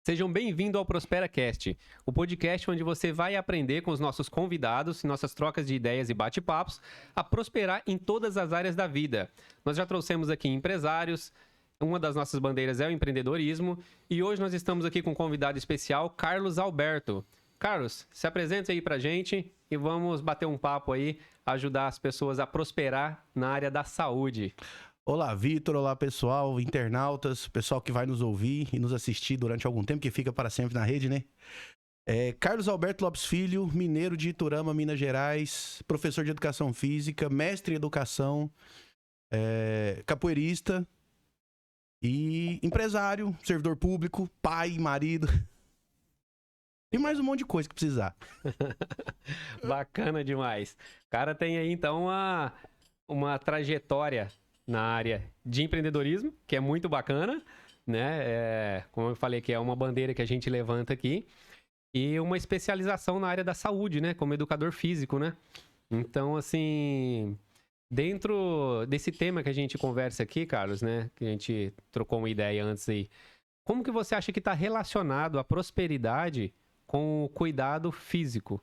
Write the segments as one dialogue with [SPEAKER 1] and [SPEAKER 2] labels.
[SPEAKER 1] Sejam bem-vindos ao ProsperaCast, o podcast onde você vai aprender com os nossos convidados, nossas trocas de ideias e bate-papos, a prosperar em todas as áreas da vida. Nós já trouxemos aqui empresários, uma das nossas bandeiras é o empreendedorismo, e hoje nós estamos aqui com um convidado especial, Carlos Alberto. Carlos, se apresente aí pra gente e vamos bater um papo aí, ajudar as pessoas a prosperar na área da saúde.
[SPEAKER 2] Olá, Vitor. Olá, pessoal, internautas, pessoal que vai nos ouvir e nos assistir durante algum tempo, que fica para sempre na rede, né? Carlos Alberto Lopes Filho, mineiro de Iturama, Minas Gerais, professor de educação física, mestre em educação, capoeirista e empresário, servidor público, pai, marido e mais um monte de coisa que precisar.
[SPEAKER 1] Bacana demais. O cara tem aí, então, uma trajetória na área de empreendedorismo, que é muito bacana, né? Como eu falei, que é uma bandeira que a gente levanta aqui, e uma especialização na área da saúde, né? Como educador físico, né? Então, assim, dentro desse tema que a gente conversa aqui, Carlos, né? Que a gente trocou uma ideia antes aí, como que você acha que está relacionado a prosperidade com o cuidado físico?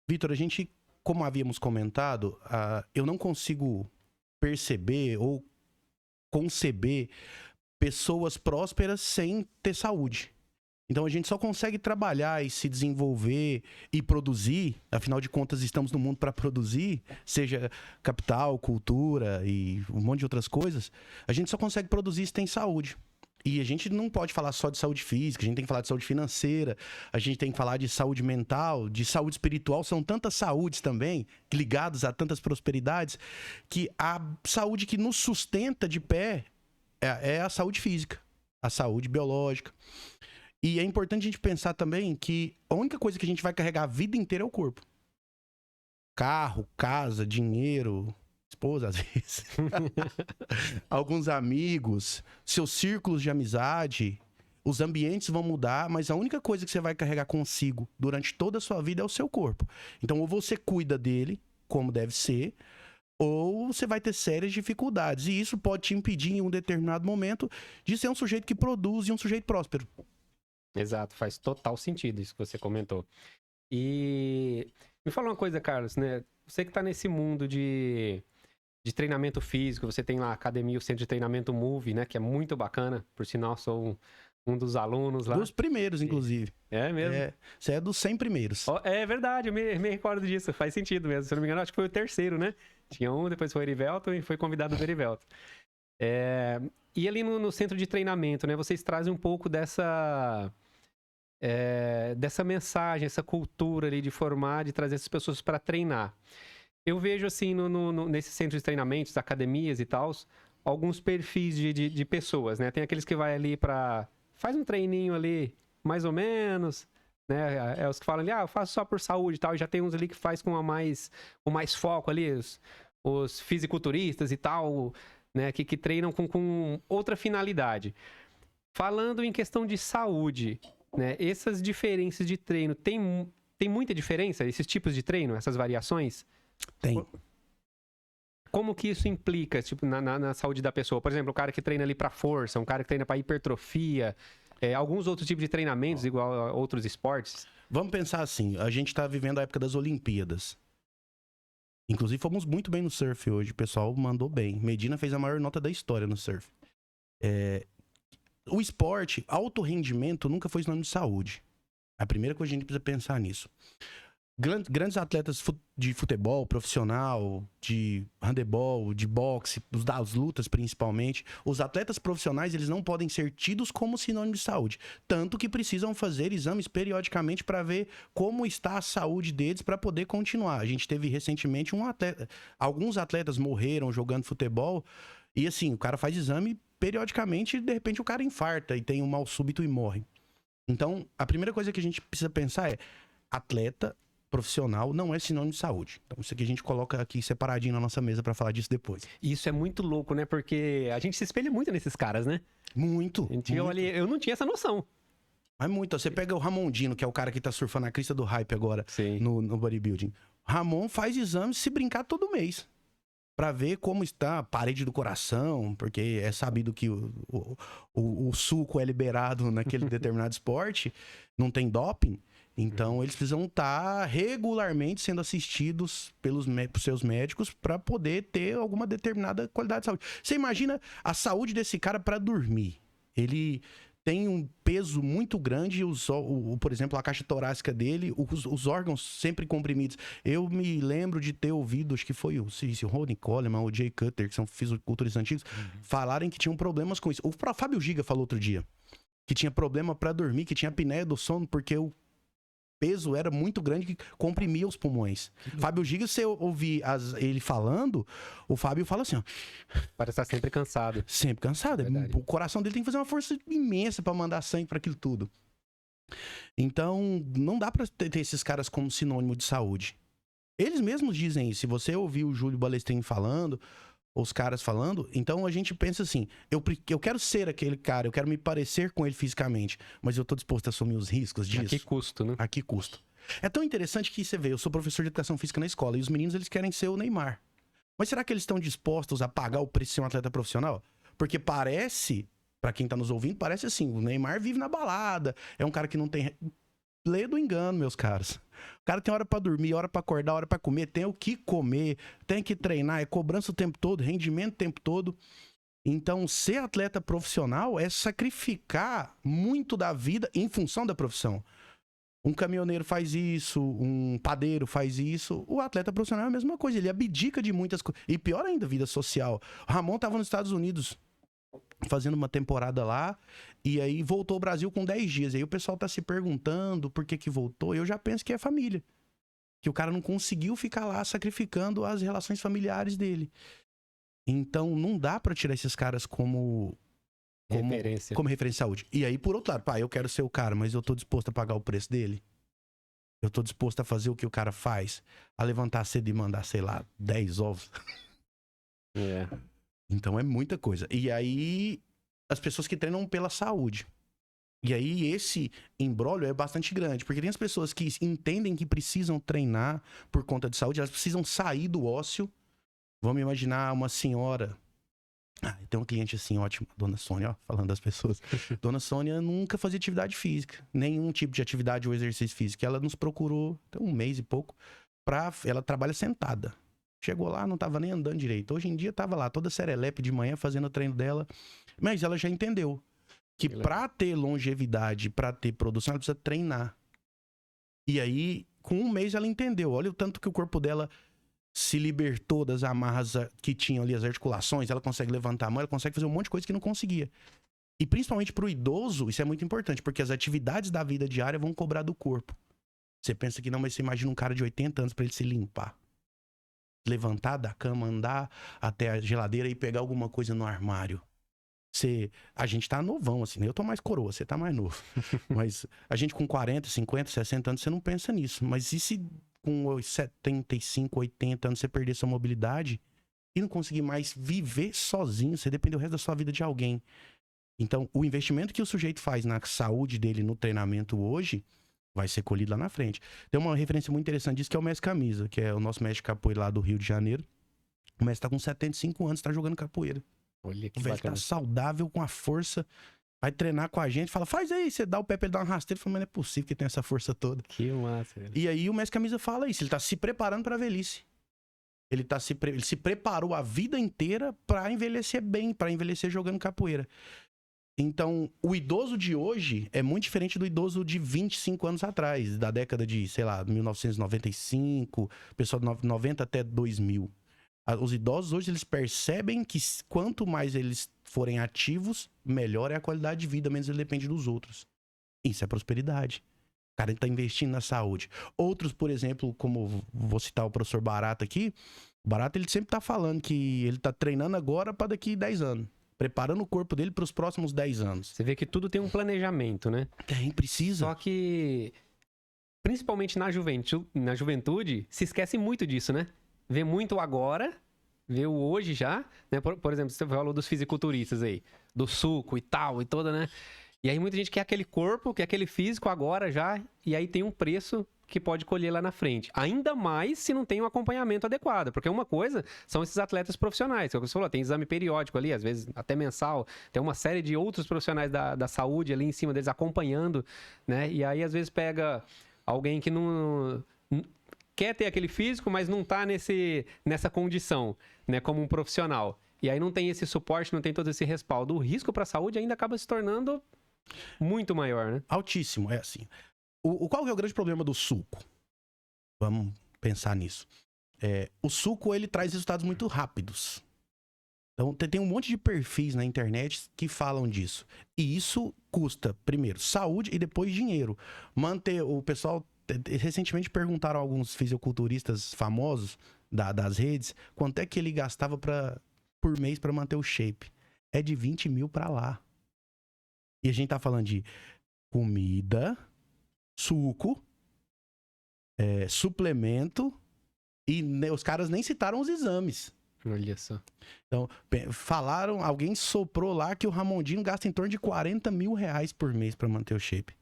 [SPEAKER 2] Vitor, a gente, como havíamos comentado, eu não consigo perceber ou conceber pessoas prósperas sem ter saúde. Então a gente só consegue trabalhar e se desenvolver e produzir, afinal de contas estamos no mundo para produzir, seja capital, cultura e um monte de outras coisas, a gente só consegue produzir se tem saúde. E a gente não pode falar só de saúde física, a gente tem que falar de saúde financeira, a gente tem que falar de saúde mental, de saúde espiritual. São tantas saúdes também, ligadas a tantas prosperidades, que a saúde que nos sustenta de pé é a saúde física, a saúde biológica. E é importante a gente pensar também que a única coisa que a gente vai carregar a vida inteira é o corpo. Carro, casa, dinheiro, esposa, às vezes. Alguns amigos, seus círculos de amizade, os ambientes vão mudar, mas a única coisa que você vai carregar consigo durante toda a sua vida é o seu corpo. Então, ou você cuida dele, como deve ser, ou você vai ter sérias dificuldades. E isso pode te impedir, em um determinado momento, de ser um sujeito que produz e um sujeito próspero.
[SPEAKER 1] Exato, faz total sentido isso que você comentou. E me fala uma coisa, Carlos, né? Você que tá nesse mundo de treinamento físico, você tem lá a academia, o centro de treinamento Move, né? Que é muito bacana, por sinal, sou um dos alunos lá.
[SPEAKER 2] Dos primeiros, inclusive.
[SPEAKER 1] É mesmo?
[SPEAKER 2] Você é dos 100 primeiros.
[SPEAKER 1] É verdade, eu me recordo disso, faz sentido mesmo. Se eu não me engano, acho que foi o terceiro, né? Tinha um, depois foi o Erivelto e foi convidado do Erivelto. E ali no centro de treinamento, né? Vocês trazem um pouco dessa mensagem, essa cultura ali de formar, de trazer essas pessoas para treinar. Eu vejo assim, nesse centro de treinamentos, academias e tal, alguns perfis de pessoas, né? Tem aqueles que vai ali faz um treininho ali, mais ou menos, né? É os que falam ali, eu faço só por saúde e tal, e já tem uns ali que faz com mais foco ali, os fisiculturistas e tal, né? Que treinam com outra finalidade. Falando em questão de saúde, né? Essas diferenças de treino, tem muita diferença, esses tipos de treino, essas variações?
[SPEAKER 2] Tem.
[SPEAKER 1] Como que isso implica, tipo, na saúde da pessoa? Por exemplo, o cara que treina ali pra força, um cara que treina pra hipertrofia, alguns outros tipos de treinamentos, igual a outros esportes?
[SPEAKER 2] Vamos pensar assim, a gente tá vivendo a época das Olimpíadas. Inclusive, fomos muito bem no surf hoje, o pessoal mandou bem. Medina fez a maior nota da história no surf. O esporte, alto rendimento, nunca foi sinônimo de saúde. A primeira coisa que a gente precisa pensar nisso. Grandes atletas de futebol profissional, de handebol, de boxe, das lutas principalmente, os atletas profissionais, eles não podem ser tidos como sinônimo de saúde. Tanto que precisam fazer exames periodicamente para ver como está a saúde deles para poder continuar. A gente teve recentemente alguns atletas morreram jogando futebol e assim, o cara faz exame periodicamente e de repente o cara infarta e tem um mal súbito e morre. Então, a primeira coisa que a gente precisa pensar é atleta profissional não é sinônimo de saúde. Então isso aqui a gente coloca aqui separadinho na nossa mesa pra falar disso depois.
[SPEAKER 1] Isso é muito louco, né? Porque a gente se espelha muito nesses caras, né?
[SPEAKER 2] Muito.
[SPEAKER 1] Eu não tinha essa noção.
[SPEAKER 2] Mas muito. Você pega o Ramondino, que é o cara que tá surfando a crista do hype agora no bodybuilding. Ramon faz exames se brincar todo mês. para ver como está a parede do coração, porque é sabido que o suco é liberado naquele determinado esporte, não tem doping, então eles precisam estar regularmente sendo assistidos pelos seus médicos para poder ter alguma determinada qualidade de saúde. Você imagina a saúde desse cara para dormir. Ele tem um peso muito grande, por exemplo, a caixa torácica dele, os órgãos sempre comprimidos. Eu me lembro de ter ouvido, acho que foi o Ronnie Coleman, o Jay Cutler, que são fisiculturistas antigos, falarem que tinham problemas com isso. O Fábio Giga falou outro dia que tinha problema para dormir, que tinha apneia do sono, porque o peso era muito grande que comprimia os pulmões. Fábio Giga, se eu ouvir ele falando, o Fábio fala assim, ó.
[SPEAKER 1] Parece estar sempre cansado.
[SPEAKER 2] Sempre cansado. O coração dele tem que fazer uma força imensa para mandar sangue para aquilo tudo. Então, não dá para ter esses caras como sinônimo de saúde. Eles mesmos dizem isso. Se você ouvir o Júlio Balestrin falando, os caras falando, então a gente pensa assim, eu quero ser aquele cara, eu quero me parecer com ele fisicamente, mas eu tô disposto a assumir os riscos disso.
[SPEAKER 1] A que custo, né?
[SPEAKER 2] A que custo. É tão interessante que você vê, eu sou professor de educação física na escola, e os meninos, eles querem ser o Neymar. Mas será que eles estão dispostos a pagar o preço de ser um atleta profissional? Porque parece, pra quem tá nos ouvindo, parece assim, o Neymar vive na balada, é um cara que não tem... Lê do engano, meus caras. O cara tem hora pra dormir, hora pra acordar, hora pra comer, tem o que comer, tem que treinar, é cobrança o tempo todo, rendimento o tempo todo. Então, ser atleta profissional é sacrificar muito da vida em função da profissão. Um caminhoneiro faz isso, um padeiro faz isso. O atleta profissional é a mesma coisa, ele abdica de muitas coisas. E pior ainda, vida social. O Ramon tava nos Estados Unidos fazendo uma temporada lá, e aí voltou ao Brasil com 10 dias. E aí o pessoal tá se perguntando por que voltou, e eu já penso que é família. Que o cara não conseguiu ficar lá sacrificando as relações familiares dele. Então não dá pra tirar esses caras como referência de saúde. E aí, por outro lado, eu quero ser o cara, mas eu tô disposto a pagar o preço dele? Eu tô disposto a fazer o que o cara faz? A levantar cedo e mandar, sei lá, 10 ovos? Então é muita coisa. E aí, as pessoas que treinam pela saúde. E aí, esse imbróglio é bastante grande. Porque tem as pessoas que entendem que precisam treinar por conta de saúde, elas precisam sair do ócio. Vamos imaginar uma senhora... tem uma cliente assim, ótima, Dona Sônia, ó, falando das pessoas. Dona Sônia nunca fazia atividade física. Nenhum tipo de atividade ou exercício físico. Ela nos procurou, tem um mês e pouco, ela trabalha sentada. Chegou lá, não tava nem andando direito. Hoje em dia tava lá, toda serelepe de manhã, fazendo o treino dela. Mas ela já entendeu que pra ter longevidade, pra ter produção, ela precisa treinar. E aí, com um mês, ela entendeu. Olha o tanto que o corpo dela se libertou das amarras que tinham ali, as articulações. Ela consegue levantar a mão, ela consegue fazer um monte de coisa que não conseguia. E principalmente pro idoso, isso é muito importante, porque as atividades da vida diária vão cobrar do corpo. Você pensa que não, mas você imagina um cara de 80 anos pra ele se limpar. Levantar da cama, andar até a geladeira e pegar alguma coisa no armário. A gente tá novão, assim, né? Eu tô mais coroa, você tá mais novo. Mas a gente com 40, 50, 60 anos, você não pensa nisso. Mas e se com 75, 80 anos você perder sua mobilidade e não conseguir mais viver sozinho, você depende do resto da sua vida de alguém? Então, o investimento que o sujeito faz na saúde dele, no treinamento hoje, vai ser colhido lá na frente. Tem uma referência muito interessante disso, que é o Mestre Camisa, que é o nosso mestre de capoeira lá do Rio de Janeiro. O mestre tá com 75 anos, tá jogando capoeira.
[SPEAKER 1] Olha que
[SPEAKER 2] o velho
[SPEAKER 1] bacana.
[SPEAKER 2] Tá saudável, com a força, vai treinar com a gente, fala, faz aí, você dá o pé pra ele dar uma rasteira, fala, mas não é possível que tenha essa força toda.
[SPEAKER 1] Que massa, velho.
[SPEAKER 2] E aí o Mestre Camisa fala isso, ele tá se preparando pra velhice. Ele se preparou a vida inteira pra envelhecer bem, pra envelhecer jogando capoeira. Então, o idoso de hoje é muito diferente do idoso de 25 anos atrás, da década de, sei lá, 1995, pessoal de 90 até 2000. Os idosos hoje, eles percebem que quanto mais eles forem ativos, melhor é a qualidade de vida, menos ele depende dos outros. Isso é prosperidade. O cara está investindo na saúde. Outros, por exemplo, como vou citar o professor Barata aqui, o Barata, ele sempre está falando que ele está treinando agora para daqui 10 anos. Preparando o corpo dele para os próximos 10 anos.
[SPEAKER 1] Você vê que tudo tem um planejamento, né?
[SPEAKER 2] Tem, precisa.
[SPEAKER 1] Só que, principalmente na juventude, se esquece muito disso, né? Vê muito agora, vê o hoje já, né? Por exemplo, você falou dos fisiculturistas aí, do suco e tal, e toda, né? E aí muita gente quer aquele corpo, quer aquele físico agora já, e aí tem um preço que pode colher lá na frente. Ainda mais se não tem um acompanhamento adequado, porque uma coisa são esses atletas profissionais, que é o que você falou, tem exame periódico ali, às vezes até mensal, tem uma série de outros profissionais da saúde ali em cima deles acompanhando, né? E aí às vezes pega alguém que não quer ter aquele físico, mas não tá nessa condição, né, como um profissional. E aí não tem esse suporte, não tem todo esse respaldo. O risco para a saúde ainda acaba se tornando muito maior, né?
[SPEAKER 2] Altíssimo, é assim. Qual que é o grande problema do suco? Vamos pensar nisso. O suco, ele traz resultados muito rápidos. Então, tem um monte de perfis na internet que falam disso. E isso custa, primeiro, saúde e depois dinheiro. Manter o pessoal... Recentemente perguntaram a alguns fisiculturistas famosos das redes quanto é que ele gastava por mês para manter o shape. É de 20 mil para lá. E a gente tá falando de comida, suco, suplemento e os caras nem citaram os exames.
[SPEAKER 1] Olha só.
[SPEAKER 2] Então, alguém soprou lá que o Ramondino gasta em torno de 40 mil reais por mês para manter o shape.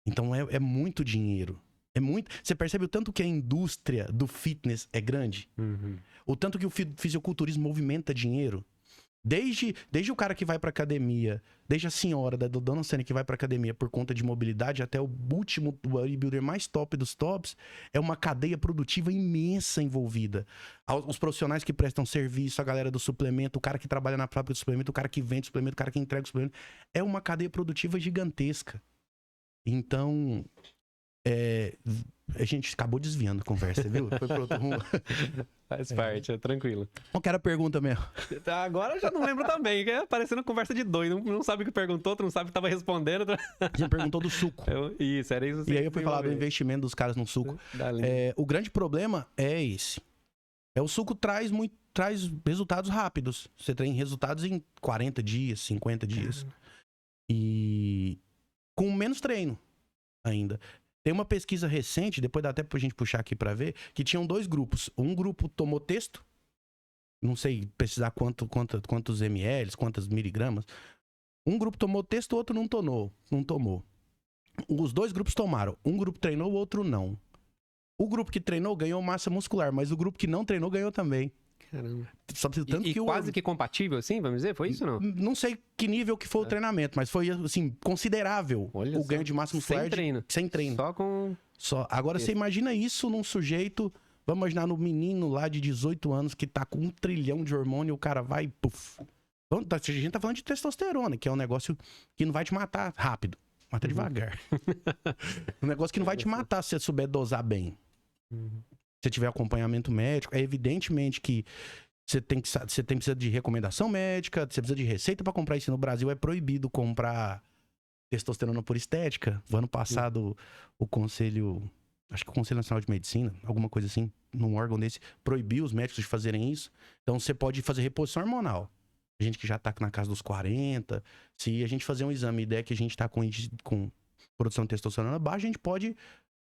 [SPEAKER 2] Então é muito dinheiro. É muito. Você percebe o tanto que a indústria do fitness é grande?
[SPEAKER 1] Uhum.
[SPEAKER 2] O tanto que o fisiculturismo movimenta dinheiro? Desde o cara que vai pra academia, desde a senhora da Dona Sênia que vai pra academia por conta de mobilidade, até o último bodybuilder mais top dos tops, é uma cadeia produtiva imensa envolvida. Os profissionais que prestam serviço, a galera do suplemento, o cara que trabalha na fábrica do suplemento, o cara que vende suplemento, o cara que entrega o suplemento. É uma cadeia produtiva gigantesca. Então, a gente acabou desviando a conversa, viu? Foi pro outro rumo.
[SPEAKER 1] Faz parte, é tranquilo.
[SPEAKER 2] Qual que era a pergunta mesmo?
[SPEAKER 1] Agora eu já não lembro também, que é parecendo conversa de doido. Não sabe o que perguntou, outro não sabe o que tava respondendo.
[SPEAKER 2] Você perguntou do suco.
[SPEAKER 1] Isso, era isso.
[SPEAKER 2] E aí eu fui falar do investimento dos caras no suco. O grande problema é esse. O suco traz resultados rápidos. Você tem resultados em 40 dias, 50 dias. E com menos treino ainda. Tem uma pesquisa recente, depois dá até pra gente puxar aqui pra ver, que tinham 2 grupos. Um grupo tomou texto, não sei precisar quantos ml, quantas miligramas. Um grupo tomou texto, o outro não tomou. Os 2 grupos tomaram. Um grupo treinou, o outro não. O grupo que treinou ganhou massa muscular, mas o grupo que não treinou ganhou também.
[SPEAKER 1] Caramba.
[SPEAKER 2] Só tanto
[SPEAKER 1] e
[SPEAKER 2] que
[SPEAKER 1] quase que compatível, assim, vamos dizer? Foi isso ou não?
[SPEAKER 2] Não sei que nível que foi o treinamento, mas foi, assim, considerável.
[SPEAKER 1] Olha
[SPEAKER 2] o ganho de massa muscular.
[SPEAKER 1] Sem treino.
[SPEAKER 2] Só com... Agora, você imagina isso num sujeito... Vamos imaginar no menino lá de 18 anos que tá com 1 trilhão de hormônio e o cara vai... Puff. A gente tá falando de testosterona, que é um negócio que não vai te matar rápido. Mata devagar. Um negócio que não vai te matar se você souber dosar bem. Se tiver acompanhamento médico, é evidentemente que você precisa de recomendação médica, você precisa de receita para comprar isso. No Brasil é proibido comprar testosterona por estética. No ano passado, o Conselho, acho que o Conselho Nacional de Medicina, alguma coisa assim, num órgão desse, proibiu os médicos de fazerem isso. Então você pode fazer reposição hormonal. A gente que já tá na casa dos 40, se a gente fazer um exame e der que a gente tá com produção de testosterona baixa, a gente pode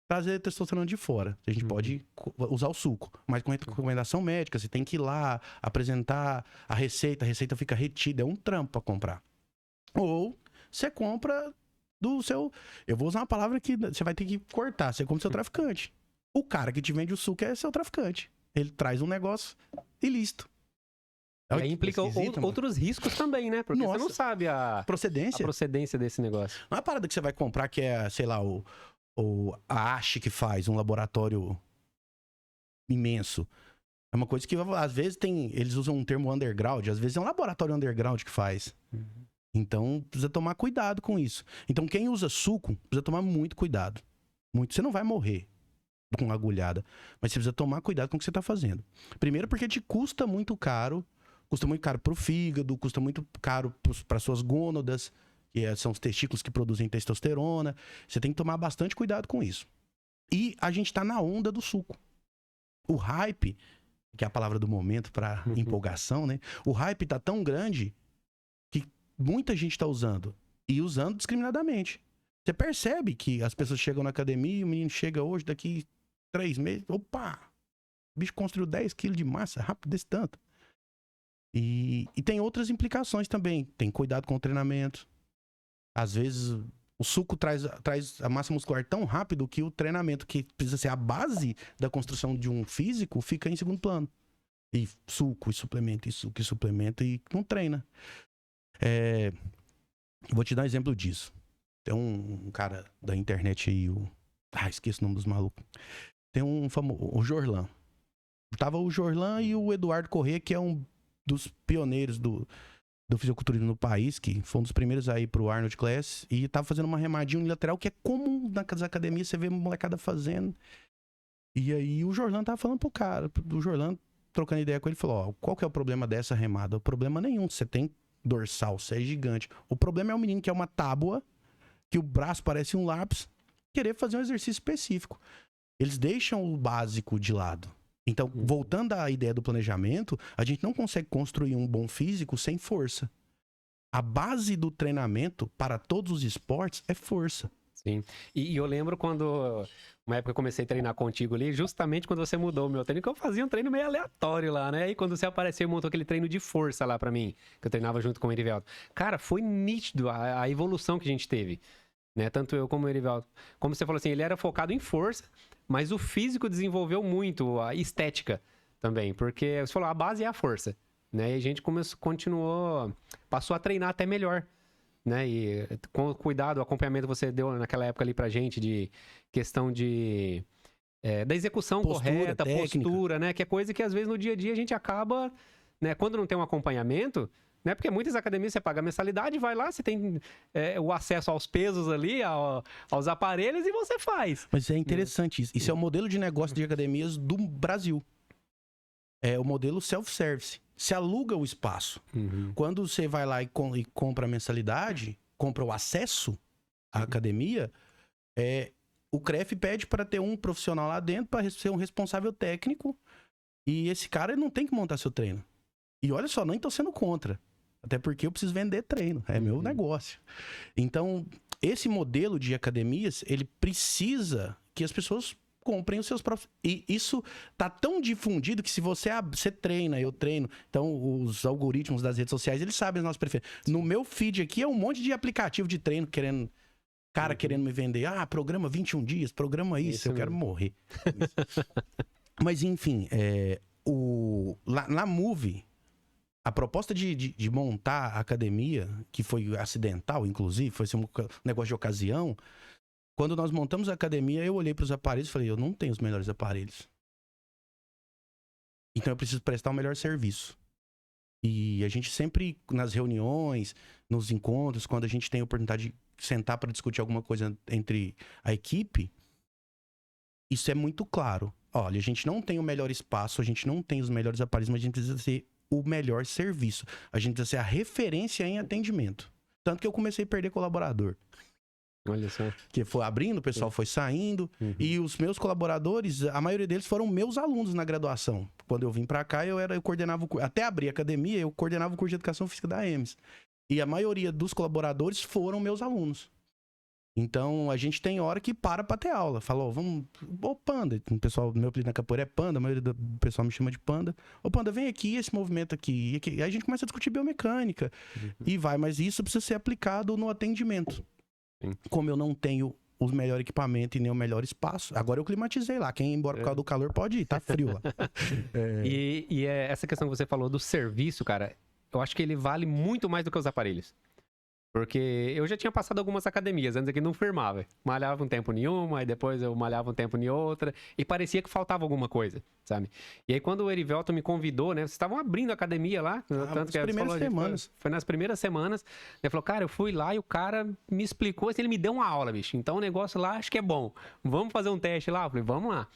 [SPEAKER 2] trazer testosterona de fora. A gente pode usar o suco, mas com recomendação médica, você tem que ir lá, apresentar a receita fica retida, é um trampo pra comprar. Ou você compra do seu... Eu vou usar uma palavra que você vai ter que cortar, você compra do seu traficante. O cara que te vende o suco é seu traficante. Ele traz um negócio ilícito.
[SPEAKER 1] Aí implica outros riscos também, né? Porque você não sabe a procedência desse negócio.
[SPEAKER 2] Não é a parada que você vai comprar que é, sei lá, a ASH que faz, um laboratório imenso. É uma coisa que, às vezes, eles usam um termo underground, às vezes é um laboratório underground que faz. Então, precisa tomar cuidado com isso. Então, quem usa suco, precisa tomar muito cuidado. Você não vai morrer com agulhada, mas você precisa tomar cuidado com o que você está fazendo. Primeiro porque te custa muito caro pro fígado, custa muito caro para suas gônadas, que são os testículos que produzem testosterona. Você tem que tomar bastante cuidado com isso. E a gente tá na onda do suco. O hype, que é a palavra do momento para empolgação, né? O hype tá tão grande que muita gente tá usando. E usando discriminadamente. Você percebe que as pessoas chegam na academia e o menino chega hoje, daqui 3 meses, opa! O bicho construiu 10 quilos de massa, rápido desse tanto. E tem outras implicações também. Tem cuidado com o treinamento. Às vezes, o suco traz a massa muscular tão rápido que o treinamento, que precisa ser a base da construção de um físico, fica em segundo plano. E suco, e suplemento, e não treina. Vou te dar um exemplo disso. Tem um cara da internet aí, esqueci o nome dos malucos. Tem um famoso, o Jorlan. Tava o Jorlan e o Eduardo Corrêa, que é um dos pioneiros do fisiculturismo no país, que foi um dos primeiros a ir pro Arnold Class, e tava fazendo uma remadinha unilateral, que é comum nas academias, você vê molecada fazendo. E aí o Jorlan tava falando pro cara, o Jorlan trocando ideia com ele, falou, qual que é o problema dessa remada? O problema nenhum, você tem dorsal, você é gigante. O problema é o menino que é uma tábua, que o braço parece um lápis, querer fazer um exercício específico. Eles deixam o básico de lado. Então, voltando à ideia do planejamento, a gente não consegue construir um bom físico sem força. A base do treinamento para todos os esportes é força.
[SPEAKER 1] Sim. E eu lembro quando, uma época eu comecei a treinar contigo ali, justamente quando você mudou o meu treino, que eu fazia um treino meio aleatório lá, né? E quando você apareceu e montou aquele treino de força lá pra mim, que eu treinava junto com o Erivelto. Cara, foi nítido a evolução que a gente teve, né? Tanto eu como o Erivelto. Como você falou assim, ele era focado em força, mas o físico desenvolveu muito, a estética também, porque você falou, a base é a força, né? E a gente passou a treinar até melhor, né? E com o cuidado, o acompanhamento que você deu naquela época ali pra gente, de questão da execução correta,
[SPEAKER 2] técnica.
[SPEAKER 1] postura, né? Que é coisa que às vezes no dia a dia a gente acaba, né? Quando não tem um acompanhamento, né? Porque muitas academias você paga a mensalidade, vai lá, você tem o acesso aos pesos ali, aos aparelhos e você faz.
[SPEAKER 2] Mas é interessante isso. Isso é o modelo de negócio de academias do Brasil. É o modelo self-service. Se aluga o espaço. Quando você vai lá e compra a mensalidade, compra o acesso à academia, o CREF pede para ter um profissional lá dentro, para ser um responsável técnico, e esse cara ele não tem que montar seu treino. E olha só, nem tô sendo contra. Até porque eu preciso vender treino. É meu negócio. Então, esse modelo de academias, ele precisa que as pessoas comprem os seus próprios... E isso tá tão difundido que se você treina, eu treino. Então, os algoritmos das redes sociais, eles sabem as nossas preferências. No meu feed aqui é um monte de aplicativo de treino querendo me vender. Programa 21 dias, programa isso eu quero morrer. Mas, enfim, na Move... A proposta de montar a academia, que foi acidental, inclusive, foi um negócio de ocasião. Quando nós montamos a academia, eu olhei para os aparelhos e falei, eu não tenho os melhores aparelhos. Então eu preciso prestar o melhor serviço. E a gente sempre, nas reuniões, nos encontros, quando a gente tem a oportunidade de sentar para discutir alguma coisa entre a equipe, isso é muito claro. Olha, a gente não tem o melhor espaço, a gente não tem os melhores aparelhos, mas a gente precisa ser o melhor serviço. A gente precisa ser a referência em atendimento. Tanto que eu comecei a perder colaborador.
[SPEAKER 1] Olha só.
[SPEAKER 2] Que foi abrindo, o pessoal foi saindo. E os meus colaboradores, a maioria deles foram meus alunos na graduação. Quando eu vim pra cá, eu coordenava o curso. Até abrir a academia, eu coordenava o curso de Educação Física da AEMS. E a maioria dos colaboradores foram meus alunos. Então, a gente tem hora que para pra ter aula. Falou, vamos... Ô, Panda. O pessoal, meu apelido na capoeira é Panda, a maioria do pessoal me chama de Panda. Ô, Panda, vem aqui, esse movimento aqui. E aí a gente começa a discutir biomecânica. E vai, mas isso precisa ser aplicado no atendimento. Como eu não tenho o melhor equipamento e nem o melhor espaço, agora eu climatizei lá. Quem ir embora por causa do calor pode ir, tá frio lá.
[SPEAKER 1] E essa questão que você falou do serviço, cara, eu acho que ele vale muito mais do que os aparelhos. Porque eu já tinha passado algumas academias, antes aqui não firmava. Malhava um tempo em uma, aí depois eu malhava um tempo em outra, e parecia que faltava alguma coisa, sabe? E aí quando o Erivelto me convidou, né, vocês estavam abrindo a academia lá, tanto que
[SPEAKER 2] nas primeiras semanas.
[SPEAKER 1] Foi nas primeiras semanas, ele falou, cara, eu fui lá e o cara me explicou, assim, ele me deu uma aula, bicho, então o negócio lá acho que é bom, vamos fazer um teste lá? Eu falei, vamos lá.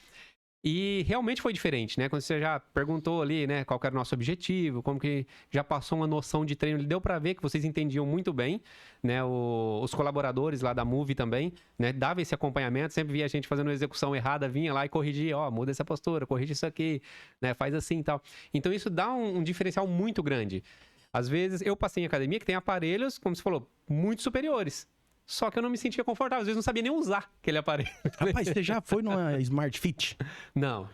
[SPEAKER 1] E realmente foi diferente, né? Quando você já perguntou ali, né, qual que era o nosso objetivo, como que já passou uma noção de treino, deu pra ver que vocês entendiam muito bem, né? Os colaboradores lá da Move também, né? Dava esse acompanhamento, sempre via a gente fazendo uma execução errada, vinha lá e corrigia, muda essa postura, corrige isso aqui, né? Faz assim e tal. Então isso dá um diferencial muito grande. Às vezes eu passei em academia que tem aparelhos, como você falou, muito superiores. Só que eu não me sentia confortável, às vezes não sabia nem usar aquele aparelho.
[SPEAKER 2] Rapaz, você já foi numa Smart Fit?
[SPEAKER 1] Não.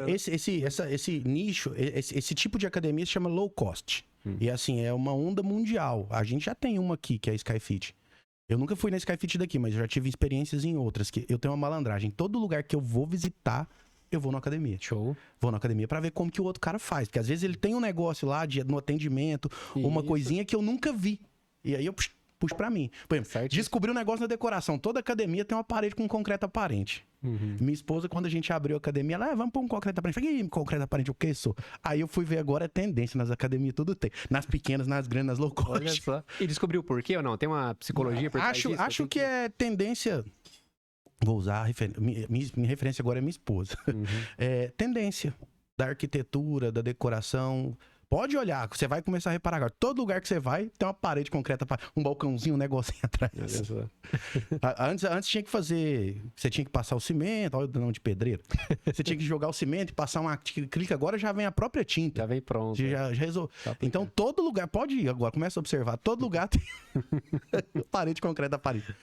[SPEAKER 2] Esse nicho, esse tipo de academia se chama low cost. E assim, é uma onda mundial. A gente já tem uma aqui, que é a Skyfit. Eu nunca fui na Skyfit daqui, mas eu já tive experiências em outras, que eu tenho uma malandragem. Todo lugar que eu vou visitar, eu vou na academia.
[SPEAKER 1] Show.
[SPEAKER 2] Vou na academia pra ver como que o outro cara faz. Porque às vezes ele tem um negócio lá no atendimento, uma
[SPEAKER 1] Isso.
[SPEAKER 2] coisinha que eu nunca vi. E aí eu puxo pra mim. Por exemplo,
[SPEAKER 1] Certo.
[SPEAKER 2] descobri um negócio na decoração. Toda academia tem uma parede com concreto aparente.
[SPEAKER 1] Uhum.
[SPEAKER 2] Minha esposa, quando a gente abriu a academia, ela, vamos pôr um concreto aparente. Eu falei, ih, concreto aparente, o que isso? Aí eu fui ver agora, é tendência nas academias, tudo tem. Nas pequenas, nas grandes, nas low cost.
[SPEAKER 1] Olha só. E descobriu por quê ou não? Tem uma psicologia por trás disso?
[SPEAKER 2] Acho que é tendência. Vou usar a minha referência agora é minha esposa.
[SPEAKER 1] Uhum.
[SPEAKER 2] É tendência da arquitetura, da decoração. Pode olhar, você vai começar a reparar agora. Todo lugar que você vai, tem uma parede concreta, um balcãozinho, um negocinho atrás.
[SPEAKER 1] Olha só.
[SPEAKER 2] Antes tinha que fazer. Você tinha que passar o cimento, olha o nome de pedreiro. Você tinha que jogar o cimento e passar uma. Clica agora, já vem a própria tinta.
[SPEAKER 1] Já vem pronto.
[SPEAKER 2] Já resolve.
[SPEAKER 1] Tá
[SPEAKER 2] Então, todo lugar, pode ir agora, começa a observar. Todo lugar tem parede concreta, parede.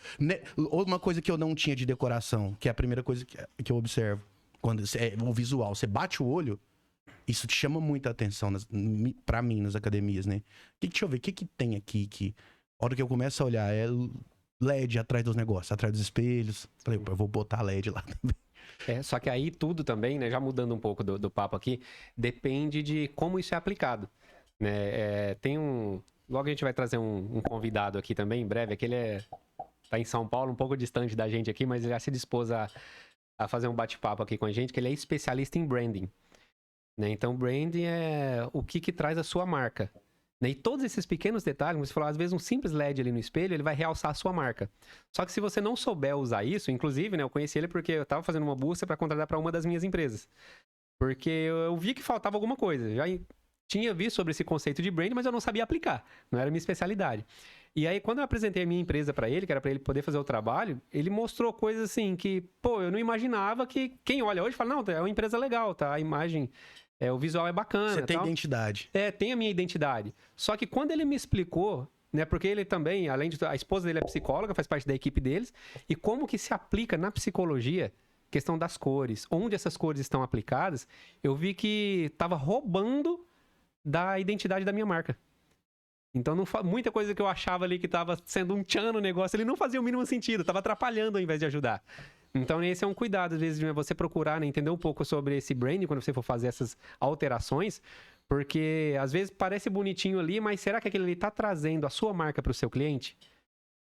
[SPEAKER 2] Uma coisa que eu não tinha de decoração, que é a primeira coisa que eu observo, quando é o visual, você bate o olho, isso te chama muita atenção pra mim nas academias, né? Deixa eu ver, o que tem aqui que... A hora que eu começo a olhar, é LED atrás dos negócios, atrás dos espelhos. Falei, eu vou botar LED lá também.
[SPEAKER 1] Só que aí tudo também, né, já mudando um pouco do papo aqui, depende de como isso é aplicado. Né? Logo a gente vai trazer um convidado aqui também, em breve, que ele tá em São Paulo, um pouco distante da gente aqui, mas ele já se dispôs a fazer um bate-papo aqui com a gente, que ele é especialista em branding. Né? Então, branding é o que traz a sua marca. Né? E todos esses pequenos detalhes, como você falou, às vezes um simples LED ali no espelho, ele vai realçar a sua marca. Só que se você não souber usar isso, inclusive, né, eu conheci ele porque eu estava fazendo uma busca para contratar para uma das minhas empresas. Porque eu vi que faltava alguma coisa. Já tinha visto sobre esse conceito de branding, mas eu não sabia aplicar. Não era minha especialidade. E aí, quando eu apresentei a minha empresa para ele, que era para ele poder fazer o trabalho, ele mostrou coisas assim que, pô, eu não imaginava que quem olha hoje fala, não, é uma empresa legal, tá? A imagem... o visual é bacana.
[SPEAKER 2] Você tem identidade.
[SPEAKER 1] Tem a minha identidade. Só que quando ele me explicou, né, porque ele também, além de... A esposa dele é psicóloga, faz parte da equipe deles, e como que se aplica na psicologia, questão das cores, onde essas cores estão aplicadas, eu vi que estava roubando da identidade da minha marca. Então, muita coisa que eu achava ali que estava sendo um tchan no negócio, ele não fazia o mínimo sentido, estava atrapalhando ao invés de ajudar. Então, esse é um cuidado, às vezes, de você procurar, né, entender um pouco sobre esse branding quando você for fazer essas alterações, porque às vezes parece bonitinho ali, mas será que aquele ali está trazendo a sua marca para o seu cliente?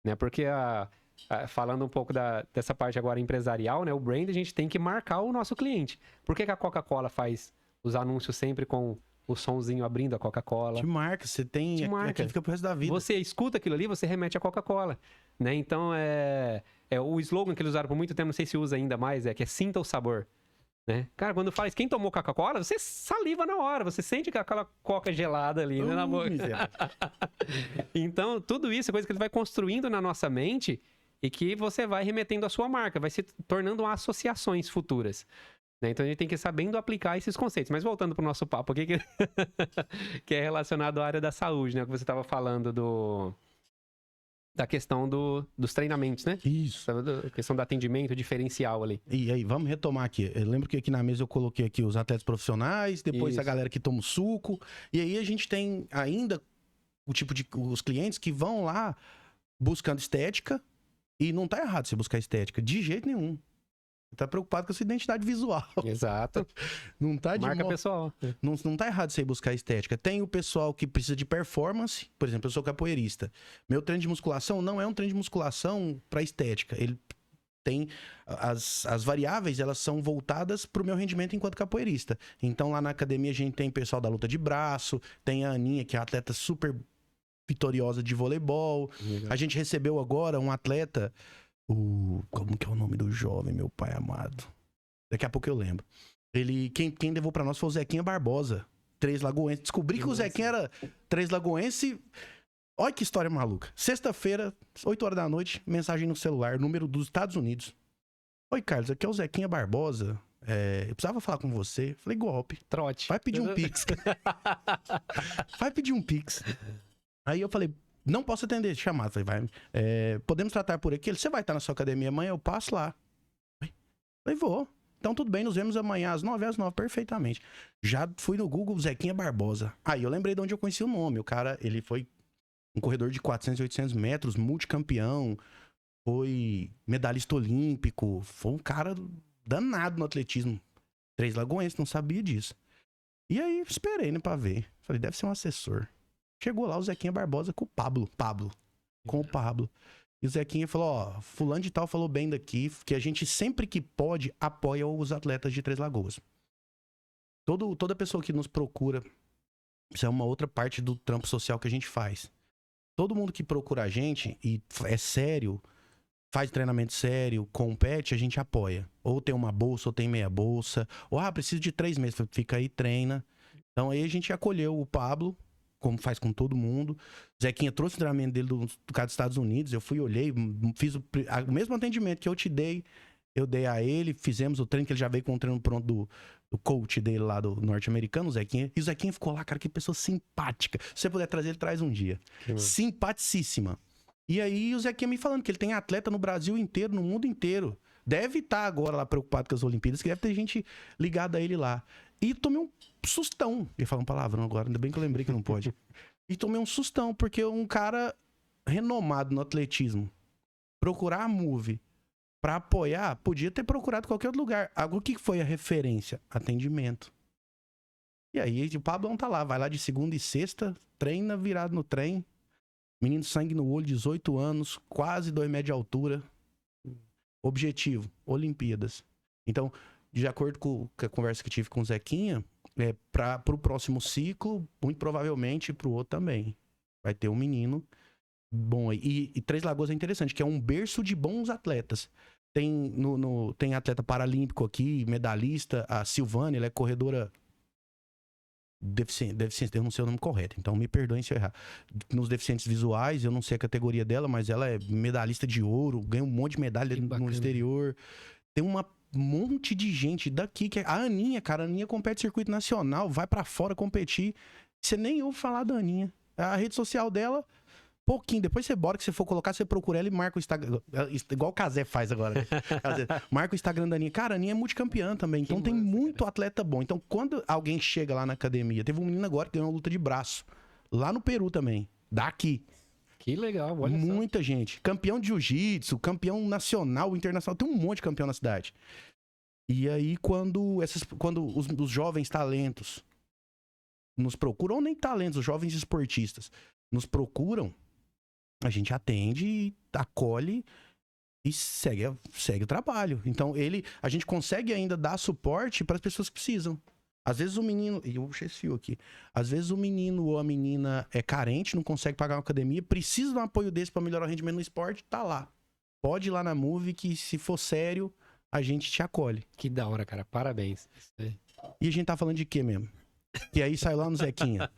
[SPEAKER 1] Né? Porque, falando um pouco dessa parte agora empresarial, né, o brand, a gente tem que marcar o nosso cliente. Por que a Coca-Cola faz os anúncios sempre com o sonzinho abrindo a Coca-Cola?
[SPEAKER 2] Te marca, você tem...
[SPEAKER 1] Te marca.
[SPEAKER 2] Aquilo fica pro resto da vida.
[SPEAKER 1] Você escuta aquilo ali, você remete a Coca-Cola. Né? Então, o slogan que eles usaram por muito tempo, não sei se usa ainda mais, que é sinta o sabor. Né? Cara, quando fala quem tomou Coca-Cola, você saliva na hora, você sente aquela coca gelada ali, né, na boca. Então, tudo isso é coisa que ele vai construindo na nossa mente e que você vai remetendo à sua marca, vai se tornando associações futuras. Né? Então, a gente tem que ir sabendo aplicar esses conceitos. Mas voltando para o nosso papo aqui, que é relacionado à área da saúde, né? Que você estava falando da questão dos treinamentos, né?
[SPEAKER 2] Isso.
[SPEAKER 1] A questão do atendimento diferencial ali.
[SPEAKER 2] E aí, vamos retomar aqui. Eu lembro que aqui na mesa eu coloquei aqui os atletas profissionais, depois a galera que toma o suco. E aí a gente tem ainda o tipo de... Os clientes que vão lá buscando estética. E não tá errado você buscar estética, de jeito nenhum. Você tá preocupado com a sua identidade visual.
[SPEAKER 1] Exato.
[SPEAKER 2] Não tá de
[SPEAKER 1] marca pessoal.
[SPEAKER 2] Não tá errado você ir buscar estética. Tem o pessoal que precisa de performance. Por exemplo, eu sou capoeirista. Meu treino de musculação não é um treino de musculação para estética. Ele tem... As variáveis, elas são voltadas pro meu rendimento enquanto capoeirista. Então, lá na academia, a gente tem pessoal da luta de braço, tem a Aninha, que é uma atleta super vitoriosa de voleibol. A gente recebeu agora um atleta... Como que é o nome do jovem, meu pai amado? Daqui a pouco eu lembro. Quem levou pra nós foi o Zequinha Barbosa, Três Lagoense. Descobri que o Zequinha era Três Lagoense. Olha que história maluca. Sexta-feira, 8 horas da noite, mensagem no celular, número dos Estados Unidos. Oi, Carlos, aqui é o Zequinha Barbosa. Eu precisava falar com você. Falei, golpe.
[SPEAKER 1] Trote.
[SPEAKER 2] Vai pedir um pix. Vai pedir um pix. Aí eu falei... Não posso atender chamado. Falei, podemos tratar por aqui? Você vai estar na sua academia amanhã? Eu passo lá. Falei, vou. Então tudo bem, nos vemos amanhã às 9h, perfeitamente. Já fui no Google, Zequinha Barbosa. Aí eu lembrei de onde eu conheci o nome. O cara, ele foi Um corredor de 400 e 800 metros, multicampeão, foi medalhista olímpico, foi um cara danado no atletismo. Três Lagoenses, não sabia disso. E aí, esperei, né, pra ver. Falei, deve ser um assessor. Chegou lá o Zequinha Barbosa com o Pablo. Com o Pablo. E o Zequinha falou, ó, fulano de tal falou bem daqui, que a gente sempre que pode apoia os atletas de Três Lagoas. Toda pessoa que nos procura, isso é uma outra parte do trampo social que a gente faz. Todo mundo que procura a gente e é sério, faz treinamento sério, compete, a gente apoia. Ou tem uma bolsa, ou tem meia bolsa. Ou, preciso de 3 meses, fica aí, treina. Então aí a gente acolheu o Pablo, como faz com todo mundo. O Zequinha trouxe o treinamento dele do cara dos Estados Unidos, eu fui, olhei, fiz o mesmo atendimento que eu te dei, eu dei a ele, fizemos o treino, que ele já veio com o treino pronto do coach dele lá do norte-americano, o Zequinha. E o Zequinha ficou lá, cara, que pessoa simpática. Se você puder trazer, ele traz um dia. Simpaticíssima. E aí o Zequinha me falando que ele tem atleta no Brasil inteiro, no mundo inteiro. Deve estar agora lá preocupado com as Olimpíadas, que deve ter gente ligada a ele lá. E tomei um sustão. Ia falar um palavrão agora, ainda bem que eu lembrei que não pode. E tomei um sustão, porque um cara renomado no atletismo, procurar a Move pra apoiar, podia ter procurado qualquer outro lugar. O que foi a referência? Atendimento. E aí o Pablão tá lá, vai lá de segunda e sexta, treina virado no trem. Menino sangue no olho, 18 anos, quase 2 metros de altura. Objetivo, Olimpíadas. Então, de acordo com a conversa que tive com o Zequinha, pro próximo ciclo, muito provavelmente pro outro também. Vai ter um menino bom aí. E Três Lagoas é interessante, que é um berço de bons atletas. Tem atleta paralímpico aqui, medalhista, a Silvana, ela é corredora deficiência, eu não sei o nome correto, então me perdoem se eu errar. Nos deficientes visuais, eu não sei a categoria dela, mas ela é medalhista de ouro, ganha um monte de medalha no exterior. Tem um monte de gente daqui, que a Aninha, cara, a Aninha compete circuito nacional, vai pra fora competir. Você nem ouve falar da Aninha. A rede social dela, pouquinho, depois você bora que você for colocar, você procura ela e marca o Instagram, igual o Cazé faz agora. Marca o Instagram da Aninha. Cara, a Aninha é multicampeã também, então tem muito atleta bom. Então quando alguém chega lá na academia, teve um menino agora que ganhou uma luta de braço, lá no Peru também, daqui.
[SPEAKER 1] Que legal, olha só.
[SPEAKER 2] Muita gente. Campeão de jiu-jitsu, campeão nacional, internacional, tem um monte de campeão na cidade. E aí quando os jovens talentos nos procuram, ou nem talentos, os jovens esportistas nos procuram, a gente atende, acolhe e segue o trabalho. Então, a gente consegue ainda dar suporte para as pessoas que precisam. Às vezes o menino... E eu puxei esse fio aqui. Às vezes o menino ou a menina é carente, não consegue pagar uma academia, precisa de um apoio desse para melhorar o rendimento no esporte, tá lá. Pode ir lá na Move que, se for sério, a gente te acolhe.
[SPEAKER 1] Que da hora, cara. Parabéns.
[SPEAKER 2] E a gente tá falando de quê mesmo? Que aí saiu lá no Zequinha.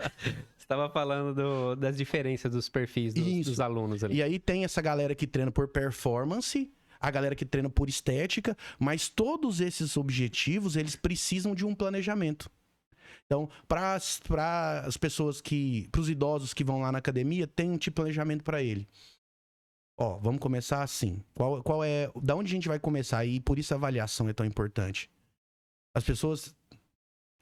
[SPEAKER 1] Você tava falando das diferenças dos perfis dos alunos ali.
[SPEAKER 2] E aí tem essa galera que treina por performance, a galera que treina por estética, mas todos esses objetivos, eles precisam de um planejamento. Então, para as pessoas para os idosos que vão lá na academia, tem um tipo de planejamento para ele. Ó, vamos começar assim. Da onde a gente vai começar? E por isso a avaliação é tão importante. As pessoas,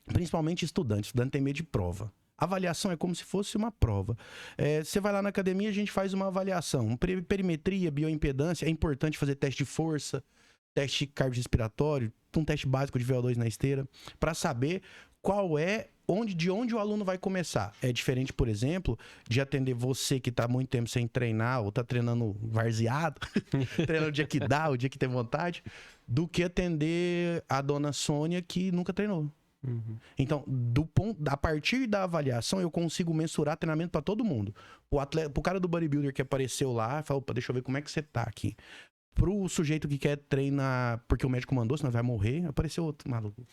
[SPEAKER 2] principalmente estudante tem medo de prova. Avaliação é como se fosse uma prova. Você vai lá na academia, a gente faz uma avaliação. Perimetria, bioimpedância, é importante fazer teste de força, teste cardiorrespiratório, um teste básico de VO2 na esteira, para saber de onde o aluno vai começar. É diferente, por exemplo, de atender você que está há muito tempo sem treinar, ou está treinando varzeado, treinando o dia que dá, o dia que tem vontade, do que atender a dona Sônia que nunca treinou. Uhum. Então, a partir da avaliação, eu consigo mensurar treinamento para todo mundo. Pro cara do bodybuilder que apareceu lá, fala, opa, deixa eu ver como é que você tá aqui. Pro sujeito que quer treinar porque o médico mandou, senão vai morrer, apareceu outro maluco.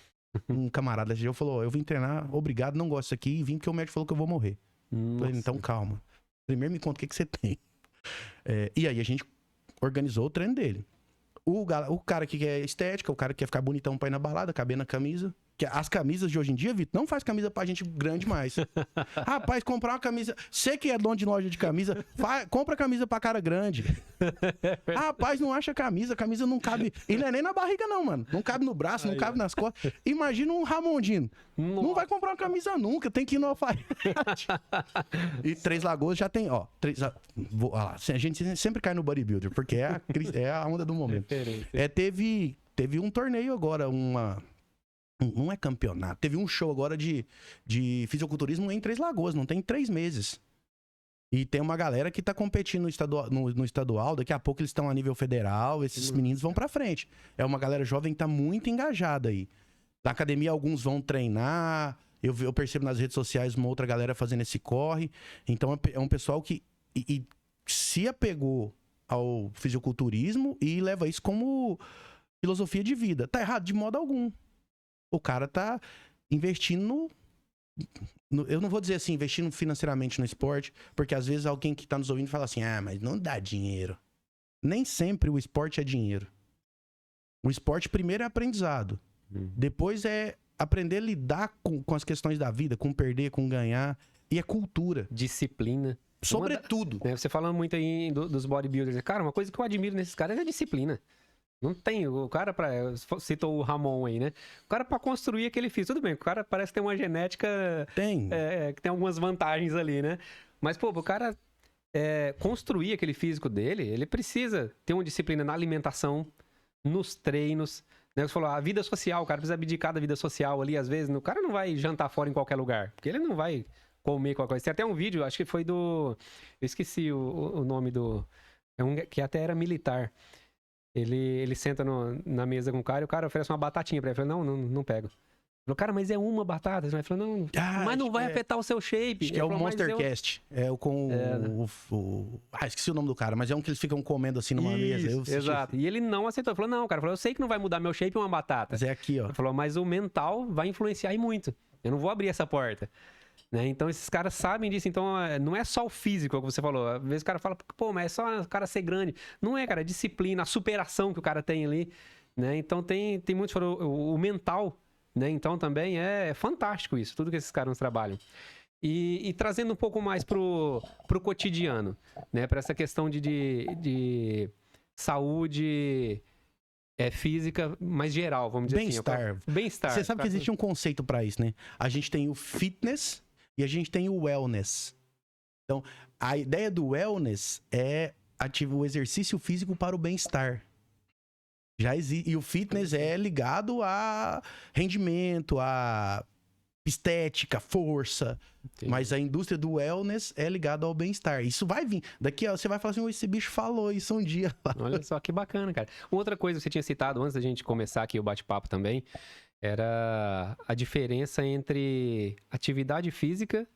[SPEAKER 2] Um camarada desse dia falou, eu vim treinar, obrigado, não gosto disso aqui, e vim porque o médico falou que eu vou morrer. Falei, então calma. Primeiro me conta o que você tem. E aí a gente organizou o treino dele. O cara que quer estética, o cara que quer ficar bonitão pra ir na balada, caber na camisa, Que as camisas de hoje em dia, Vitor, não faz camisa pra gente grande mais. Rapaz, comprar uma camisa... Você que é dono de loja de camisa, compra camisa pra cara grande. Rapaz, não acha camisa não cabe... E não é nem na barriga não, mano. Não cabe no braço, não cabe nas costas. Imagina um Ramondino. Não vai comprar uma camisa nunca, tem que ir no alfaiate. E Três Lagoas já tem, ó... Olha lá, a gente sempre cai no bodybuilder, porque é a onda do momento. Teve um torneio agora, não é campeonato. Teve um show agora de fisiculturismo em Três Lagoas, não tem 3 meses. E tem uma galera que tá competindo no estadual, daqui a pouco eles estão a nível federal, esses meninos vão pra frente. É uma galera jovem que tá muito engajada aí. Na academia alguns vão treinar, eu percebo nas redes sociais uma outra galera fazendo esse corre. Então é um pessoal que se apegou ao fisiculturismo e leva isso como filosofia de vida. Tá errado de modo algum. O cara tá investindo eu não vou dizer assim, investindo financeiramente no esporte, porque às vezes alguém que tá nos ouvindo fala assim, mas não dá dinheiro. Nem sempre o esporte é dinheiro. O esporte primeiro é aprendizado. Depois é aprender a lidar com as questões da vida, com perder, com ganhar. E é cultura.
[SPEAKER 1] Disciplina.
[SPEAKER 2] Sobretudo.
[SPEAKER 1] Você falando muito aí dos bodybuilders. Cara, uma coisa que eu admiro nesses caras é a disciplina. Não tem, o cara citou o Ramon aí, né? O cara pra construir aquele físico, tudo bem, o cara parece ter uma genética... que tem algumas vantagens ali, né? Mas, pô, o cara construir aquele físico dele, ele precisa ter uma disciplina na alimentação, nos treinos, né? Você falou, a vida social, o cara precisa abdicar da vida social ali, às vezes, o cara não vai jantar fora em qualquer lugar, porque ele não vai comer qualquer coisa. Tem até um vídeo, acho que foi do... Eu esqueci o nome do... que até era militar. Ele senta na mesa com o cara e o cara oferece uma batatinha pra ele. Ele falou, não pego. Ele falou, cara, mas é uma batata. Ele falou, não, mas não vai afetar o seu shape.
[SPEAKER 2] Acho que é o Monstercast. Esqueci o nome do cara, mas é um que eles ficam comendo assim numa mesa.
[SPEAKER 1] Exato. E ele não aceitou. Ele falou, não, cara, eu sei que não vai mudar meu shape uma batata.
[SPEAKER 2] Mas é aqui, ó.
[SPEAKER 1] Ele falou, mas o mental vai influenciar aí muito. Eu não vou abrir essa porta. Né? Então esses caras sabem disso, então não é só o físico, como você falou. Às vezes o cara fala, pô, mas é só o cara ser grande. Não é, cara, a disciplina, a superação que o cara tem ali, né? Então tem muitos, o mental, né? Então também é fantástico isso, tudo que esses caras trabalham. E trazendo um pouco mais pro cotidiano, né? Para essa questão de saúde física mais geral, vamos dizer
[SPEAKER 2] assim.
[SPEAKER 1] Bem-estar.
[SPEAKER 2] Você sabe que existe um conceito para isso, né? A gente tem o fitness e a gente tem o wellness. Então, a ideia do wellness é o exercício físico para o bem-estar. E o fitness é ligado a rendimento, a estética, força. Entendi. Mas a indústria do wellness é ligada ao bem-estar. Isso vai vir. Daqui você vai falar assim, esse bicho falou isso um dia.
[SPEAKER 1] Olha só que bacana, cara. Outra coisa que você tinha citado antes da gente começar aqui o bate-papo também, era a diferença entre atividade física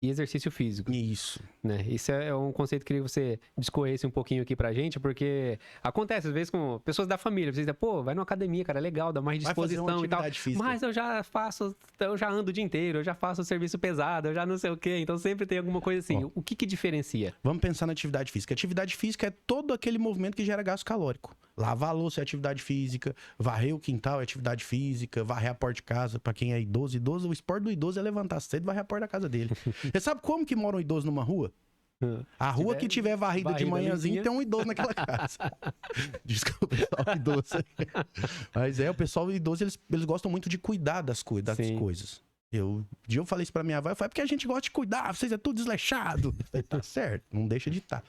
[SPEAKER 1] e exercício físico.
[SPEAKER 2] Isso.
[SPEAKER 1] Né? Isso é um conceito que eu queria que você discorresse um pouquinho aqui pra gente, porque acontece às vezes com pessoas da família, você diz, pô, vai numa academia, cara, é legal, dá mais disposição e tal.
[SPEAKER 2] Física.
[SPEAKER 1] Mas eu já ando o dia inteiro, eu já faço serviço pesado, eu já não sei o quê, então sempre tem alguma coisa assim. O que diferencia?
[SPEAKER 2] Vamos pensar na atividade física. Atividade física é todo aquele movimento que gera gasto calórico. Lavar a louça é atividade física, varrer o quintal é atividade física, varrer a porta de casa, pra quem é idoso, o esporte do idoso é levantar cedo e varrer a porta da casa dele. Você sabe como que mora um idoso numa rua? A rua que tiver varrida de manhãzinha tem um idoso naquela casa. Desculpa, pessoal idoso. Mas o pessoal idoso, eles gostam muito de cuidar das coisas. Um dia eu falei isso pra minha avó, eu falei, porque a gente gosta de cuidar, vocês é tudo desleixado. Tá certo, não deixa de estar.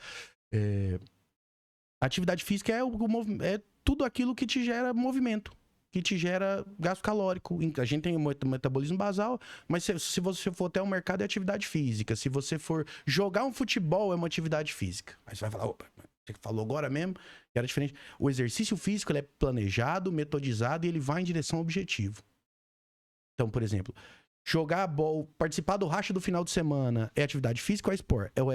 [SPEAKER 2] Atividade física é tudo aquilo que te gera movimento, que te gera gasto calórico. A gente tem metabolismo basal, mas se você for até o mercado é atividade física. Se você for jogar um futebol é uma atividade física. Aí você vai falar, opa, você falou agora mesmo, que era diferente. O exercício físico ele é planejado, metodizado e ele vai em direção ao objetivo. Então, por exemplo, jogar a bola, participar do racha do final de semana é atividade física ou é esporte? Ou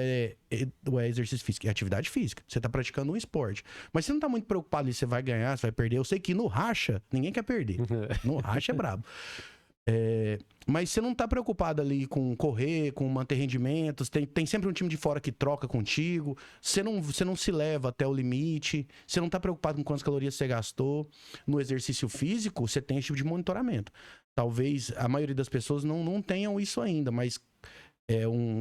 [SPEAKER 2] é exercício físico? É atividade física. Você tá praticando um esporte. Mas você não tá muito preocupado se você vai ganhar, se vai perder. Eu sei que no racha, ninguém quer perder. No racha é brabo. Mas você não tá preocupado ali com correr, com manter rendimentos. Tem sempre um time de fora que troca contigo. Você não se leva até o limite. Você não tá preocupado com quantas calorias você gastou. No exercício físico, você tem esse tipo de monitoramento. Talvez a maioria das pessoas não tenham isso ainda, mas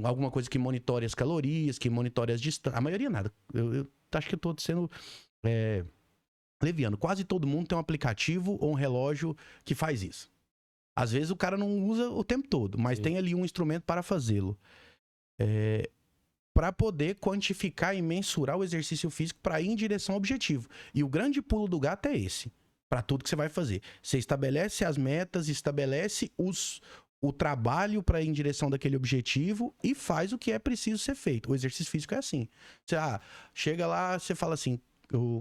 [SPEAKER 2] alguma coisa que monitore as calorias, que monitore as distâncias. A maioria nada. Eu acho que eu tô sendo leviano. Quase todo mundo tem um aplicativo ou um relógio que faz isso. Às vezes o cara não usa o tempo todo, mas
[SPEAKER 1] Sim.
[SPEAKER 2] tem ali um instrumento para fazê-lo. Para poder quantificar e mensurar o exercício físico para ir em direção ao objetivo. E o grande pulo do gato é esse, para tudo que você vai fazer. Você estabelece as metas, estabelece o trabalho para ir em direção daquele objetivo e faz o que é preciso ser feito. O exercício físico é assim. Você chega lá, você fala assim,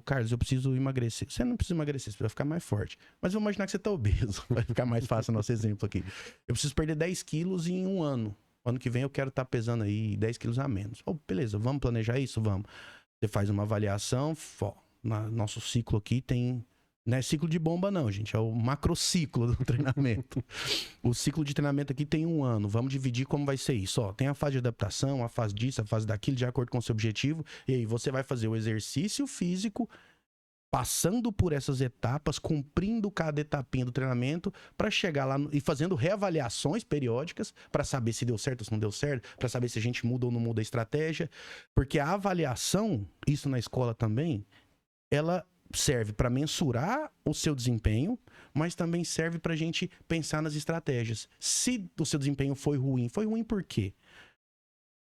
[SPEAKER 2] Carlos, eu preciso emagrecer. Você não precisa emagrecer, você precisa ficar mais forte. Mas vou imaginar que você tá obeso. Vai ficar mais fácil o nosso exemplo aqui. Eu preciso perder 10 quilos em um ano. Ano que vem eu quero estar pesando aí 10 quilos a menos. Beleza, vamos planejar isso? Vamos. Você faz uma avaliação. Nosso ciclo aqui tem... Não é ciclo de bomba não, gente. É o macrociclo do treinamento. O ciclo de treinamento aqui tem 1 ano. Vamos dividir como vai ser isso. Tem a fase de adaptação, a fase disso, a fase daquilo, de acordo com o seu objetivo. E aí você vai fazer o exercício físico passando por essas etapas, cumprindo cada etapinha do treinamento para chegar lá e fazendo reavaliações periódicas para saber se deu certo ou se não deu certo, para saber se a gente muda ou não muda a estratégia, porque a avaliação, isso na escola também, ela serve para mensurar o seu desempenho, mas também serve para a gente pensar nas estratégias. Se o seu desempenho foi ruim por quê?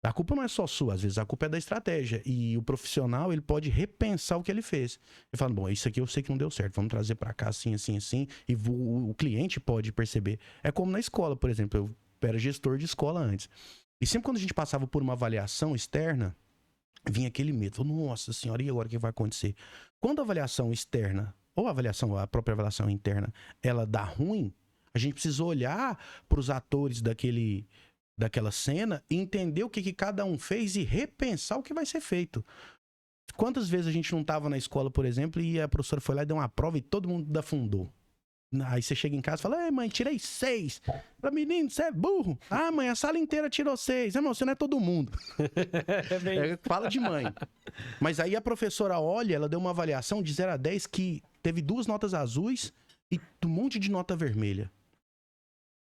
[SPEAKER 2] A culpa não é só sua, às vezes a culpa é da estratégia. E o profissional, ele pode repensar o que ele fez. Ele fala, bom, isso aqui eu sei que não deu certo, vamos trazer para cá assim, assim, assim. E o cliente pode perceber. É como na escola, por exemplo, eu era gestor de escola antes. E sempre quando a gente passava por uma avaliação externa, vinha aquele medo. Nossa senhora, e agora o que vai acontecer? Quando a avaliação externa, ou a própria avaliação interna, ela dá ruim, a gente precisa olhar para os atores daquela cena e entender o que cada um fez e repensar o que vai ser feito. Quantas vezes a gente não estava na escola, por exemplo, e a professora foi lá e deu uma prova e todo mundo afundou? Aí você chega em casa e fala, mãe, tirei 6. Fala, menino, você é burro. Mãe, a sala inteira tirou 6. Irmão, você não é todo mundo. Fala de mãe. Mas aí a professora olha, ela deu uma avaliação de 0 a 10 que teve 2 notas azuis e um monte de nota vermelha.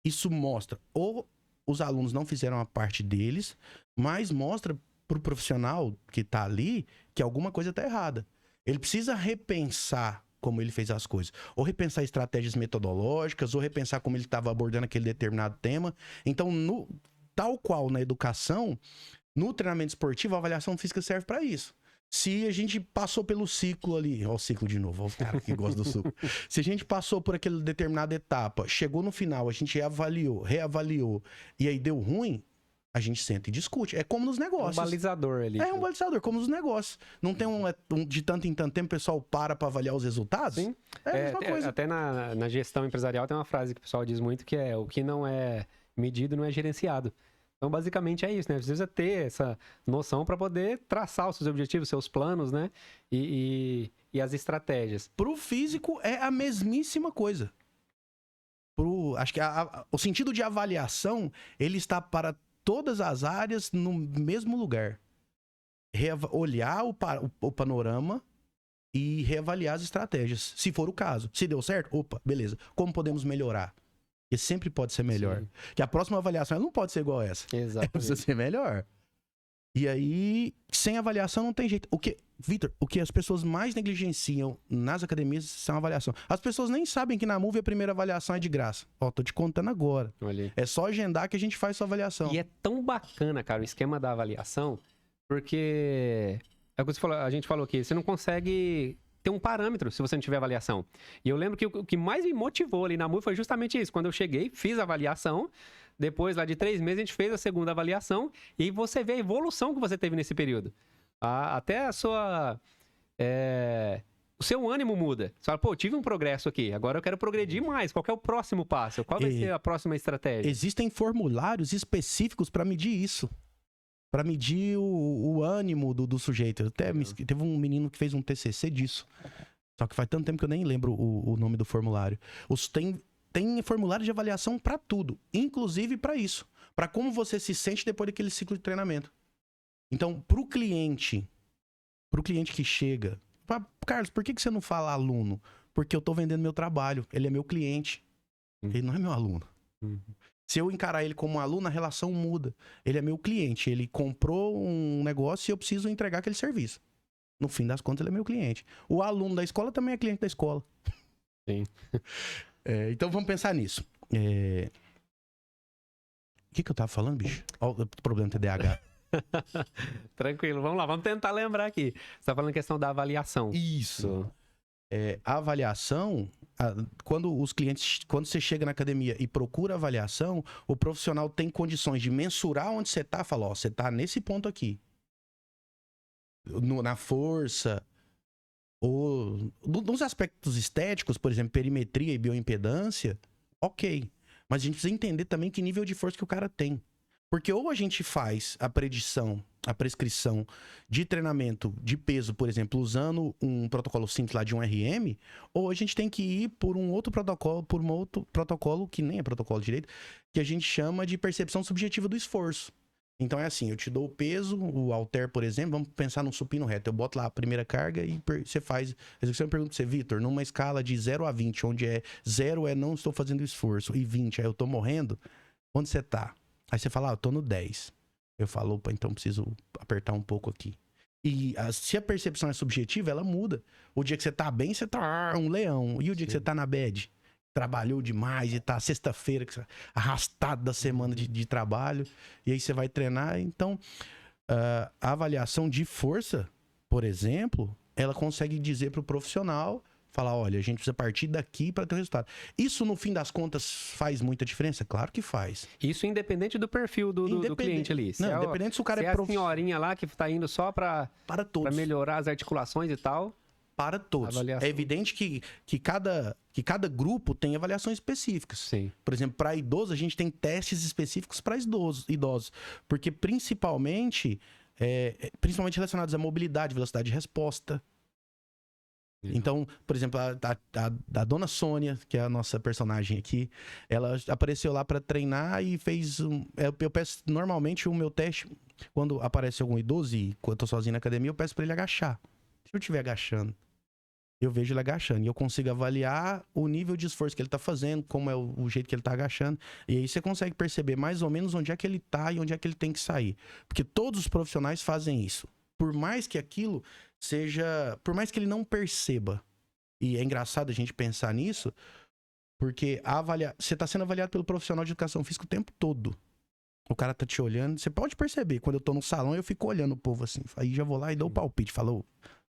[SPEAKER 2] Isso mostra, ou os alunos não fizeram a parte deles, mas mostra pro profissional que tá ali que alguma coisa tá errada. Ele precisa repensar como ele fez as coisas. Ou repensar estratégias metodológicas, ou repensar como ele estava abordando aquele determinado tema. Então, tal qual na educação, no treinamento esportivo, a avaliação física serve para isso. Se a gente passou pelo ciclo ali... Ó o ciclo de novo, ó o cara que gosta do suco. Se a gente passou por aquela determinada etapa, chegou no final, a gente reavaliou, e aí deu ruim, a gente senta e discute. É como nos negócios.
[SPEAKER 1] Um balizador ali.
[SPEAKER 2] É um balizador, como nos negócios. Não tem de tanto em tanto tempo o pessoal para avaliar os resultados?
[SPEAKER 1] Sim.
[SPEAKER 2] É a mesma coisa.
[SPEAKER 1] Até na gestão empresarial tem uma frase que o pessoal diz muito que é: o que não é medido não é gerenciado. Então, basicamente, é isso, né? Precisa ter essa noção para poder traçar os seus objetivos, seus planos, né? E as estratégias.
[SPEAKER 2] Pro físico, é a mesmíssima coisa. Acho que o sentido de avaliação, ele está para todas as áreas no mesmo lugar. Olhar o panorama e reavaliar as estratégias, se for o caso. Se deu certo, beleza. Como podemos melhorar? Porque sempre pode ser melhor. Sim. Que a próxima avaliação ela não pode ser igual a essa.
[SPEAKER 1] Exato.
[SPEAKER 2] Precisa ser melhor. E aí, sem avaliação não tem jeito. Vitor, o que as pessoas mais negligenciam nas academias são a avaliação. As pessoas nem sabem que na Move a primeira avaliação é de graça. Tô te contando agora.
[SPEAKER 1] Olha.
[SPEAKER 2] É só agendar que a gente faz sua avaliação.
[SPEAKER 1] E é tão bacana, cara, o esquema da avaliação, porque é o que a gente falou aqui, você não consegue ter um parâmetro se você não tiver avaliação. E eu lembro que o que mais me motivou ali na Move foi justamente isso. Quando eu cheguei, fiz a avaliação, depois lá de 3 meses a gente fez a segunda avaliação e você vê a evolução que você teve nesse período. Até a sua... o seu ânimo muda. Você fala, tive um progresso aqui, agora eu quero progredir mais. Qual que é o próximo passo? Qual vai ser a próxima estratégia?
[SPEAKER 2] Existem formulários específicos para medir isso. Para medir o ânimo do sujeito. Teve um menino que fez um TCC disso. Só que faz tanto tempo que eu nem lembro o nome do formulário. Tem formulário de avaliação para tudo, inclusive para isso. Para como você se sente depois daquele ciclo de treinamento. Então, pro cliente que chega... Carlos, por que você não fala aluno? Porque eu tô vendendo meu trabalho. Ele é meu cliente. Ele não é meu aluno. Se eu encarar ele como um aluno, a relação muda. Ele é meu cliente. Ele comprou um negócio e eu preciso entregar aquele serviço. No fim das contas, ele é meu cliente. O aluno da escola também é cliente da escola.
[SPEAKER 1] Sim.
[SPEAKER 2] Então vamos pensar nisso. O que eu tava falando, bicho? Olha o problema do TDAH.
[SPEAKER 1] Tranquilo, vamos lá, vamos tentar lembrar aqui. Você tá falando questão da avaliação.
[SPEAKER 2] Isso. A avaliação, quando você chega na academia e procura avaliação, o profissional tem condições de mensurar onde você tá, fala, ó, você tá nesse ponto aqui. Na força, ou nos aspectos estéticos, por exemplo, perimetria e bioimpedância, ok. Mas a gente precisa entender também que nível de força que o cara tem. Porque ou a gente faz a predição, a prescrição de treinamento de peso, por exemplo, usando um protocolo simples lá de um RM, ou a gente tem que ir por um outro protocolo que nem é protocolo direito, que a gente chama de percepção subjetiva do esforço. Então é assim, eu te dou o peso, o halter, por exemplo, vamos pensar num supino reto. Eu boto lá a primeira carga e você faz... A execução, eu pergunto pra você, Vitor, numa escala de 0 a 20, onde 0 é não estou fazendo esforço e 20 é eu tô morrendo, onde você tá? Aí você fala, eu tô no 10. Eu falo, opa, então preciso apertar um pouco aqui. E se a percepção é subjetiva, ela muda. O dia que você tá bem, você tá um leão. E o dia que você tá na bad? Trabalhou demais e tá sexta-feira, arrastado da semana de trabalho. E aí você vai treinar. Então, a avaliação de força, por exemplo, ela consegue dizer pro profissional... Falar, olha, a gente precisa partir daqui para ter o resultado. Isso, no fim das contas, faz muita diferença? Claro que faz.
[SPEAKER 1] Isso independente do perfil do cliente ali.
[SPEAKER 2] Não, independente se o cara
[SPEAKER 1] é a senhorinha lá que tá indo só para melhorar as articulações e tal.
[SPEAKER 2] Para todos. É evidente que cada grupo tem avaliações específicas.
[SPEAKER 1] Sim.
[SPEAKER 2] Por exemplo, para idoso, a gente tem testes específicos para idosos. Porque principalmente relacionados à mobilidade, velocidade de resposta. Então, por exemplo, a dona Sônia, que é a nossa personagem aqui, ela apareceu lá para treinar e fez eu peço, normalmente, o meu teste, quando aparece algum idoso e quando eu tô sozinho na academia, eu peço para ele agachar. Se eu estiver agachando, eu vejo ele agachando e eu consigo avaliar o nível de esforço que ele tá fazendo, como é o jeito que ele tá agachando. E aí você consegue perceber mais ou menos onde é que ele tá e onde é que ele tem que sair. Porque todos os profissionais fazem isso. Por mais que aquilo seja... Por mais que ele não perceba. E é engraçado a gente pensar nisso, porque você tá sendo avaliado pelo profissional de educação física o tempo todo. O cara tá te olhando. Você pode perceber, quando eu tô no salão, eu fico olhando o povo assim. Aí já vou lá e dou o palpite. Falo,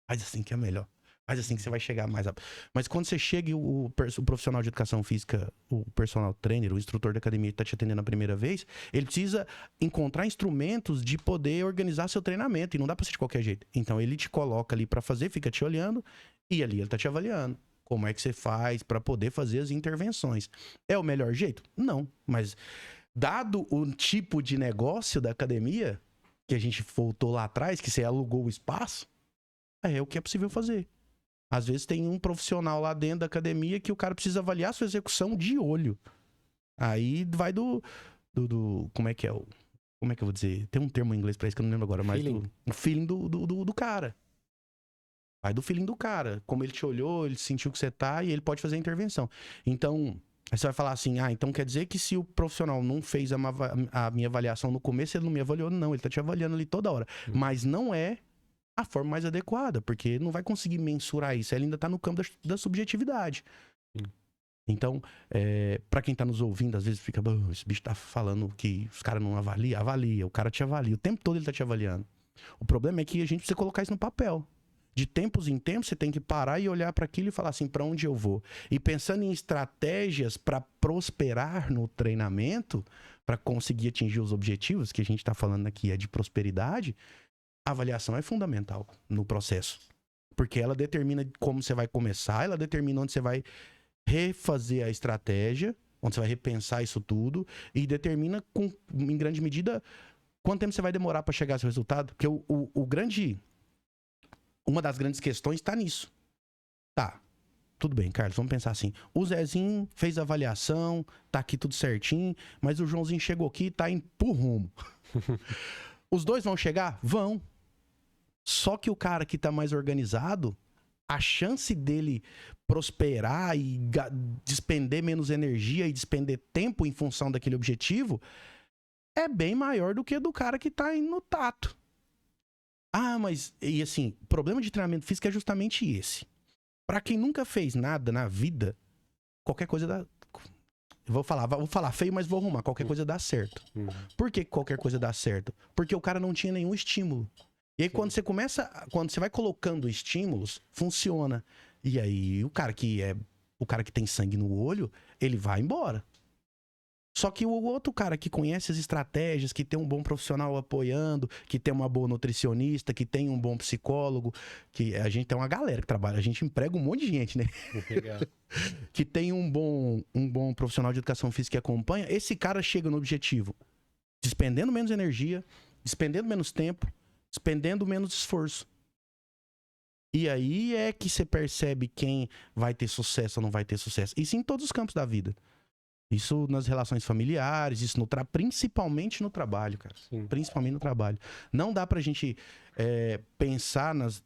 [SPEAKER 2] faz assim que é melhor. Faz assim que você vai chegar mais rápido. Mas quando você chega e o profissional de educação física, o personal trainer, o instrutor da academia que tá te atendendo a primeira vez, ele precisa encontrar instrumentos de poder organizar seu treinamento. E não dá pra ser de qualquer jeito. Então ele te coloca ali pra fazer, fica te olhando, e ali ele tá te avaliando. Como é que você faz pra poder fazer as intervenções. É o melhor jeito? Não. Mas dado o tipo de negócio da academia, que a gente voltou lá atrás, que você alugou o espaço, é o que é possível fazer. Às vezes tem um profissional lá dentro da academia que o cara precisa avaliar a sua execução de olho. Aí vai como é que é o... Como é que eu vou dizer? Tem um termo em inglês pra isso que eu não lembro agora. Mas o feeling do cara. Vai do feeling do cara. Como ele te olhou, ele sentiu que você tá e ele pode fazer a intervenção. Então, aí você vai falar assim, então quer dizer que se o profissional não fez a minha avaliação no começo, ele não me avaliou? Não, ele tá te avaliando ali toda hora. Mas não é a forma mais adequada, porque ele não vai conseguir mensurar isso. Ele ainda tá no campo da subjetividade. Então, pra quem tá nos ouvindo, às vezes fica, esse bicho tá falando que os caras não avaliam. Avalia, o cara te avalia. O tempo todo ele tá te avaliando. O problema é que a gente precisa colocar isso no papel. De tempos em tempos, você tem que parar e olhar para aquilo e falar assim, pra onde eu vou? E pensando em estratégias para prosperar no treinamento, para conseguir atingir os objetivos, que a gente tá falando aqui é de prosperidade, a avaliação é fundamental no processo. Porque ela determina como você vai começar, ela determina onde você vai refazer a estratégia, onde você vai repensar isso tudo, e determina, em grande medida, quanto tempo você vai demorar para chegar ao seu resultado. Porque uma das grandes questões está nisso. Tá, tudo bem, Carlos, vamos pensar assim. O Zezinho fez a avaliação, tá aqui tudo certinho, mas o Joãozinho chegou aqui e tá indo pro rumo. Os dois vão chegar? Vão. Só que o cara que tá mais organizado, a chance dele prosperar e despender menos energia e despender tempo em função daquele objetivo é bem maior do que do cara que tá indo no tato. Ah, mas... E assim, o problema de treinamento físico é justamente esse. Pra quem nunca fez nada na vida, qualquer coisa dá... Vou falar feio, mas vou arrumar. Qualquer coisa dá certo. Por que qualquer coisa dá certo? Porque o cara não tinha nenhum estímulo. E aí, quando você vai colocando estímulos, funciona. E aí, o cara que tem sangue no olho, ele vai embora. Só que o outro cara que conhece as estratégias, que tem um bom profissional apoiando, que tem uma boa nutricionista, que tem um bom psicólogo, que a gente tem uma galera que trabalha, a gente emprega um monte de gente, né?
[SPEAKER 1] Legal.
[SPEAKER 2] Que tem um bom profissional de educação física que acompanha, esse cara chega no objetivo despendendo menos energia, despendendo menos tempo, despendendo menos esforço. E aí é que você percebe quem vai ter sucesso ou não vai ter sucesso. Isso em todos os campos da vida. Isso nas relações familiares, isso principalmente no trabalho, cara.
[SPEAKER 1] Sim.
[SPEAKER 2] Principalmente no trabalho. Não dá pra gente pensar nas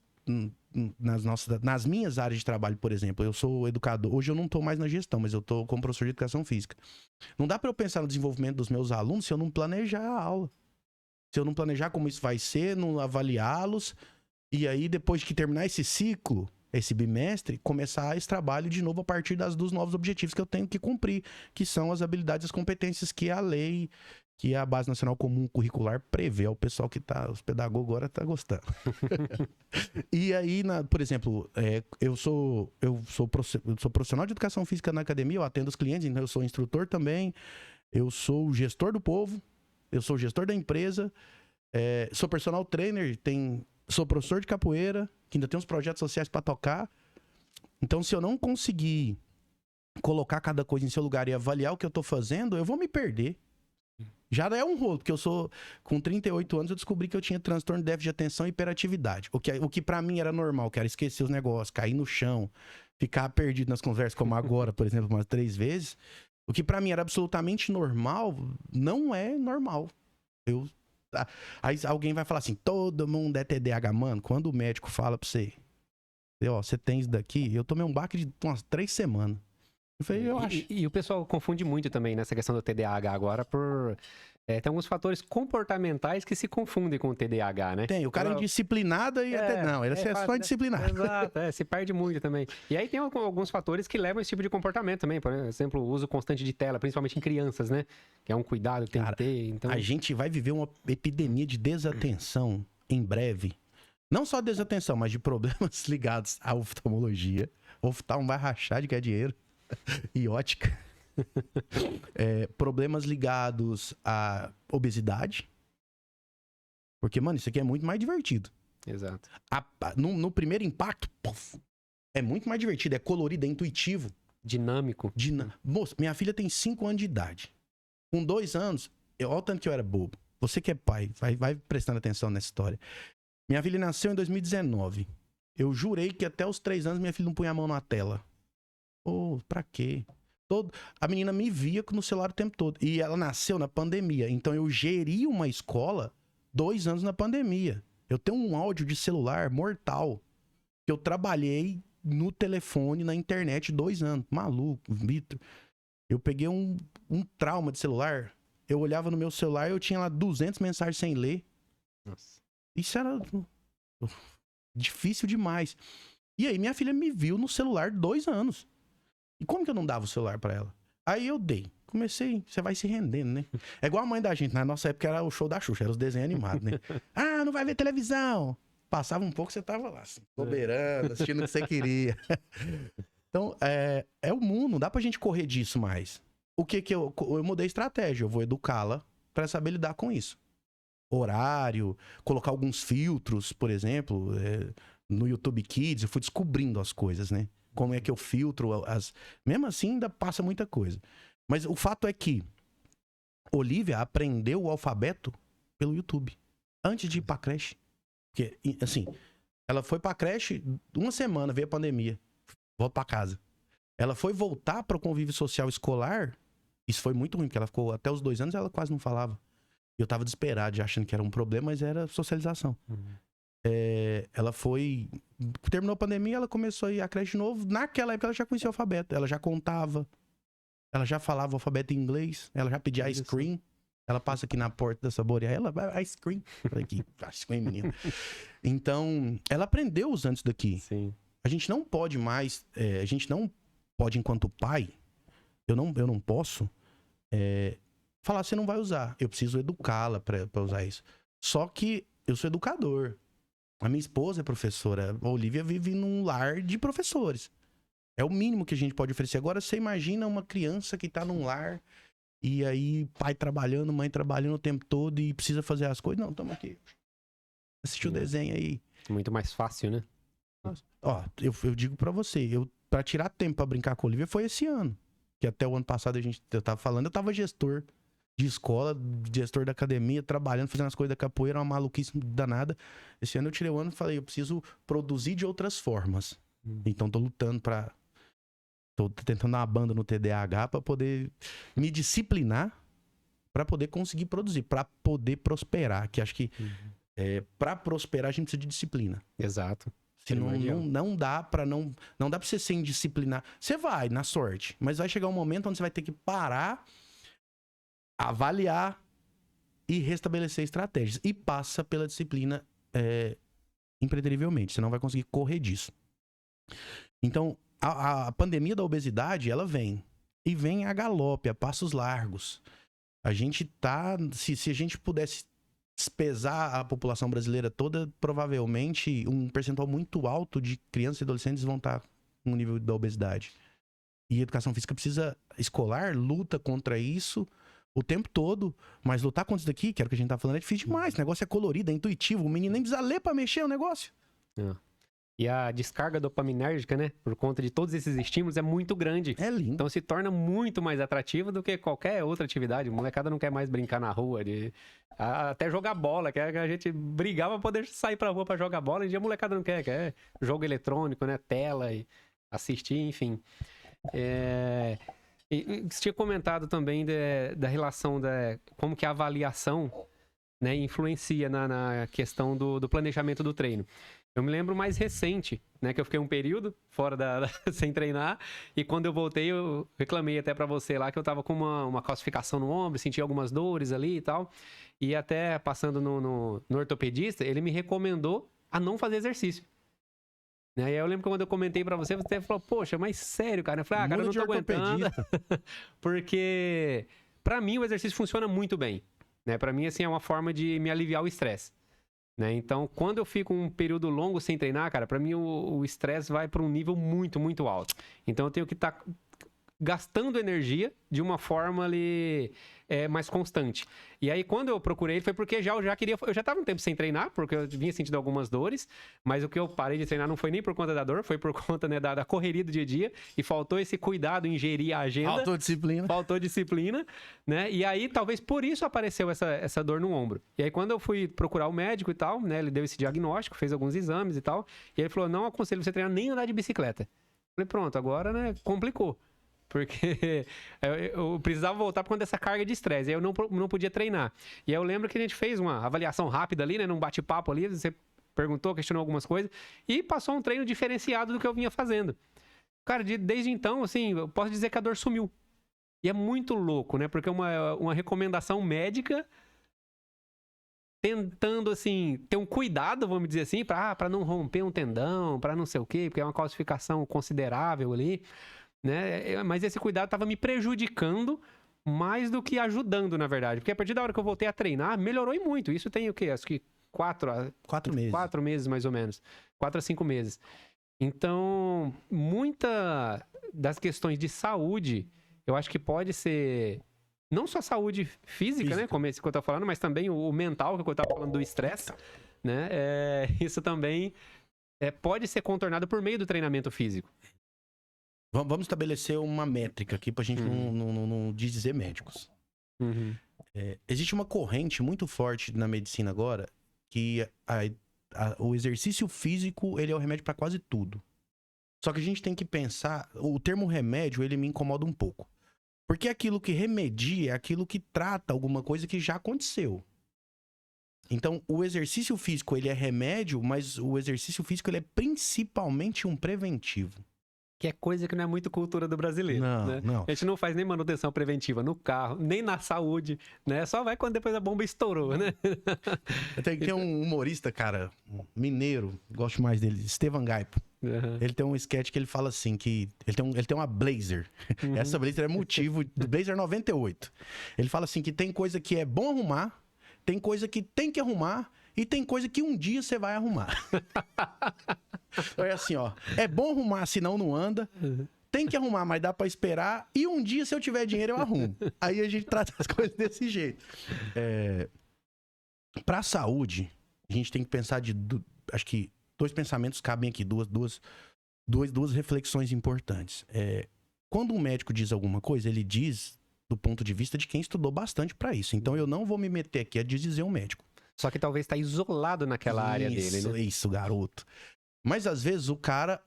[SPEAKER 2] minhas áreas de trabalho, por exemplo. Eu sou educador. Hoje eu não tô mais na gestão, mas eu tô como professor de educação física. Não dá pra eu pensar no desenvolvimento dos meus alunos se eu não planejar a aula. Se eu não planejar como isso vai ser, não avaliá-los. E aí, depois que terminar esse ciclo, esse bimestre, começar esse trabalho de novo a partir dos novos objetivos que eu tenho que cumprir, que são as habilidades e as competências que a lei, que a Base Nacional Comum Curricular prevê. O pessoal que os pedagogos agora tá gostando. E aí, por exemplo, eu sou profissional de educação física na academia, eu atendo os clientes, então eu sou instrutor também, eu sou gestor do povo, eu sou gestor da empresa, sou personal trainer, sou professor de capoeira, que ainda tem uns projetos sociais para tocar. Então, se eu não conseguir colocar cada coisa em seu lugar e avaliar o que eu tô fazendo, eu vou me perder. Já é um rolo, porque com 38 anos, eu descobri que eu tinha transtorno de déficit de atenção e hiperatividade. O que para mim era normal, que era esquecer os negócios, cair no chão, ficar perdido nas conversas, como agora, por exemplo, umas 3 vezes. O que para mim era absolutamente normal, não é normal. Aí alguém vai falar assim, todo mundo é TDAH, mano. Quando o médico fala pra você, você tem isso daqui, eu tomei um baque de umas 3 semanas. Eu falei, eu acho.
[SPEAKER 1] E o pessoal confunde muito também nessa questão do TDAH agora tem alguns fatores comportamentais que se confundem com o TDAH, né?
[SPEAKER 2] Tem, o cara é indisciplinado e até não, ele é só indisciplinado.
[SPEAKER 1] Exato, se perde muito também. E aí tem alguns fatores que levam a esse tipo de comportamento também, por exemplo, o uso constante de tela, principalmente em crianças, né? Que é um cuidado que tem que ter. Então... A
[SPEAKER 2] gente vai viver uma epidemia de desatenção em breve. Não só desatenção, mas de problemas ligados à oftalmologia. O oftalmo vai rachar de ganhar dinheiro. E ótica. Problemas ligados à obesidade. Porque, mano, isso aqui é muito mais divertido.
[SPEAKER 1] Exato.
[SPEAKER 2] No primeiro impacto, é muito mais divertido, é colorido, é intuitivo.
[SPEAKER 1] Dinâmico.
[SPEAKER 2] Moço, minha filha tem 5 anos de idade. Com 2 anos, olha o tanto que eu era bobo. Você que é pai, vai prestando atenção nessa história. Minha filha nasceu em 2019. Eu jurei que até os 3 anos minha filha não punha a mão na tela. Pra quê? A menina me via no celular o tempo todo. E ela nasceu na pandemia. Então eu geri uma escola 2 anos na pandemia. Eu tenho um áudio de celular mortal. Eu trabalhei no telefone, na internet 2 anos. Maluco, Vitor. Eu peguei um trauma de celular. Eu olhava no meu celular e eu tinha lá 200 mensagens sem ler.
[SPEAKER 1] Nossa. Isso
[SPEAKER 2] era difícil demais. E aí minha filha me viu no celular 2 anos. E como que eu não dava o celular pra ela? Aí eu dei. Comecei, você vai se rendendo, né? É igual a mãe da gente, na nossa época era o show da Xuxa, era os desenhos animados, né? Não vai ver televisão! Passava um pouco, você tava lá, assim, soberano, assistindo o que você queria. Então, é o mundo, não dá pra gente correr disso mais. O que eu mudei a estratégia, eu vou educá-la pra saber lidar com isso. Horário, colocar alguns filtros, por exemplo, no YouTube Kids, eu fui descobrindo as coisas, né? Como é que eu filtro Mesmo assim, ainda passa muita coisa. Mas o fato é que Olivia aprendeu o alfabeto pelo YouTube. Antes de ir pra creche. Porque, assim, ela foi pra creche 1 semana, veio a pandemia. Volta pra casa. Ela foi voltar pro convívio social escolar. Isso foi muito ruim, porque ela ficou até os 2 anos ela quase não falava. E eu tava desesperado, já achando que era um problema, mas era socialização. ela foi... Terminou a pandemia, ela começou a ir à creche de novo. Naquela época ela já conhecia o alfabeto. Ela já contava. Ela já falava o alfabeto em inglês. Ela já pedia ice cream. Ela passa aqui na porta da saborear. Ela vai ice cream. Falei aqui, ice cream, menino. Então, ela aprendeu usando isso daqui.
[SPEAKER 1] Sim.
[SPEAKER 2] A gente não pode mais... a gente não pode, enquanto pai... Eu não posso... falar, você não vai usar. Eu preciso educá-la pra usar isso. Só que eu sou educador. A minha esposa é professora. A Olivia vive num lar de professores. É o mínimo que a gente pode oferecer. Agora, você imagina uma criança que tá num lar e aí pai trabalhando, mãe trabalhando o tempo todo e precisa fazer as coisas. Não, tamo aqui. Assistiu o desenho aí.
[SPEAKER 1] Muito mais fácil, né?
[SPEAKER 2] Ó, eu digo pra você, pra tirar tempo pra brincar com a Olivia foi esse ano. Que até o ano passado eu tava falando, eu tava gestor de escola, gestor da academia, trabalhando, fazendo as coisas da capoeira, uma maluquice danada. Esse ano eu tirei o ano e falei, eu preciso produzir de outras formas. Então tô lutando pra... Tô tentando dar uma banda no TDAH pra poder me disciplinar, pra poder conseguir produzir, pra poder prosperar. Que acho que pra prosperar a gente precisa de disciplina.
[SPEAKER 1] Exato.
[SPEAKER 2] Senão não dá pra você ser indisciplinar. Você vai, na sorte, mas vai chegar um momento onde você vai ter que parar, avaliar e restabelecer estratégias. E passa pela disciplina impreterivelmente. Você não vai conseguir correr disso. Então, a pandemia da obesidade, ela vem. E vem a galope, a passos largos. A gente tá... Se a gente pudesse pesar a população brasileira toda, provavelmente um percentual muito alto de crianças e adolescentes vão estar no nível da obesidade. E a educação física escolar luta contra isso o tempo todo, mas lutar contra isso daqui, que era o que a gente tá falando, é difícil demais. O negócio é colorido, é intuitivo, o menino nem precisa ler pra mexer o negócio.
[SPEAKER 1] E a descarga dopaminérgica, né, por conta de todos esses estímulos, é muito grande.
[SPEAKER 2] É lindo.
[SPEAKER 1] Então se torna muito mais atrativo do que qualquer outra atividade. A molecada não quer mais brincar na rua, até jogar bola, que a gente brigava pra poder sair pra rua pra jogar bola, e a molecada não quer jogo eletrônico, né, tela, e assistir, enfim. E você tinha comentado também da relação, como que a avaliação, né, influencia na questão do planejamento do treino. Eu me lembro mais recente, né, que eu fiquei um período fora sem treinar, e quando eu voltei eu reclamei até pra você lá que eu tava com uma calcificação no ombro, senti algumas dores ali e tal, e até passando no ortopedista, ele me recomendou a não fazer exercício. E aí eu lembro que quando eu comentei pra você, você falou, poxa, mas sério, cara? Eu falei, cara, eu não tô aguentando, porque pra mim o exercício funciona muito bem, né? Pra mim, assim, é uma forma de me aliviar o estresse. Né? Então, quando eu fico um período longo sem treinar, cara, pra mim o estresse vai pra um nível muito, muito alto. Então, eu tenho que estar gastando energia de uma forma ali mais constante. E aí, quando eu procurei ele, foi porque eu já tava um tempo sem treinar, porque eu vinha sentindo algumas dores, mas o que eu parei de treinar não foi nem por conta da dor, foi por conta, né, da correria do dia a dia, e faltou esse cuidado em gerir a agenda. Faltou disciplina, né? E aí, talvez por isso apareceu essa dor no ombro. E aí, quando eu fui procurar o médico e tal, né, ele deu esse diagnóstico, fez alguns exames e tal, e ele falou, não aconselho você treinar nem andar de bicicleta. Eu falei, pronto, agora, né, complicou. Porque eu precisava voltar por conta dessa carga de estresse. Aí eu não podia treinar. E aí eu lembro que a gente fez uma avaliação rápida ali, né? Num bate-papo ali. Você perguntou, questionou algumas coisas. E passou um treino diferenciado do que eu vinha fazendo. Cara, desde então, assim, eu posso dizer que a dor sumiu. E é muito louco, né? Porque é uma recomendação médica tentando, assim, ter um cuidado, vamos dizer assim, para não romper um tendão, para não sei o quê, porque é uma calcificação considerável ali. Né? Mas esse cuidado estava me prejudicando mais do que ajudando, na verdade. Porque a partir da hora que eu voltei a treinar, melhorou e muito. Isso tem o quê? Acho que 4 meses. 4 meses, mais ou menos. 4 a 5 meses. Então, muita das questões de saúde, eu acho que pode ser não só saúde física, né? Como esse que eu tô falando, mas também o mental, que eu tava falando do estresse, né? Isso também pode ser contornado por meio do treinamento físico.
[SPEAKER 2] Vamos estabelecer uma métrica aqui pra gente não dizer médicos. Existe uma corrente muito forte na medicina agora que o exercício físico, ele é o remédio pra quase tudo. Só que a gente tem que pensar, o termo remédio, ele me incomoda um pouco. Porque aquilo que remedia é aquilo que trata alguma coisa que já aconteceu. Então, o exercício físico, ele é remédio, mas o exercício físico, ele é principalmente um preventivo.
[SPEAKER 1] Que é coisa que não é muito cultura do brasileiro,
[SPEAKER 2] Não,
[SPEAKER 1] né?
[SPEAKER 2] não.
[SPEAKER 1] A gente não faz nem manutenção preventiva no carro, nem na saúde, né? Só vai quando depois a bomba estourou, né?
[SPEAKER 2] Tem um humorista, cara, mineiro, gosto mais dele, Estevan Gaipo.
[SPEAKER 1] Uhum.
[SPEAKER 2] Ele tem um sketch que ele fala assim, que ele tem uma Blazer. Essa Blazer é motivo, Blazer 98. Ele fala assim que tem coisa que é bom arrumar, tem coisa que tem que arrumar e tem coisa que um dia você vai arrumar. É assim, ó, é bom arrumar, senão não anda. Tem que arrumar, mas dá pra esperar. E um dia, se eu tiver dinheiro, eu arrumo. Aí a gente trata as coisas desse jeito. Pra saúde, a gente tem que pensar acho que 2 pensamentos cabem aqui, duas reflexões importantes. Quando um médico diz alguma coisa, ele diz do ponto de vista de quem estudou bastante pra isso. Então eu não vou me meter aqui a dizer o médico.
[SPEAKER 1] Só que talvez tá isolado naquela área dele, né?
[SPEAKER 2] Isso, garoto. Mas às vezes o cara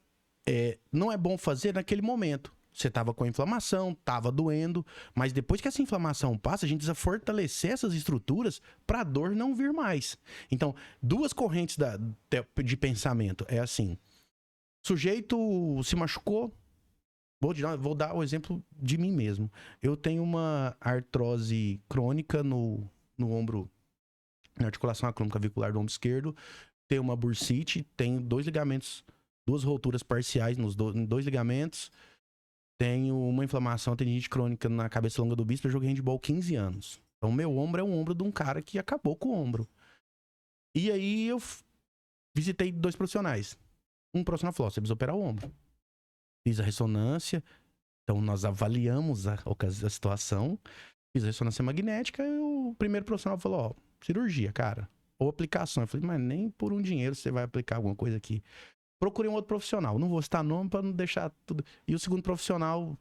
[SPEAKER 2] não é bom fazer naquele momento. Você tava com a inflamação, tava doendo, mas depois que essa inflamação passa, a gente precisa fortalecer essas estruturas para a dor não vir mais. Então, 2 correntes de pensamento. É assim, sujeito se machucou, vou dar o exemplo de mim mesmo. Eu tenho uma artrose crônica no ombro, na articulação acromioclavicular do ombro esquerdo, tenho uma bursite, tenho 2 ligamentos, 2 rupturas parciais em 2 ligamentos, tenho uma inflamação, tendinite crônica na cabeça longa do bíceps, eu joguei handball 15 anos. Então, meu ombro é um ombro de um cara que acabou com o ombro. E aí, eu visitei 2 profissionais. Um profissional falou, você precisa operar o ombro. Fiz a ressonância, então nós avaliamos a situação, fiz a ressonância magnética, e o primeiro profissional falou, cirurgia, cara, ou aplicação. Eu falei, mas nem por um dinheiro você vai aplicar alguma coisa aqui. Procurei um outro profissional, não vou citar nome pra não deixar tudo. E o segundo profissional,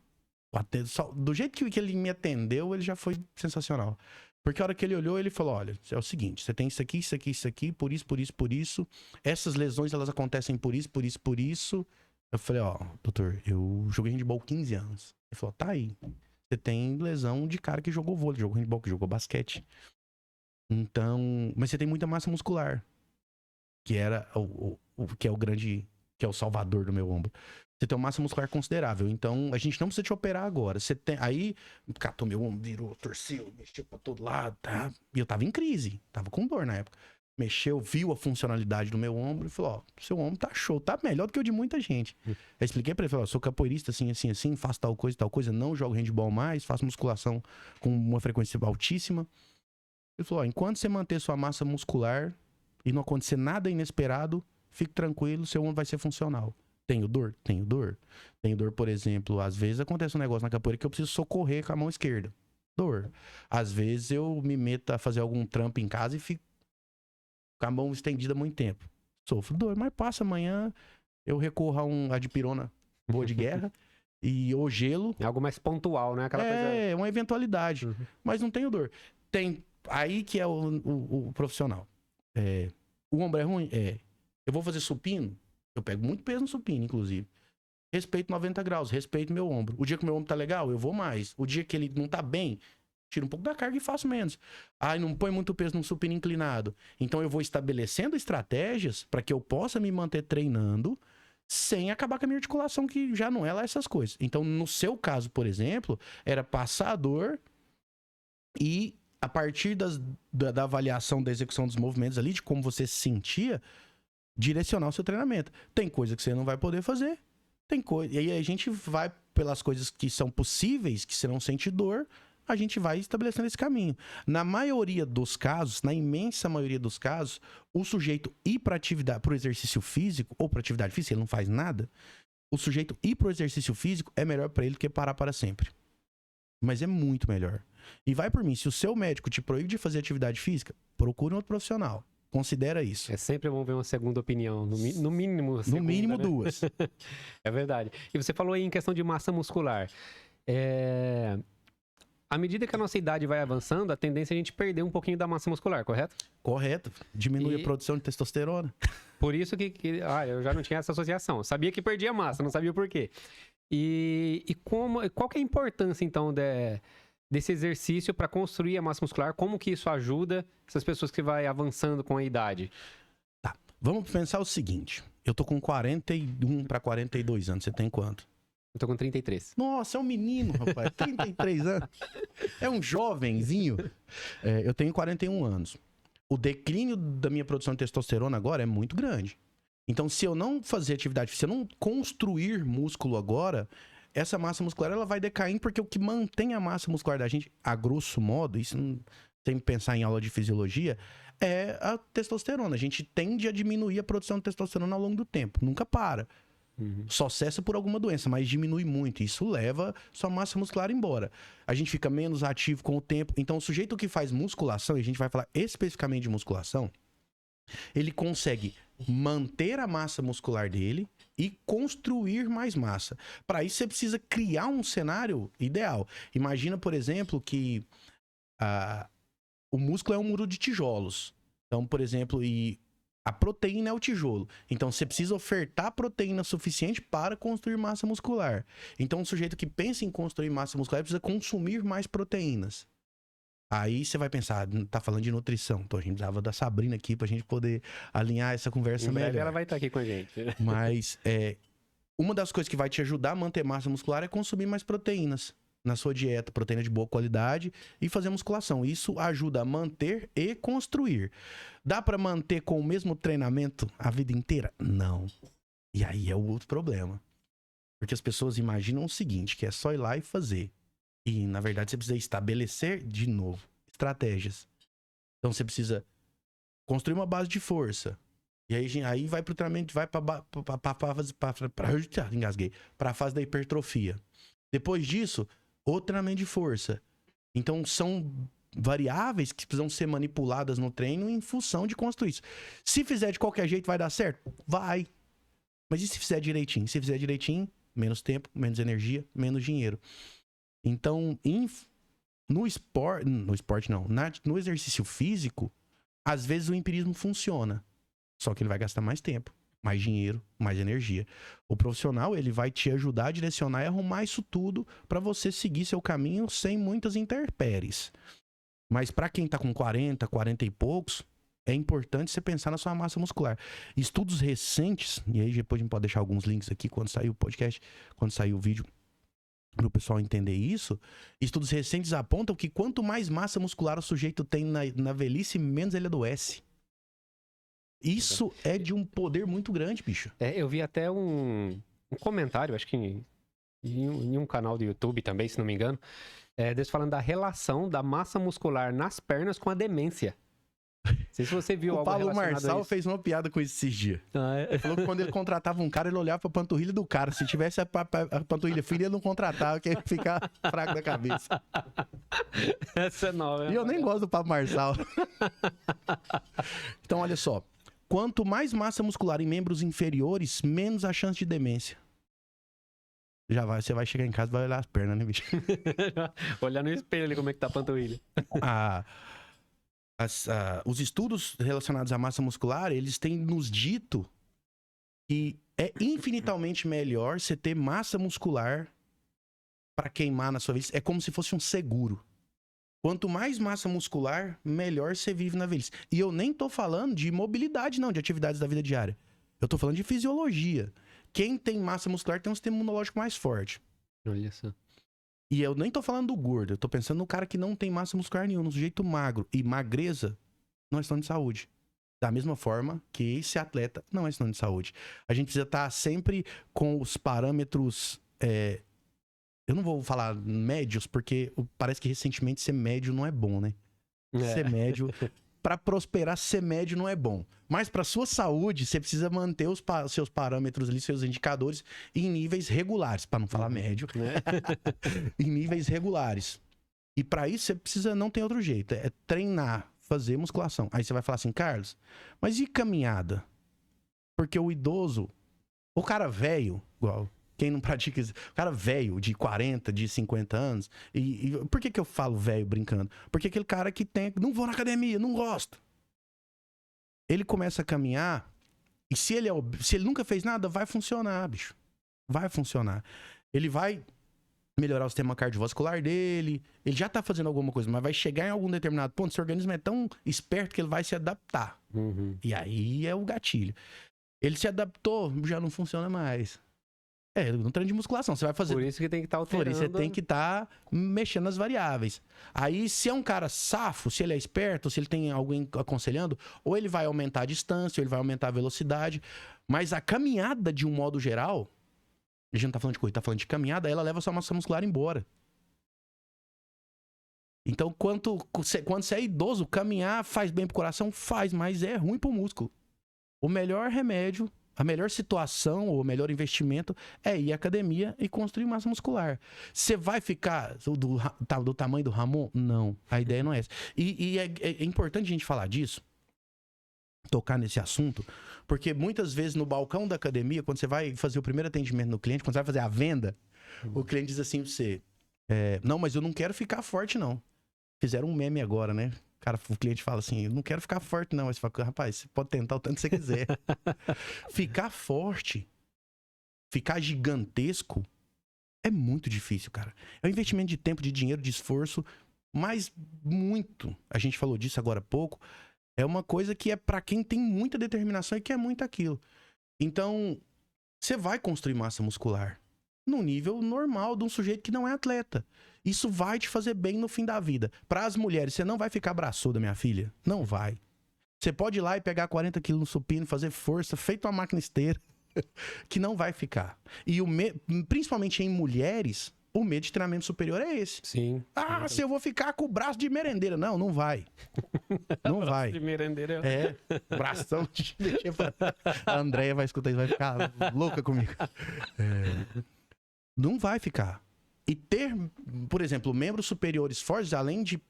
[SPEAKER 2] do jeito que ele me atendeu, ele já foi sensacional. Porque a hora que ele olhou, ele falou, olha, é o seguinte, você tem isso aqui, isso aqui, isso aqui, por isso, por isso, por isso. Essas lesões, elas acontecem por isso, por isso, por isso. Eu falei, doutor, eu joguei handball 15 anos. Ele falou, tá aí. Você tem lesão de cara que jogou vôlei, jogou handball, que jogou basquete. Então, mas você tem muita massa muscular. Que era que é o salvador do meu ombro. Você tem uma massa muscular considerável. Então, a gente não precisa te operar agora. Você tem. Aí, catou meu ombro, virou, torceu, mexeu pra todo lado, tá? E eu tava em crise. Tava com dor na época. Mexeu, viu a funcionalidade do meu ombro e falou, seu ombro tá show, tá melhor do que o de muita gente. Eu expliquei pra ele, falou, sou capoeirista assim, assim, assim, faço tal coisa, não jogo handball mais, faço musculação com uma frequência altíssima. Ele falou, enquanto você manter sua massa muscular e não acontecer nada inesperado, fique tranquilo, seu ombro vai ser funcional. Tenho dor? Tenho dor. Tenho dor, por exemplo, às vezes acontece um negócio na capoeira que eu preciso socorrer com a mão esquerda. Dor. Às vezes eu me meto a fazer algum trampo em casa e fico com a mão estendida há muito tempo. Sofro dor, mas passa amanhã, eu recorro a uma dipirona boa de guerra e ou gelo.
[SPEAKER 1] É algo mais pontual, né? Aquela coisa...
[SPEAKER 2] uma eventualidade. Mas não tenho dor. Tem aí que é o profissional. O ombro é ruim? Eu vou fazer supino? Eu pego muito peso no supino, inclusive. Respeito 90 graus, respeito meu ombro. O dia que meu ombro tá legal, eu vou mais. O dia que ele não tá bem, tiro um pouco da carga e faço menos. Não põe muito peso num supino inclinado. Então eu vou estabelecendo estratégias para que eu possa me manter treinando sem acabar com a minha articulação, que já não é lá essas coisas. Então, no seu caso, por exemplo, era passar a dor e a partir da avaliação da execução dos movimentos ali, de como você se sentia, direcionar o seu treinamento. Tem coisa que você não vai poder fazer, e aí a gente vai pelas coisas que são possíveis, que você não sente dor, a gente vai estabelecendo esse caminho. Na maioria dos casos, na imensa maioria dos casos, o sujeito ir para o exercício físico, ou para atividade física, ele não faz nada, o sujeito ir para o exercício físico é melhor para ele do que parar para sempre. Mas é muito melhor. E vai por mim, se o seu médico te proíbe de fazer atividade física, procure um outro profissional. Considera isso.
[SPEAKER 1] É sempre bom ver uma segunda opinião, no mínimo segunda,
[SPEAKER 2] no mínimo,
[SPEAKER 1] né?
[SPEAKER 2] 2.
[SPEAKER 1] É verdade. E você falou aí em questão de massa muscular. À medida que a nossa idade vai avançando, a tendência é a gente perder um pouquinho da massa muscular, correto?
[SPEAKER 2] Correto. Diminui a produção de testosterona.
[SPEAKER 1] Por isso que eu já não tinha essa associação. Eu sabia que perdia massa, não sabia o porquê. E qual que é a importância, então, desse exercício para construir a massa muscular? Como que isso ajuda essas pessoas que vai avançando com a idade?
[SPEAKER 2] Tá, vamos pensar o seguinte. Eu tô com 41 para 42 anos. Você tem quanto?
[SPEAKER 1] Eu tô com 33.
[SPEAKER 2] Nossa, é um menino, rapaz. 33 anos. É um jovenzinho. Eu tenho 41 anos. O declínio da minha produção de testosterona agora é muito grande. Então, se eu não fazer atividade, se eu não construir músculo agora, essa massa muscular ela vai decaindo, porque o que mantém a massa muscular da gente, a grosso modo, isso não, sem pensar em aula de fisiologia, é a testosterona. A gente tende a diminuir a produção de testosterona ao longo do tempo. Nunca para. Só cessa por alguma doença, mas diminui muito. Isso leva sua massa muscular embora. A gente fica menos ativo com o tempo. Então, o sujeito que faz musculação, e a gente vai falar especificamente de musculação, ele consegue manter a massa muscular dele e construir mais massa. Para isso, você precisa criar um cenário ideal. Imagina, por exemplo, que o músculo é um muro de tijolos. Então, por exemplo, a proteína é o tijolo. Então, você precisa ofertar proteína suficiente para construir massa muscular. Então, um sujeito que pensa em construir massa muscular precisa consumir mais proteínas. Aí você vai pensar, tá falando de nutrição. Então, a gente precisava da Sabrina aqui pra gente poder alinhar essa conversa melhor.
[SPEAKER 1] Ela vai estar aqui com a gente.
[SPEAKER 2] Mas, uma das coisas que vai te ajudar a manter massa muscular é consumir mais proteínas na sua dieta, proteína de boa qualidade e fazer musculação. Isso ajuda a manter e construir. Dá pra manter com o mesmo treinamento a vida inteira? Não. E aí é o outro problema. Porque as pessoas imaginam o seguinte, que é só ir lá e fazer. E, na verdade, você precisa estabelecer, de novo, estratégias. Então, você precisa construir uma base de força. E aí vai pro treinamento, vai pra fase da hipertrofia. Depois disso, outro treinamento de força. Então, são variáveis que precisam ser manipuladas no treino em função de construir isso. Se fizer de qualquer jeito, vai dar certo? Vai. Mas e se fizer direitinho? Se fizer direitinho, menos tempo, menos energia, menos dinheiro. Então, no exercício físico, às vezes o empirismo funciona. Só que ele vai gastar mais tempo, mais dinheiro, mais energia. O profissional, ele vai te ajudar a direcionar e arrumar isso tudo para você seguir seu caminho sem muitas intempéries. Mas para quem tá com 40 e poucos, é importante você pensar na sua massa muscular. Estudos recentes, e aí depois a gente pode deixar alguns links aqui quando sair o podcast, quando sair o vídeo, para o pessoal entender isso. Estudos recentes apontam que quanto mais massa muscular o sujeito tem na velhice, menos ele adoece. Isso é de um poder muito grande, bicho.
[SPEAKER 1] Eu vi até um comentário, acho que em um canal do YouTube também, se não me engano, deles falando da relação da massa muscular nas pernas com a demência. Não sei se você viu
[SPEAKER 2] o
[SPEAKER 1] algo
[SPEAKER 2] Paulo
[SPEAKER 1] relacionado
[SPEAKER 2] Marçal
[SPEAKER 1] a isso.
[SPEAKER 2] fez uma piada com isso esses dias. Ele falou que quando ele contratava um cara, ele olhava pra panturrilha do cara. Se tivesse a panturrilha fina, ele não contratava, que ele ia ficar fraco da cabeça.
[SPEAKER 1] Essa é nova.
[SPEAKER 2] E eu nem gosto do Pablo Marçal. Então, olha só. Quanto mais massa muscular em membros inferiores, menos a chance de demência. Você vai chegar em casa e vai olhar as pernas, né, bicho?
[SPEAKER 1] Olhar no espelho ali como é que tá a panturrilha.
[SPEAKER 2] Os estudos relacionados à massa muscular, eles têm nos dito que é infinitamente melhor você ter massa muscular para queimar na sua velhice. É como se fosse um seguro. Quanto mais massa muscular, melhor você vive na velhice. E eu nem tô falando de mobilidade, não, de atividades da vida diária. Eu tô falando de fisiologia. Quem tem massa muscular tem um sistema imunológico mais forte.
[SPEAKER 1] Olha só.
[SPEAKER 2] E eu nem tô falando do gordo, eu tô pensando no cara que não tem massa muscular nenhuma, no sujeito magro. E magreza não é sinônimo de saúde. Da mesma forma que esse atleta não é sinônimo de saúde. A gente precisa estar sempre com os parâmetros... eu não vou falar médios, porque parece que recentemente ser médio não é bom, né? Ser médio... Pra prosperar, ser médio não é bom. Mas pra sua saúde, você precisa manter os seus parâmetros ali, seus indicadores em níveis regulares. Pra não falar médio. Em níveis regulares. E pra isso, você precisa... Não tem outro jeito. É treinar, fazer musculação. Aí você vai falar assim, Carlos, mas e caminhada? Porque o idoso... O cara velho, igual... Quem não pratica isso? O cara velho, de 40, de 50 anos. E por que eu falo velho brincando? Porque aquele cara que não vou na academia, não gosto. Ele começa a caminhar e se ele nunca fez nada, vai funcionar, bicho. Vai funcionar. Ele vai melhorar o sistema cardiovascular dele. Ele já tá fazendo alguma coisa, mas vai chegar em algum determinado ponto, seu organismo é tão esperto que ele vai se adaptar. E aí é o gatilho. Ele se adaptou, já não funciona mais. No treino de musculação, você vai fazer...
[SPEAKER 1] Por isso que tem que estar alterando.
[SPEAKER 2] Por isso você tem que estar mexendo nas variáveis. Aí, se é um cara safo, se ele é esperto, se ele tem alguém aconselhando, ou ele vai aumentar a distância, ou ele vai aumentar a velocidade. Mas a caminhada, de um modo geral, a gente não tá falando de corrida, tá falando de caminhada, ela leva a sua massa muscular embora. Então, quando você é idoso, caminhar faz bem pro coração? Faz, mas é ruim pro músculo. O melhor remédio, a melhor situação, ou o melhor investimento é ir à academia e construir massa muscular. Você vai ficar do tamanho do Ramon? Não, a ideia não é essa. E é importante a gente falar disso, tocar nesse assunto, porque muitas vezes no balcão da academia, quando você vai fazer o primeiro atendimento no cliente, quando você vai fazer a venda, o cliente diz assim pra você, não, mas eu não quero ficar forte não. Fizeram um meme agora, né? Cara, o cliente fala assim, eu não quero ficar forte não. Aí você fala, rapaz, você pode tentar o tanto que você quiser. Ficar forte, ficar gigantesco, é muito difícil, cara. É um investimento de tempo, de dinheiro, de esforço, mas muito, a gente falou disso agora há pouco, é uma coisa que é pra quem tem muita determinação e quer muito aquilo. Então, você vai construir massa muscular no nível normal de um sujeito que não é atleta. Isso vai te fazer bem no fim da vida. Para as mulheres, você não vai ficar braçuda, minha filha. Não vai. Você pode ir lá e pegar 40 quilos no supino, fazer força, feito uma máquina esteira, que não vai ficar. E principalmente em mulheres, o medo de treinamento superior é esse.
[SPEAKER 1] Sim.
[SPEAKER 2] Se eu vou ficar com o braço de merendeira. Não, não vai. Não vai.
[SPEAKER 1] De merendeira.
[SPEAKER 2] Bração de... A Andréia vai escutar isso, vai ficar louca comigo. Não vai ficar. E ter, por exemplo, membros superiores fortes, além de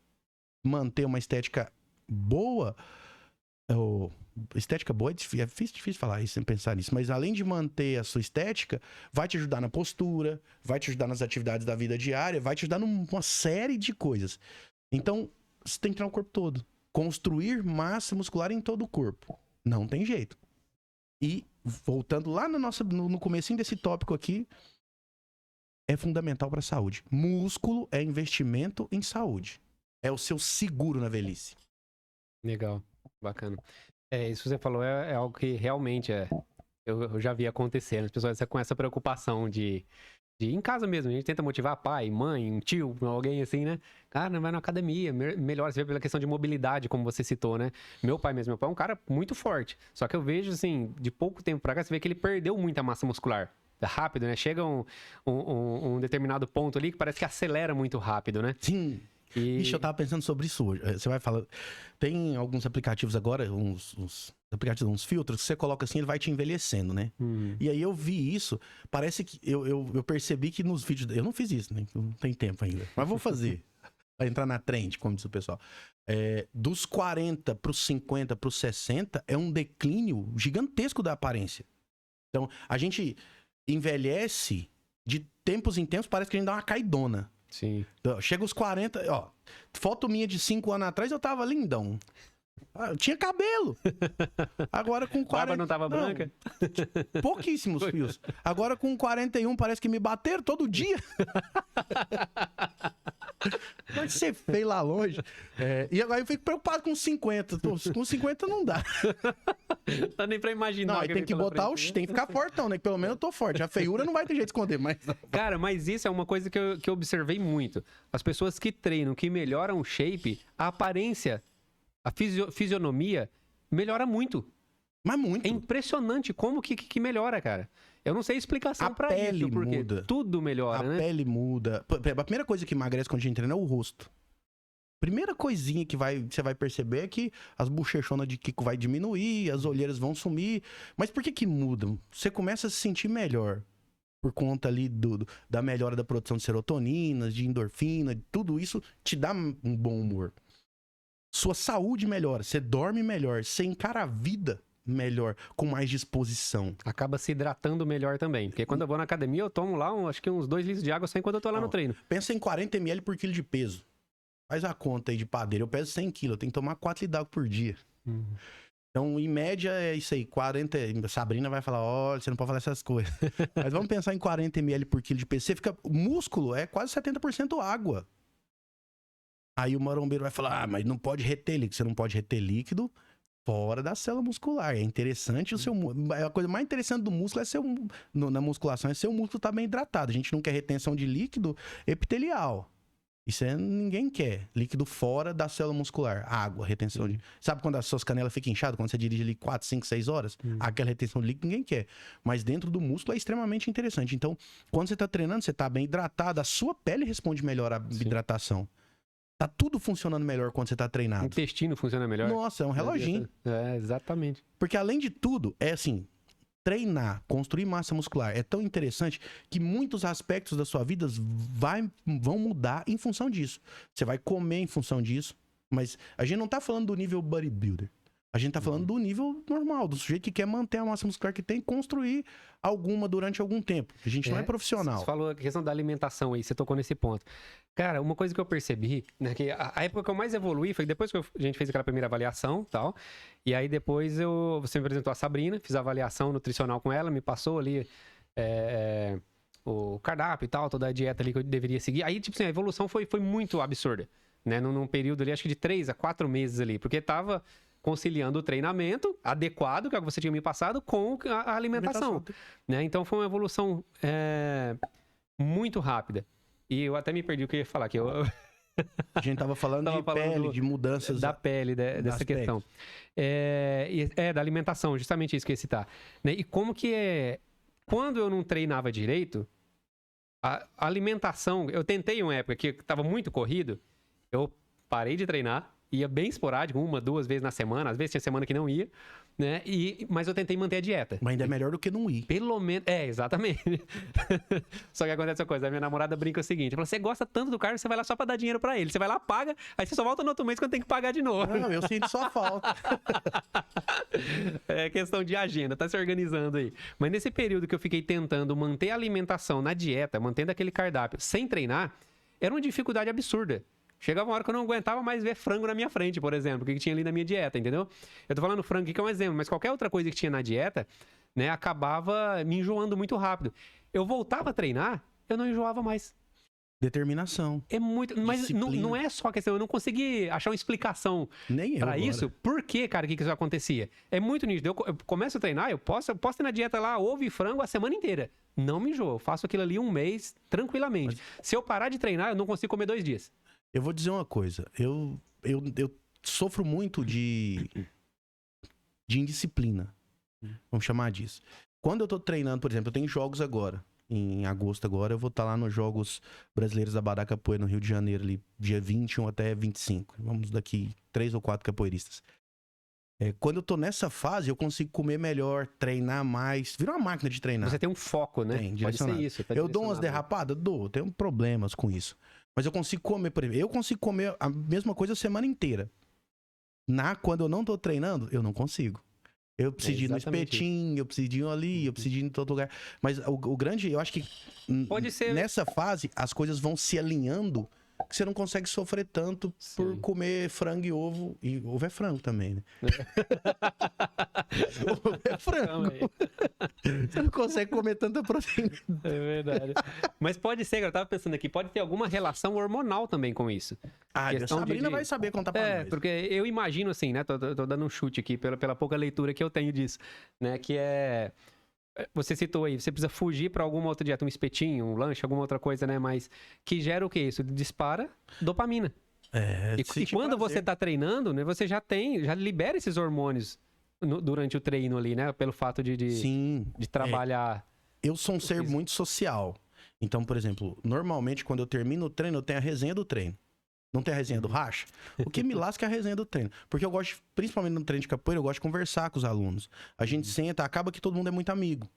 [SPEAKER 2] manter uma estética boa, estética boa é difícil falar isso sem pensar nisso, mas além de manter a sua estética, vai te ajudar na postura, vai te ajudar nas atividades da vida diária, vai te ajudar numa série de coisas. Então, você tem que treinar o corpo todo. Construir massa muscular em todo o corpo. Não tem jeito. E, voltando lá no comecinho desse tópico aqui, é fundamental para a saúde. Músculo é investimento em saúde. É o seu seguro na velhice.
[SPEAKER 1] Legal, bacana. Isso que você falou é algo que realmente eu já vi acontecendo. As pessoas com essa preocupação de em casa mesmo, a gente tenta motivar pai, mãe, um tio, alguém assim, né? Cara, vai na academia, melhor, você vê pela questão de mobilidade, como você citou, né? Meu pai é um cara muito forte. Só que eu vejo, assim, de pouco tempo pra cá, você vê que ele perdeu muita massa muscular. Rápido, né? Chega um determinado ponto ali que parece que acelera muito rápido, né?
[SPEAKER 2] Sim. Ixi, eu tava pensando sobre isso hoje. Você vai falar... Tem alguns aplicativos agora, uns filtros, que você coloca assim, ele vai te envelhecendo, né? E aí eu vi isso, parece que... Eu percebi que nos vídeos... Eu não fiz isso, né? Não tem tempo ainda. Mas vou fazer. Vai entrar na trend, como diz o pessoal. Dos 40 pros 50 pros 60, é um declínio gigantesco da aparência. Então, a gente envelhece de tempos em tempos, parece que a gente dá uma caidona.
[SPEAKER 1] Sim.
[SPEAKER 2] Então, chega os 40, ó, foto minha de 5 anos atrás, eu tava lindão. Eu tinha cabelo. Agora com 40...
[SPEAKER 1] Barba não tava branca?
[SPEAKER 2] Pouquíssimos fios. Agora com 41 parece que me bateram todo dia. Pode ser feio lá longe. E agora eu fico preocupado com 50. Com 50 não dá.
[SPEAKER 1] Não dá nem pra imaginar.
[SPEAKER 2] Não, aí tem que botar tem que ficar fortão, né? Pelo menos eu tô forte. A feiura não vai ter jeito de esconder, mas...
[SPEAKER 1] Cara, mas isso é uma coisa que eu observei muito. As pessoas que treinam, que melhoram o shape, a aparência, a fisionomia melhora muito.
[SPEAKER 2] Mas muito.
[SPEAKER 1] É impressionante como que melhora, cara. Eu não sei a explicação pra isso, porque
[SPEAKER 2] muda.
[SPEAKER 1] Tudo melhora, né?
[SPEAKER 2] A pele muda. A primeira coisa que emagrece quando a gente treina é o rosto. Primeira coisinha que você vai perceber é que as bochechonas de Kiko vai diminuir, as olheiras vão sumir. Mas por que mudam? Você começa a se sentir melhor. Por conta ali da melhora da produção de serotoninas, de endorfina, tudo isso te dá um bom humor. Sua saúde melhora, você dorme melhor, você encara a vida melhor, com mais disposição.
[SPEAKER 1] Acaba se hidratando melhor também. Porque quando eu vou na academia, eu tomo lá acho que uns 2 litros de água só enquanto eu tô lá no treino.
[SPEAKER 2] Pensa em 40 ml por quilo de peso. Faz a conta aí de padeiro. Eu peso 100 quilos, eu tenho que tomar 4 litros d'água por dia. Então, em média, é isso aí, 40... Sabrina vai falar, olha, você não pode falar essas coisas. Mas vamos pensar em 40 ml por quilo de peso. Você fica... Músculo é quase 70% água. Aí o marombeiro vai falar, mas não pode reter líquido. Você não pode reter líquido fora da célula muscular. É interessante o seu... A coisa mais interessante do músculo é ser... Na musculação é ser o músculo estar bem hidratado. A gente não quer retenção de líquido epitelial. Isso ninguém quer. Líquido fora da célula muscular. Água, retenção de... Sabe quando as suas canelas ficam inchadas? Quando você dirige ali 4, 5, 6 horas? Aquela retenção de líquido ninguém quer. Mas dentro do músculo é extremamente interessante. Então, quando você está treinando, você está bem hidratado. A sua pele responde melhor à hidratação. Tá tudo funcionando melhor quando você tá treinado.
[SPEAKER 1] O intestino funciona melhor.
[SPEAKER 2] Nossa, é um reloginho.
[SPEAKER 1] É, exatamente.
[SPEAKER 2] Porque além de tudo, é assim... Treinar, construir massa muscular é tão interessante que muitos aspectos da sua vida vão mudar em função disso. Você vai comer em função disso, mas a gente não tá falando do nível bodybuilder. A gente tá falando do nível normal, do sujeito que quer manter a massa muscular que tem e construir alguma durante algum tempo. A gente não é profissional.
[SPEAKER 1] Você falou a questão da alimentação aí, você tocou nesse ponto. Cara, uma coisa que eu percebi, né, que a época que eu mais evoluí foi depois que a gente fez aquela primeira avaliação e tal, e aí depois você me apresentou a Sabrina, fiz a avaliação nutricional com ela, me passou ali o cardápio e tal, toda a dieta ali que eu deveria seguir. Aí, tipo assim, a evolução foi muito absurda, né, num período ali, acho que de 3 a 4 meses ali, porque tava... conciliando o treinamento adequado, que é o que você tinha me passado, com a alimentação. Né? Então foi uma evolução muito rápida. E eu até me perdi o que eu ia falar. Que
[SPEAKER 2] A gente tava falando de pele, de mudanças...
[SPEAKER 1] Da pele, dessa questão. Da alimentação, justamente isso que eu ia citar. Né? E como que é... Quando eu não treinava direito, a alimentação... Eu tentei uma época que estava muito corrido, eu parei de treinar, ia bem esporádico, 1, 2 vezes na semana. Às vezes tinha semana que não ia, né? Mas eu tentei manter a dieta.
[SPEAKER 2] Mas ainda é melhor do que não ir.
[SPEAKER 1] Pelo menos... exatamente. Só que acontece uma coisa. A minha namorada brinca o seguinte. Ela fala, você gosta tanto do cara, você vai lá só pra dar dinheiro pra ele. Você vai lá, paga, aí você só volta no outro mês quando tem que pagar de novo.
[SPEAKER 2] Não, eu sinto só falta.
[SPEAKER 1] É questão de agenda, tá se organizando aí. Mas nesse período que eu fiquei tentando manter a alimentação na dieta, mantendo aquele cardápio, sem treinar, era uma dificuldade absurda. Chegava uma hora que eu não aguentava mais ver frango na minha frente, por exemplo, que tinha ali na minha dieta, entendeu? Eu tô falando frango aqui que é um exemplo, mas qualquer outra coisa que tinha na dieta, né, acabava me enjoando muito rápido. Eu voltava a treinar, eu não enjoava mais.
[SPEAKER 2] Determinação.
[SPEAKER 1] É muito... Mas não é só questão, eu não consegui achar uma explicação pra isso. Por que, cara, que isso acontecia? É muito nítido. Eu começo a treinar, eu posso ter na dieta lá ovo e frango a semana inteira. Não me enjoo, eu faço aquilo ali 1 mês tranquilamente. Se eu parar de treinar, eu não consigo comer 2 dias.
[SPEAKER 2] Eu vou dizer uma coisa, eu sofro muito de indisciplina, vamos chamar disso. Quando eu tô treinando, por exemplo, eu tenho jogos agora, em agosto agora, eu vou estar lá nos Jogos Brasileiros da Bará Capoeira, no Rio de Janeiro, ali, dia 21 até 25. Vamos daqui 3 ou 4 capoeiristas. Quando eu tô nessa fase, eu consigo comer melhor, treinar mais, vira uma máquina de treinar.
[SPEAKER 1] Você tem um foco, né?
[SPEAKER 2] Pode ser isso. Eu dou umas derrapadas? Dou, tenho problemas com isso. Mas eu consigo comer, por exemplo, eu consigo comer a mesma coisa a semana inteira. Quando eu não tô treinando, eu não consigo. Eu preciso ir no espetinho, eu preciso ir ali, eu preciso ir em todo lugar. Mas o grande, eu acho que
[SPEAKER 1] pode ser...
[SPEAKER 2] nessa fase, as coisas vão se alinhando, que você não consegue sofrer tanto por comer frango e ovo. E ovo é frango também, né? Ovo é frango. Você não consegue comer tanta proteína.
[SPEAKER 1] É verdade. Mas pode ser, eu tava pensando aqui, pode ter alguma relação hormonal também com isso.
[SPEAKER 2] A Sabrina vai saber contar pra nós.
[SPEAKER 1] Porque eu imagino assim, né? Tô dando um chute aqui pela pouca leitura que eu tenho disso, né? Que é... Você citou aí, você precisa fugir para alguma outra dieta, um espetinho, um lanche, alguma outra coisa, né? Mas que gera o quê? Isso dispara dopamina. E quando você tá treinando, né? Você já libera esses hormônios durante o treino ali, né? Pelo fato de trabalhar.
[SPEAKER 2] Eu sou um ser muito social. Então, por exemplo, normalmente quando eu termino o treino, eu tenho a resenha do treino. Não tem a resenha do racha? O que me lasca é a resenha do treino. Porque eu gosto, principalmente no treino de capoeira, eu gosto de conversar com os alunos. A gente senta, acaba que todo mundo é muito amigo.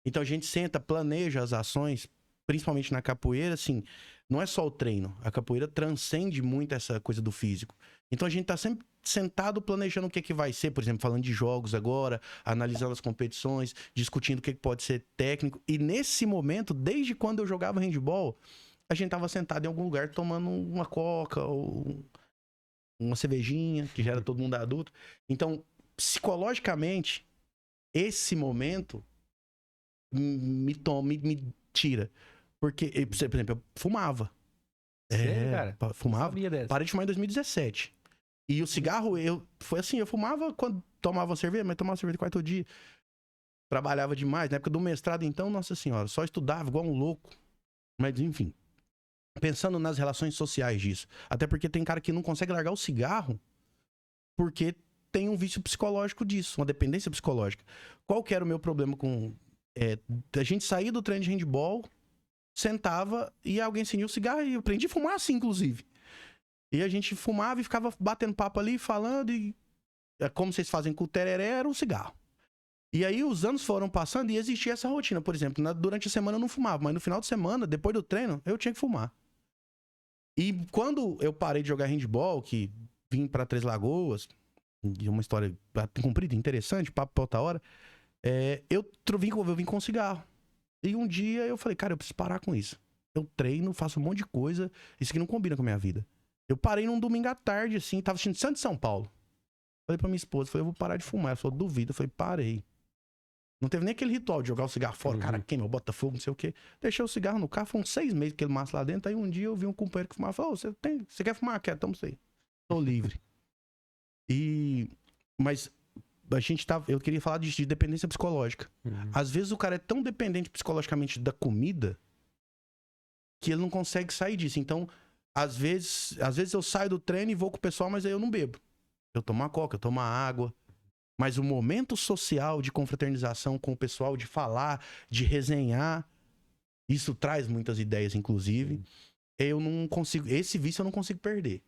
[SPEAKER 2] Então a gente senta, planeja as ações, principalmente na capoeira, assim, não é só o treino. A capoeira transcende muito essa coisa do físico. Então a gente tá sempre sentado planejando o que é que vai ser, por exemplo, falando de jogos agora, analisando as competições, discutindo o que pode ser técnico. E nesse momento, desde quando eu jogava handball, a gente tava sentado em algum lugar tomando uma coca ou uma cervejinha, que já era todo mundo adulto. Então, psicologicamente, esse momento me tira. Porque, por exemplo, eu fumava.
[SPEAKER 1] Sério, cara?
[SPEAKER 2] Fumava.
[SPEAKER 1] Sabia dessa.
[SPEAKER 2] Parei de fumar em 2017. E o cigarro, foi assim, eu fumava quando tomava cerveja, mas tomava cerveja quase todo dia. Trabalhava demais. Na época do mestrado, então, nossa senhora, só estudava igual um louco. Mas, enfim. Pensando nas relações sociais disso. Até porque tem cara que não consegue largar o cigarro porque tem um vício psicológico disso, uma dependência psicológica. Qual que era o meu problema com... a gente saía do treino de handball, sentava e alguém acendia o cigarro e eu aprendi a fumar assim, inclusive. E a gente fumava e ficava batendo papo ali, falando e... como vocês fazem com o tereré, era um cigarro. E aí os anos foram passando e existia essa rotina. Por exemplo, durante a semana eu não fumava, mas no final de semana, depois do treino, eu tinha que fumar. E quando eu parei de jogar handball, que vim pra Três Lagoas, e uma história comprida, interessante, papo pra outra hora, eu vim com cigarro. E um dia eu falei, cara, eu preciso parar com isso. Eu treino, faço um monte de coisa, isso aqui não combina com a minha vida. Eu parei num domingo à tarde, assim, tava assistindo Santos e São Paulo. Falei pra minha esposa, falei, eu vou parar de fumar. Ela falou, duvido. Eu falei, parei. Não teve nem aquele ritual de jogar o cigarro fora, cara, queima, bota fogo, não sei o quê. Deixei o cigarro no carro, foram 6 meses que ele massa lá dentro. Aí um dia eu vi um companheiro que fumava, falou, você quer fumar? Quer? Toma isso aí. Tô livre. Mas eu queria falar de dependência psicológica. Às vezes o cara é tão dependente psicologicamente da comida que ele não consegue sair disso. Então, às vezes eu saio do treino e vou com o pessoal, mas aí eu não bebo. Eu tomo uma coca, eu tomo uma água. Mas o momento social de confraternização com o pessoal, de falar, de resenhar, isso traz muitas ideias, inclusive. Eu não consigo... Esse vício eu não consigo perder.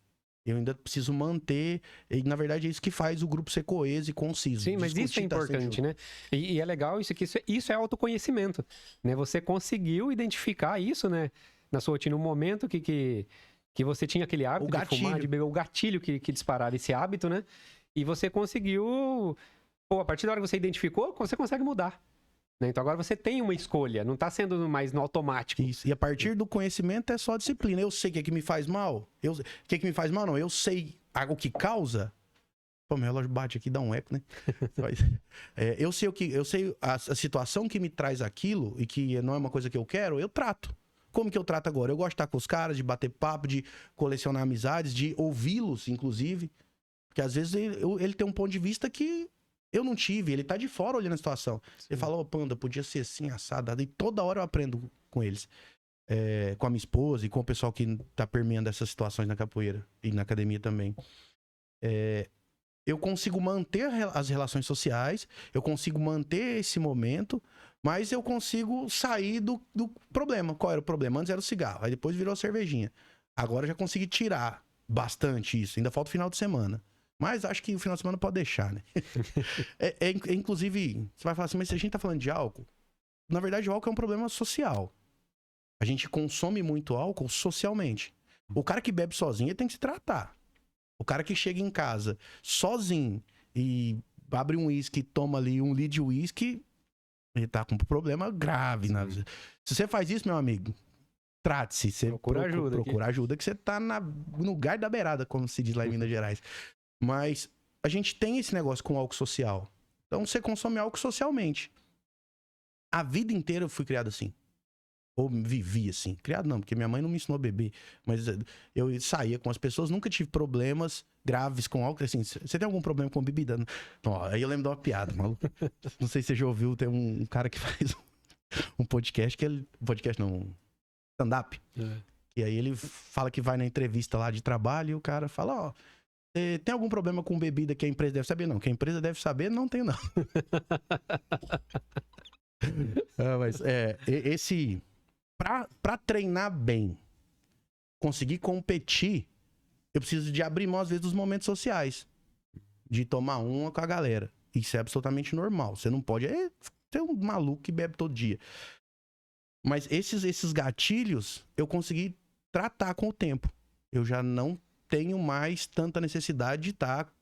[SPEAKER 2] Eu ainda preciso manter... E, na verdade, é isso que faz o grupo ser coeso e conciso.
[SPEAKER 1] Sim, mas isso é importante, né? E é legal isso aqui. Isso é autoconhecimento, né? Você conseguiu identificar isso, né? Na sua rotina, no momento que você tinha aquele hábito de fumar, de beber, o gatilho que disparava esse hábito, né? E você conseguiu... Pô, a partir da hora que você identificou, você consegue mudar. Né? Então agora você tem uma escolha, não tá sendo mais no automático.
[SPEAKER 2] Isso. E a partir do conhecimento é só disciplina. Eu sei o que é que me faz mal. O que é que me faz mal, não. Eu sei o que causa. Pô, meu relógio bate aqui, dá um eco, né? Eu sei a situação que me traz aquilo e que não é uma coisa que eu quero, eu trato. Como que eu trato agora? Eu gosto de estar com os caras, de bater papo, de colecionar amizades, de ouvi-los, inclusive. Porque às vezes ele tem um ponto de vista que eu não tive, ele tá de fora olhando a situação. Sim. Ele fala, Panda, podia ser assim, assado. E toda hora eu aprendo com eles. Com a minha esposa e com o pessoal que tá permeando essas situações na capoeira e na academia também. Eu consigo manter as relações sociais, eu consigo manter esse momento, mas eu consigo sair do problema. Qual era o problema? Antes era o cigarro, aí depois virou a cervejinha. Agora eu já consegui tirar bastante isso. Ainda falta o final de semana. Mas acho que o final de semana pode deixar, né? Inclusive, você vai falar assim, mas se a gente tá falando de álcool, na verdade o álcool é um problema social. A gente consome muito álcool socialmente. O cara que bebe sozinho, ele tem que se tratar. O cara que chega em casa sozinho e abre um uísque e toma ali 1 litro de uísque, ele tá com um problema grave. Na vida. Se você faz isso, meu amigo, trate-se. Procura ajuda, que você tá no lugar da beirada, como se diz lá em Minas Gerais. Mas a gente tem esse negócio com álcool social. Então você consome álcool socialmente. A vida inteira eu fui criado assim. Ou vivi assim. Criado não, porque minha mãe não me ensinou a beber. Mas eu saía com as pessoas, nunca tive problemas graves com álcool. Assim, você tem algum problema com bebida? Não, aí eu lembro de uma piada, maluco. Não sei se você já ouviu, tem um cara que faz um podcast, stand-up. E aí ele fala que vai na entrevista lá de trabalho e o cara fala, tem algum problema com bebida que a empresa deve saber? Não, que a empresa deve saber, não tem não. Mas pra treinar bem, conseguir competir, eu preciso de abrir mão às vezes dos momentos sociais, de tomar uma com a galera. Isso é absolutamente normal. Você não pode ser um maluco que bebe todo dia. Mas esses gatilhos eu consegui tratar com o tempo. Eu já não tenho mais tanta necessidade de estar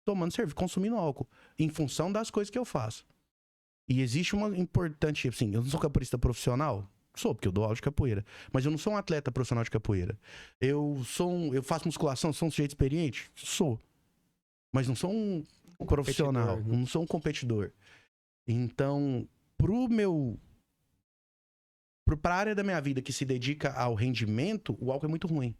[SPEAKER 2] tomando cerveja, consumindo álcool, em função das coisas que eu faço. E existe uma importante, assim, eu não sou capoeirista profissional, sou, porque eu dou aula de capoeira, mas eu não sou um atleta profissional de capoeira. Eu faço musculação, sou um sujeito experiente? Sou. mas não sou um profissional,
[SPEAKER 1] competidor, né?
[SPEAKER 2] não sou um competidor. Então, pra área da minha vida que se dedica ao rendimento, o álcool é muito ruim.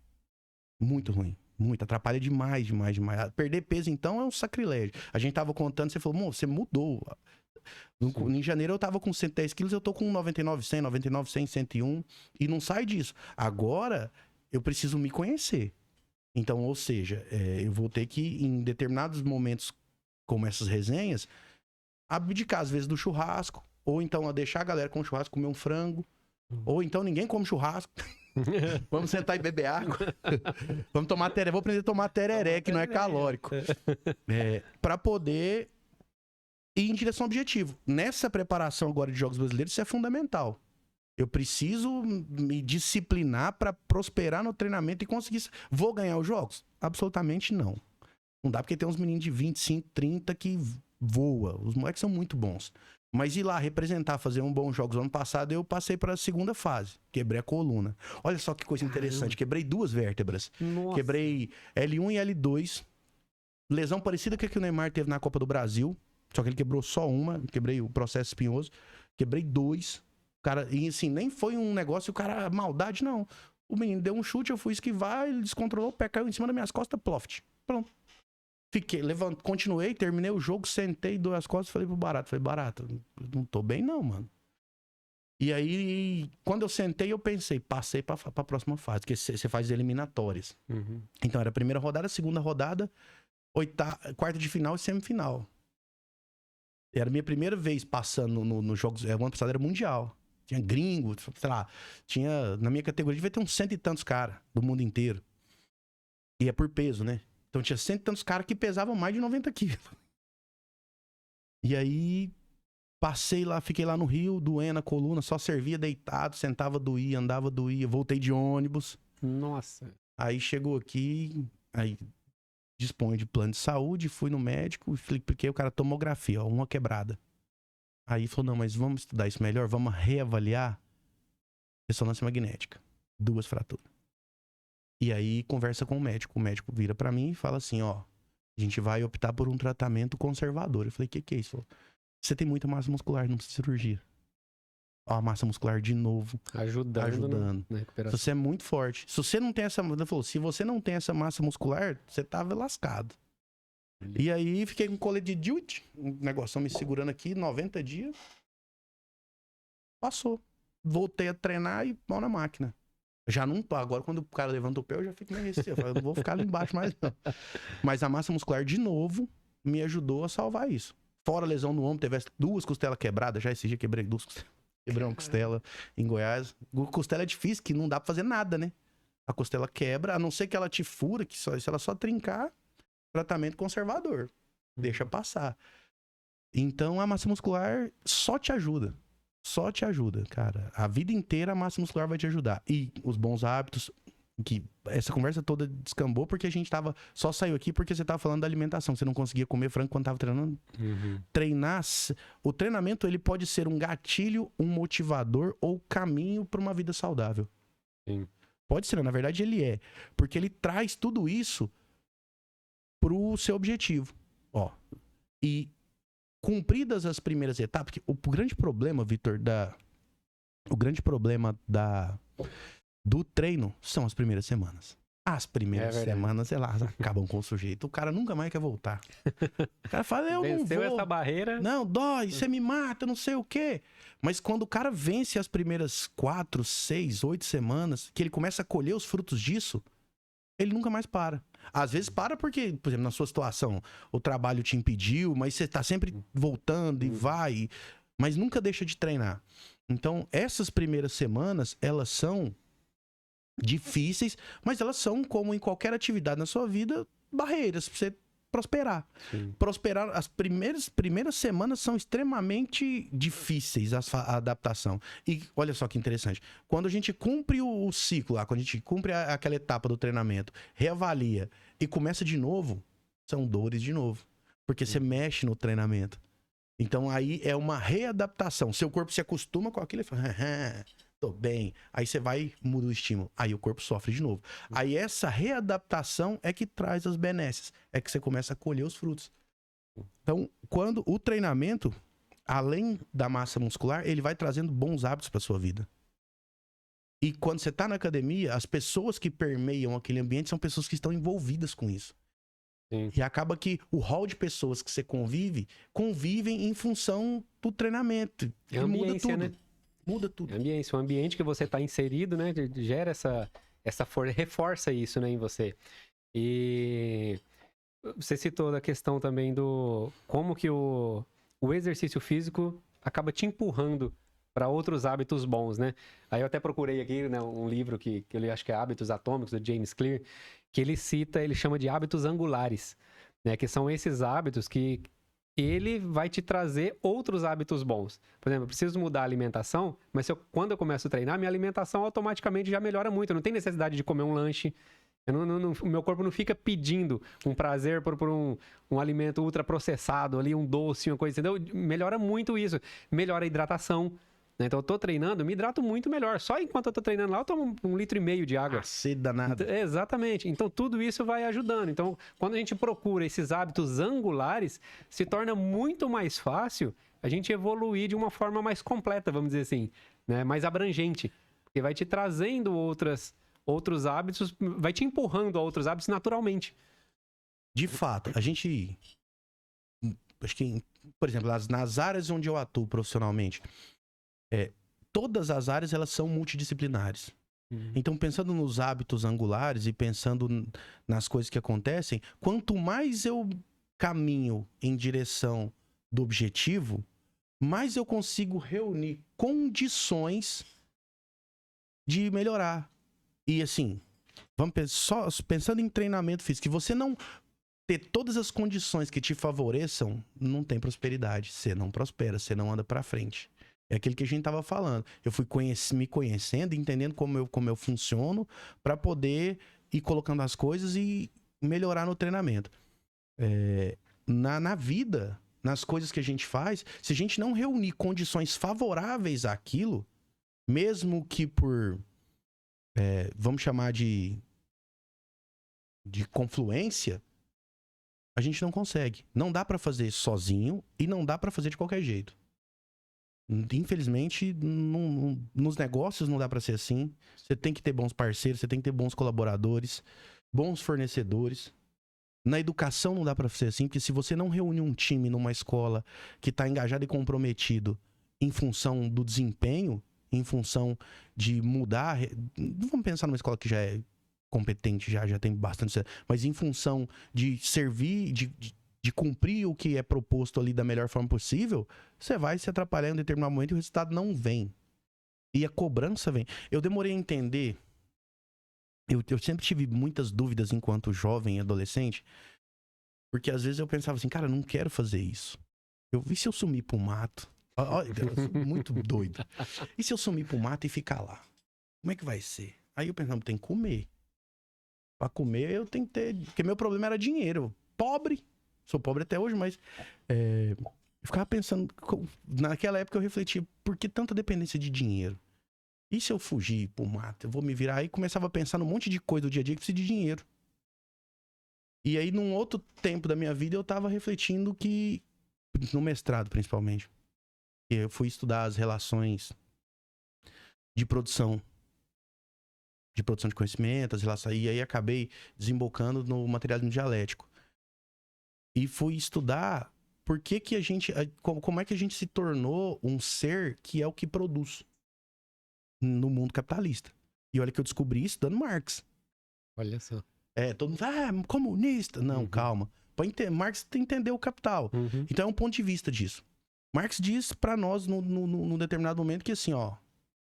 [SPEAKER 2] Muito ruim. Muito. Atrapalha demais, demais, demais. Perder peso, então, é um sacrilégio. A gente tava contando, você falou, você mudou. Em janeiro eu tava com 110 quilos, eu tô com 99, 100, 99, 100, 101. E não sai disso. Agora, eu preciso me conhecer. Então, ou seja, eu vou ter que, em determinados momentos, como essas resenhas, abdicar, às vezes, do churrasco. Ou então, deixar a galera com churrasco, comer um frango. Ou então, ninguém come churrasco. Vamos sentar e beber água. Vamos tomar tereré. Vou aprender a tomar tereré, que não é calórico. Para poder ir em direção ao objetivo. Nessa preparação agora de Jogos Brasileiros, isso é fundamental. Eu preciso me disciplinar para prosperar no treinamento e conseguir... Vou ganhar os jogos? Absolutamente não. Não dá, porque tem uns meninos de 25, 30 que voa. Os moleques são muito bons. Mas ir lá representar, fazer um bom jogos. Ano passado eu passei para a segunda fase. Quebrei a coluna. Olha só que coisa interessante. Quebrei 2 vértebras.
[SPEAKER 1] Nossa.
[SPEAKER 2] Quebrei L1 e L2. Lesão parecida com a que o Neymar teve na Copa do Brasil. Só que ele quebrou só uma. Quebrei o processo espinhoso. Quebrei 2. Cara, e assim, nem foi um negócio, o cara, maldade, não. O menino deu um chute, eu fui esquivar, ele descontrolou, o pé caiu em cima das minhas costas, ploft. Pronto. Fiquei, continuei, terminei o jogo, sentei, dou as costas, falei pro Barato. Falei, Barato, não tô bem não, mano. E aí, quando eu sentei, eu pensei, passei pra próxima fase, que você faz eliminatórias.
[SPEAKER 1] Uhum.
[SPEAKER 2] Então era a primeira rodada, segunda rodada, quarta de final e semifinal. Era a minha primeira vez passando nos jogos, o ano passado era mundial. Tinha gringo, sei lá, tinha, na minha categoria, devia ter uns 100 e tantos caras do mundo inteiro. E é por peso, né? Então tinha 100 e tantos caras que pesavam mais de 90 quilos. E aí, passei lá, fiquei lá no Rio, doendo a coluna, só servia deitado, sentava, doía, andava, doía, voltei de ônibus.
[SPEAKER 1] Nossa.
[SPEAKER 2] Aí chegou aqui, aí dispõe de plano de saúde, fui no médico, expliquei o cara tomografia, ó, uma quebrada. Aí falou, não, mas vamos estudar isso melhor, vamos reavaliar ressonância magnética. 2 fraturas. E aí conversa com o médico vira pra mim e fala assim, ó, a gente vai optar por um tratamento conservador. Eu falei, que é isso? Falou, você tem muita massa muscular, não precisa de cirurgia. Ó, a massa muscular de novo. Ajudando.
[SPEAKER 1] Na recuperação.
[SPEAKER 2] Você é muito forte. Se você não tem essa... Ele falou, se você não tem essa massa muscular, você tava lascado. E aí, fiquei com colete de duty, um negócio me segurando aqui, 90 dias. Passou. Voltei a treinar e pau na máquina. Já não... Agora, quando o cara levanta o pé, eu já fico meio receoso. Eu falo, não vou ficar ali embaixo mais, não. Mas a massa muscular, de novo, me ajudou a salvar isso. Fora a lesão no ombro, teve 2 costelas quebradas. Já esse dia quebrei 2 costelas. Quebrei uma costela em Goiás. Costela é difícil, que não dá pra fazer nada, né? A costela quebra, a não ser que ela te fura, que se ela só trincar... Tratamento conservador. Deixa passar. Então, a massa muscular só te ajuda. Só te ajuda, cara. A vida inteira a massa muscular vai te ajudar. E os bons hábitos, que essa conversa toda descambou porque a gente só saiu aqui porque você tava falando da alimentação. Você não conseguia comer frango quando tava treinando.
[SPEAKER 1] Uhum.
[SPEAKER 2] O treinamento, ele pode ser um gatilho, um motivador ou caminho para uma vida saudável.
[SPEAKER 1] Sim.
[SPEAKER 2] Pode ser, na verdade ele é. Porque ele traz tudo isso pro seu objetivo, ó. E cumpridas as primeiras etapas, porque o grande problema, Vitor, do treino são as primeiras semanas. As primeiras semanas, elas acabam com o sujeito. O cara nunca mais quer voltar. O cara fala, eu não vou.
[SPEAKER 1] Venceu essa barreira.
[SPEAKER 2] Não, dói, você me mata, não sei o quê. Mas quando o cara vence as primeiras 4, 6, 8 semanas, que ele começa a colher os frutos disso, ele nunca mais para. Às vezes para porque, por exemplo, na sua situação, o trabalho te impediu, mas você tá sempre voltando e vai, mas nunca deixa de treinar. Então, essas primeiras semanas, elas são difíceis, mas elas são, como em qualquer atividade na sua vida, barreiras para você prosperar.
[SPEAKER 1] Sim.
[SPEAKER 2] Prosperar, as primeiras semanas são extremamente difíceis a adaptação. E olha só que interessante. Quando a gente cumpre o ciclo lá, quando a gente cumpre aquela etapa do treinamento, reavalia e começa de novo, são dores de novo. Porque você mexe no treinamento. Então aí é uma readaptação. Seu corpo se acostuma com aquilo e fala, tô bem. Aí você vai, muda o estímulo. Aí o corpo sofre de novo. Aí essa readaptação é que traz as benesses. É que você começa a colher os frutos. Então, quando o treinamento, além da massa muscular, ele vai trazendo bons hábitos para sua vida. E quando você tá na academia, as pessoas que permeiam aquele ambiente são pessoas que estão envolvidas com isso.
[SPEAKER 1] Sim.
[SPEAKER 2] E acaba que o hall de pessoas que você convivem em função do treinamento.
[SPEAKER 1] É
[SPEAKER 2] muda tudo.
[SPEAKER 1] né?
[SPEAKER 2] Muda tudo.
[SPEAKER 1] É ambiência. O ambiente que você está inserido, né? Gera essa força, reforça isso, né, em você. E você citou da questão também do como que o exercício físico acaba te empurrando para outros hábitos bons, né? Aí eu até procurei aqui, né, um livro que eu li, acho que é Hábitos Atômicos, do James Clear, que ele chama de hábitos angulares, né? Que são esses hábitos que ele vai te trazer outros hábitos bons. Por exemplo, eu preciso mudar a alimentação, mas quando eu começo a treinar, minha alimentação automaticamente já melhora muito. Eu não tenho necessidade de comer um lanche. O meu corpo não fica pedindo um prazer por um alimento ultraprocessado ali, um doce, uma coisa, entendeu? Melhora muito isso. Melhora a hidratação. Né? Então, eu tô treinando, me hidrato muito melhor. Só enquanto eu tô treinando lá, eu tomo 1,5 litro de água.
[SPEAKER 2] Sede danada.
[SPEAKER 1] Exatamente. Então, tudo isso vai ajudando. Então, quando a gente procura esses hábitos angulares, se torna muito mais fácil a gente evoluir de uma forma mais completa, vamos dizer assim, né? Mais abrangente. Porque vai te trazendo outros hábitos, vai te empurrando a outros hábitos naturalmente.
[SPEAKER 2] De fato, a gente... Acho que, por exemplo, nas áreas onde eu atuo profissionalmente, todas as áreas elas são multidisciplinares. Então, pensando nos hábitos angulares e pensando nas coisas que acontecem, quanto mais eu caminho em direção do objetivo, mais eu consigo reunir condições de melhorar. E assim, só pensando em treinamento físico, se você não ter todas as condições que te favoreçam, não tem prosperidade. Você não prospera, você não anda pra frente. É aquilo que a gente tava falando. Eu fui me conhecendo, entendendo como eu funciono, para poder ir colocando as coisas e melhorar no treinamento. Na vida, nas coisas que a gente faz, se a gente não reunir condições favoráveis àquilo, mesmo que por, vamos chamar de confluência, a gente não consegue. Não dá pra fazer sozinho e não dá pra fazer de qualquer jeito. Infelizmente, nos negócios não dá pra ser assim. Você tem que ter bons parceiros, você tem que ter bons colaboradores, bons fornecedores. Na educação não dá pra ser assim, porque se você não reúne um time numa escola que tá engajado e comprometido em função do desempenho, em função de mudar... Não vamos pensar numa escola que já é competente, já tem bastante... Mas em função de servir, de cumprir o que é proposto ali da melhor forma possível, você vai se atrapalhar em determinado momento e o resultado não vem. E a cobrança vem. Eu demorei a entender... Eu sempre tive muitas dúvidas enquanto jovem e adolescente, porque às vezes eu pensava assim, cara, eu não quero fazer isso. E se eu sumir pro mato? Olha, eu sou muito doido. E se eu sumir pro mato e ficar lá? Como é que vai ser? Aí eu pensava, tem que comer. Pra comer eu tenho que ter... Porque meu problema era dinheiro. Pobre. Sou pobre até hoje, mas... Eu ficava pensando... Naquela época eu refletia, por que tanta dependência de dinheiro? E se eu fugir pro mato? Eu vou me virar. Aí começava a pensar num monte de coisa do dia a dia que precisa de dinheiro. E aí, num outro tempo da minha vida, eu tava refletindo que... No mestrado, principalmente. Eu fui estudar as relações de produção. De produção de conhecimento, as relações... E aí acabei desembocando no materialismo dialético. E fui estudar por que a gente... Como é que a gente se tornou um ser que é o que produz no mundo capitalista. E olha que eu descobri isso dando Marx.
[SPEAKER 1] Olha só.
[SPEAKER 2] Todo mundo fala, comunista. Não, calma. Marx entendeu o capital. Então é um ponto de vista disso. Marx diz pra nós, num determinado momento, que assim, ó,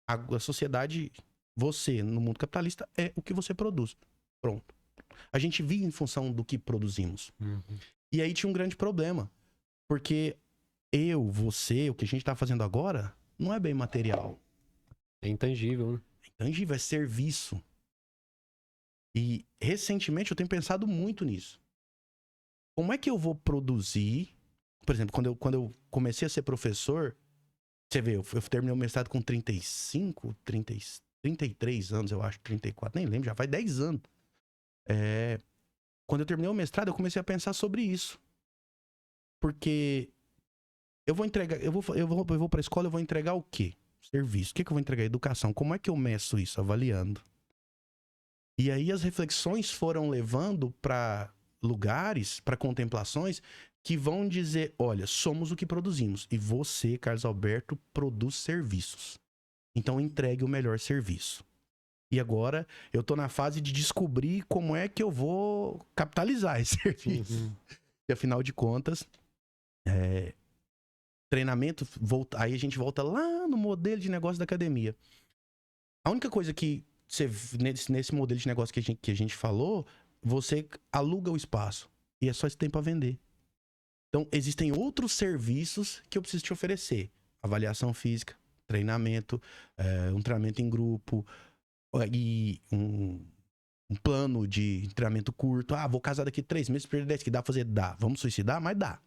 [SPEAKER 2] a sociedade, você, no mundo capitalista, é o que você produz. Pronto. A gente vive em função do que produzimos. E aí tinha um grande problema. Porque você, o que a gente tá fazendo agora, não é bem material.
[SPEAKER 1] É intangível, né?
[SPEAKER 2] É intangível, é serviço. E recentemente eu tenho pensado muito nisso. Como é que eu vou produzir? Por exemplo, quando eu comecei a ser professor, Você vê, eu terminei o mestrado com 35, 33 anos, eu acho, 34, nem lembro, já faz 10 anos. Quando eu terminei o mestrado, eu comecei a pensar sobre isso. Porque eu vou entregar, eu vou pra escola, eu vou entregar o quê? Serviço. O que eu vou entregar? Educação. Como é que eu meço isso? Avaliando. E aí as reflexões foram levando para lugares, para contemplações que vão dizer, olha, somos o que produzimos. E você, Carlos Alberto, produz serviços. Então entregue o melhor serviço. E agora eu tô na fase de descobrir como é que eu vou capitalizar esse serviço. E afinal de contas, treinamento, aí a gente volta lá no modelo de negócio da academia. A única coisa que você, nesse modelo de negócio que a gente falou, você aluga o espaço. E é só esse tempo para vender. Então, existem outros serviços que eu preciso te oferecer. Avaliação física, treinamento, um treinamento em grupo, e um plano de treinamento curto. Vou casar daqui 3 meses, perder 10, que dá pra fazer? Dá. Vamos suicidar? Mas dá.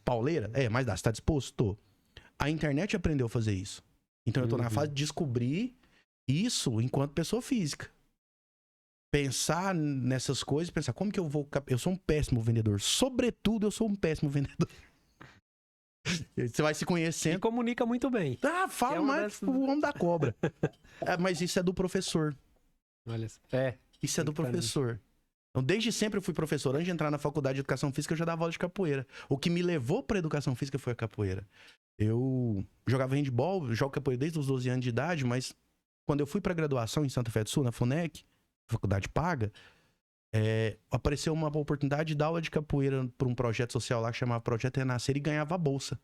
[SPEAKER 2] Pauleira? Mas dá. Você tá disposto? Tô. A internet aprendeu a fazer isso. Então eu tô na fase de descobrir isso enquanto pessoa física. Pensar nessas coisas, pensar como que eu vou... Eu sou um péssimo vendedor. Sobretudo, eu sou um péssimo vendedor. Você vai se conhecendo.
[SPEAKER 1] E comunica muito bem.
[SPEAKER 2] Fala mais o homem da cobra. Mas isso é do professor.
[SPEAKER 1] Olha,
[SPEAKER 2] isso é do professor. Então, desde sempre eu fui professor. Antes de entrar na faculdade de educação física, eu já dava aula de capoeira. O que me levou para educação física foi a capoeira. Eu jogava handball, jogo capoeira desde os 12 anos de idade, mas quando eu fui para graduação em Santa Fé do Sul, na FUNEC, faculdade paga, apareceu uma oportunidade de dar aula de capoeira para um projeto social lá que chamava Projeto Renascer e ganhava a bolsa.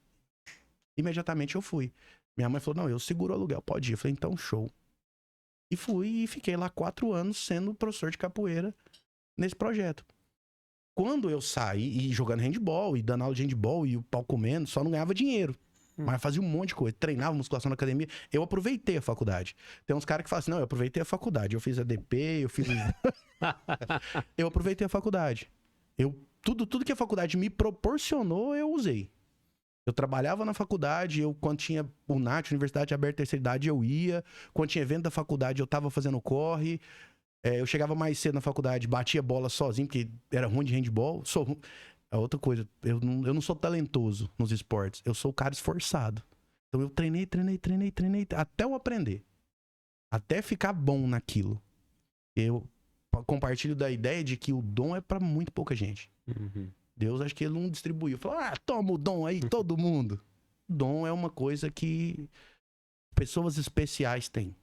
[SPEAKER 2] Imediatamente eu fui. Minha mãe falou, não, eu seguro o aluguel, pode ir. Eu falei, então show. E fui e fiquei lá 4 anos sendo professor de capoeira nesse projeto. Quando eu saí e jogando handball e dando aula de handball e o pau comendo, só não ganhava dinheiro. Mas fazia um monte de coisa. Treinava musculação na academia. Eu aproveitei a faculdade. Tem uns caras que falam assim, não, eu aproveitei a faculdade. Eu fiz ADP, eu fiz... Eu aproveitei a faculdade. Tudo que a faculdade me proporcionou, eu usei. Eu trabalhava na faculdade, quando tinha o NAT, Universidade Aberta Terceira Idade, eu ia. Quando tinha evento da faculdade, eu tava fazendo corre. Eu chegava mais cedo na faculdade, batia bola sozinho, porque era ruim de handball. É outra coisa, eu não sou talentoso nos esportes, eu sou o cara esforçado. Então eu treinei, até eu aprender. Até ficar bom naquilo. Eu compartilho da ideia de que o dom é pra muito pouca gente. Deus, acho que ele não distribuiu. Falou, toma o dom aí, todo mundo. Dom é uma coisa que pessoas especiais têm.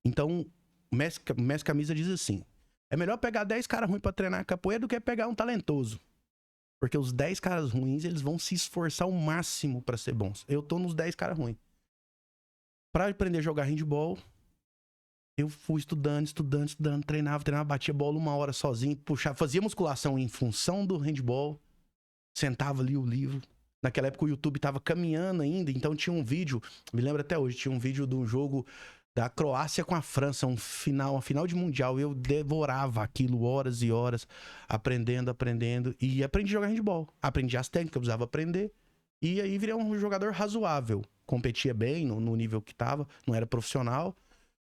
[SPEAKER 2] Então, o Mestre Camisa diz assim, é melhor pegar 10 caras ruins pra treinar capoeira do que pegar um talentoso. Porque os 10 caras ruins, eles vão se esforçar ao máximo pra ser bons. Eu tô nos 10 caras ruins. Pra aprender a jogar handball, eu fui estudando, treinava, batia bola 1 hora sozinho, fazia musculação em função do handball, sentava ali o livro. Naquela época o YouTube tava caminhando ainda, então tinha um vídeo, me lembro até hoje, tinha um vídeo de um jogo da Croácia com a França, uma final de mundial. Eu devorava aquilo horas e horas, aprendendo, e aprendi a jogar handball. Aprendi as técnicas que eu precisava aprender, e aí virei um jogador razoável. Competia bem no nível que tava, não era profissional.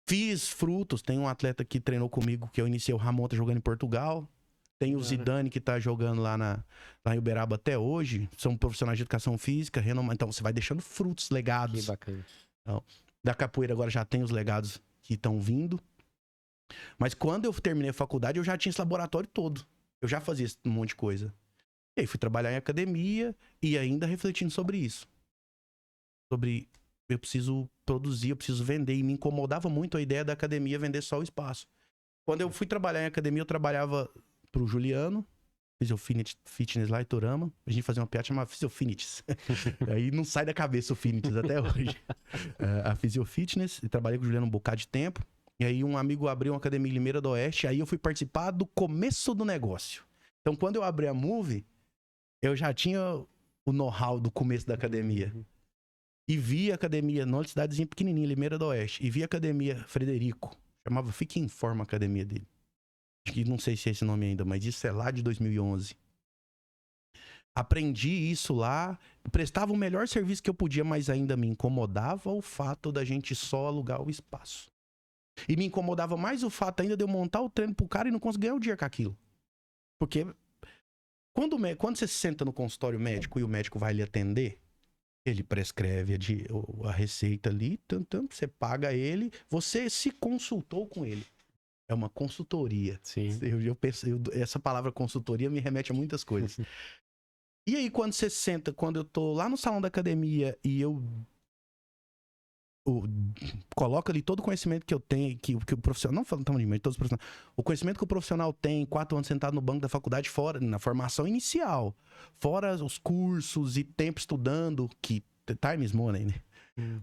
[SPEAKER 2] Fiz frutos, tem um atleta que treinou comigo, que eu iniciei, o Ramon, tá jogando em Portugal. Tem o Zidane, que tá jogando lá em Uberaba até hoje. São profissionais de educação física, renomados. Então você vai deixando frutos, legados.
[SPEAKER 1] Que bacana.
[SPEAKER 2] Então, da capoeira agora já tem os legados que estão vindo. Mas quando eu terminei a faculdade, eu já tinha esse laboratório todo. Eu já fazia um monte de coisa. E aí fui trabalhar em academia e ainda refletindo sobre isso. Sobre... Eu preciso produzir, eu preciso vender. E me incomodava muito a ideia da academia vender só o espaço. Quando eu fui trabalhar em academia, eu trabalhava pro Juliano, Fitness lá em Torama. A gente fazia uma piada chamada Fisiofitness. Aí não sai da cabeça o Fitness até hoje. A Fisiofitness, e trabalhei com o Juliano um bocado de tempo. E aí um amigo abriu uma academia em Limeira do Oeste, aí eu fui participar do começo do negócio. Então quando eu abri a Move, eu já tinha o know-how do começo da academia. E vi a academia numa cidadezinha pequenininha, Limeira do Oeste. E vi a academia Frederico. Chamava Fique em Forma a academia dele. Acho que não sei se é esse nome ainda, mas isso é lá de 2011. Aprendi isso lá, prestava o melhor serviço que eu podia, mas ainda me incomodava o fato da gente só alugar o espaço. E me incomodava mais o fato ainda de eu montar o treino pro cara e não conseguir ganhar o dinheiro com aquilo. Porque quando você se senta no consultório médico e o médico vai lhe atender, ele prescreve a receita ali, você paga ele, você se consultou com ele. É uma consultoria.
[SPEAKER 1] Sim.
[SPEAKER 2] Essa palavra consultoria me remete a muitas coisas. E aí, quando você senta, quando eu tô lá no salão da academia e eu coloco ali todo o conhecimento que eu tenho, que o profissional, não falando de mim, todos os profissionais, o conhecimento que o profissional tem, 4 anos sentado no banco da faculdade, fora, na formação inicial, fora os cursos e tempo estudando, que time is money, né?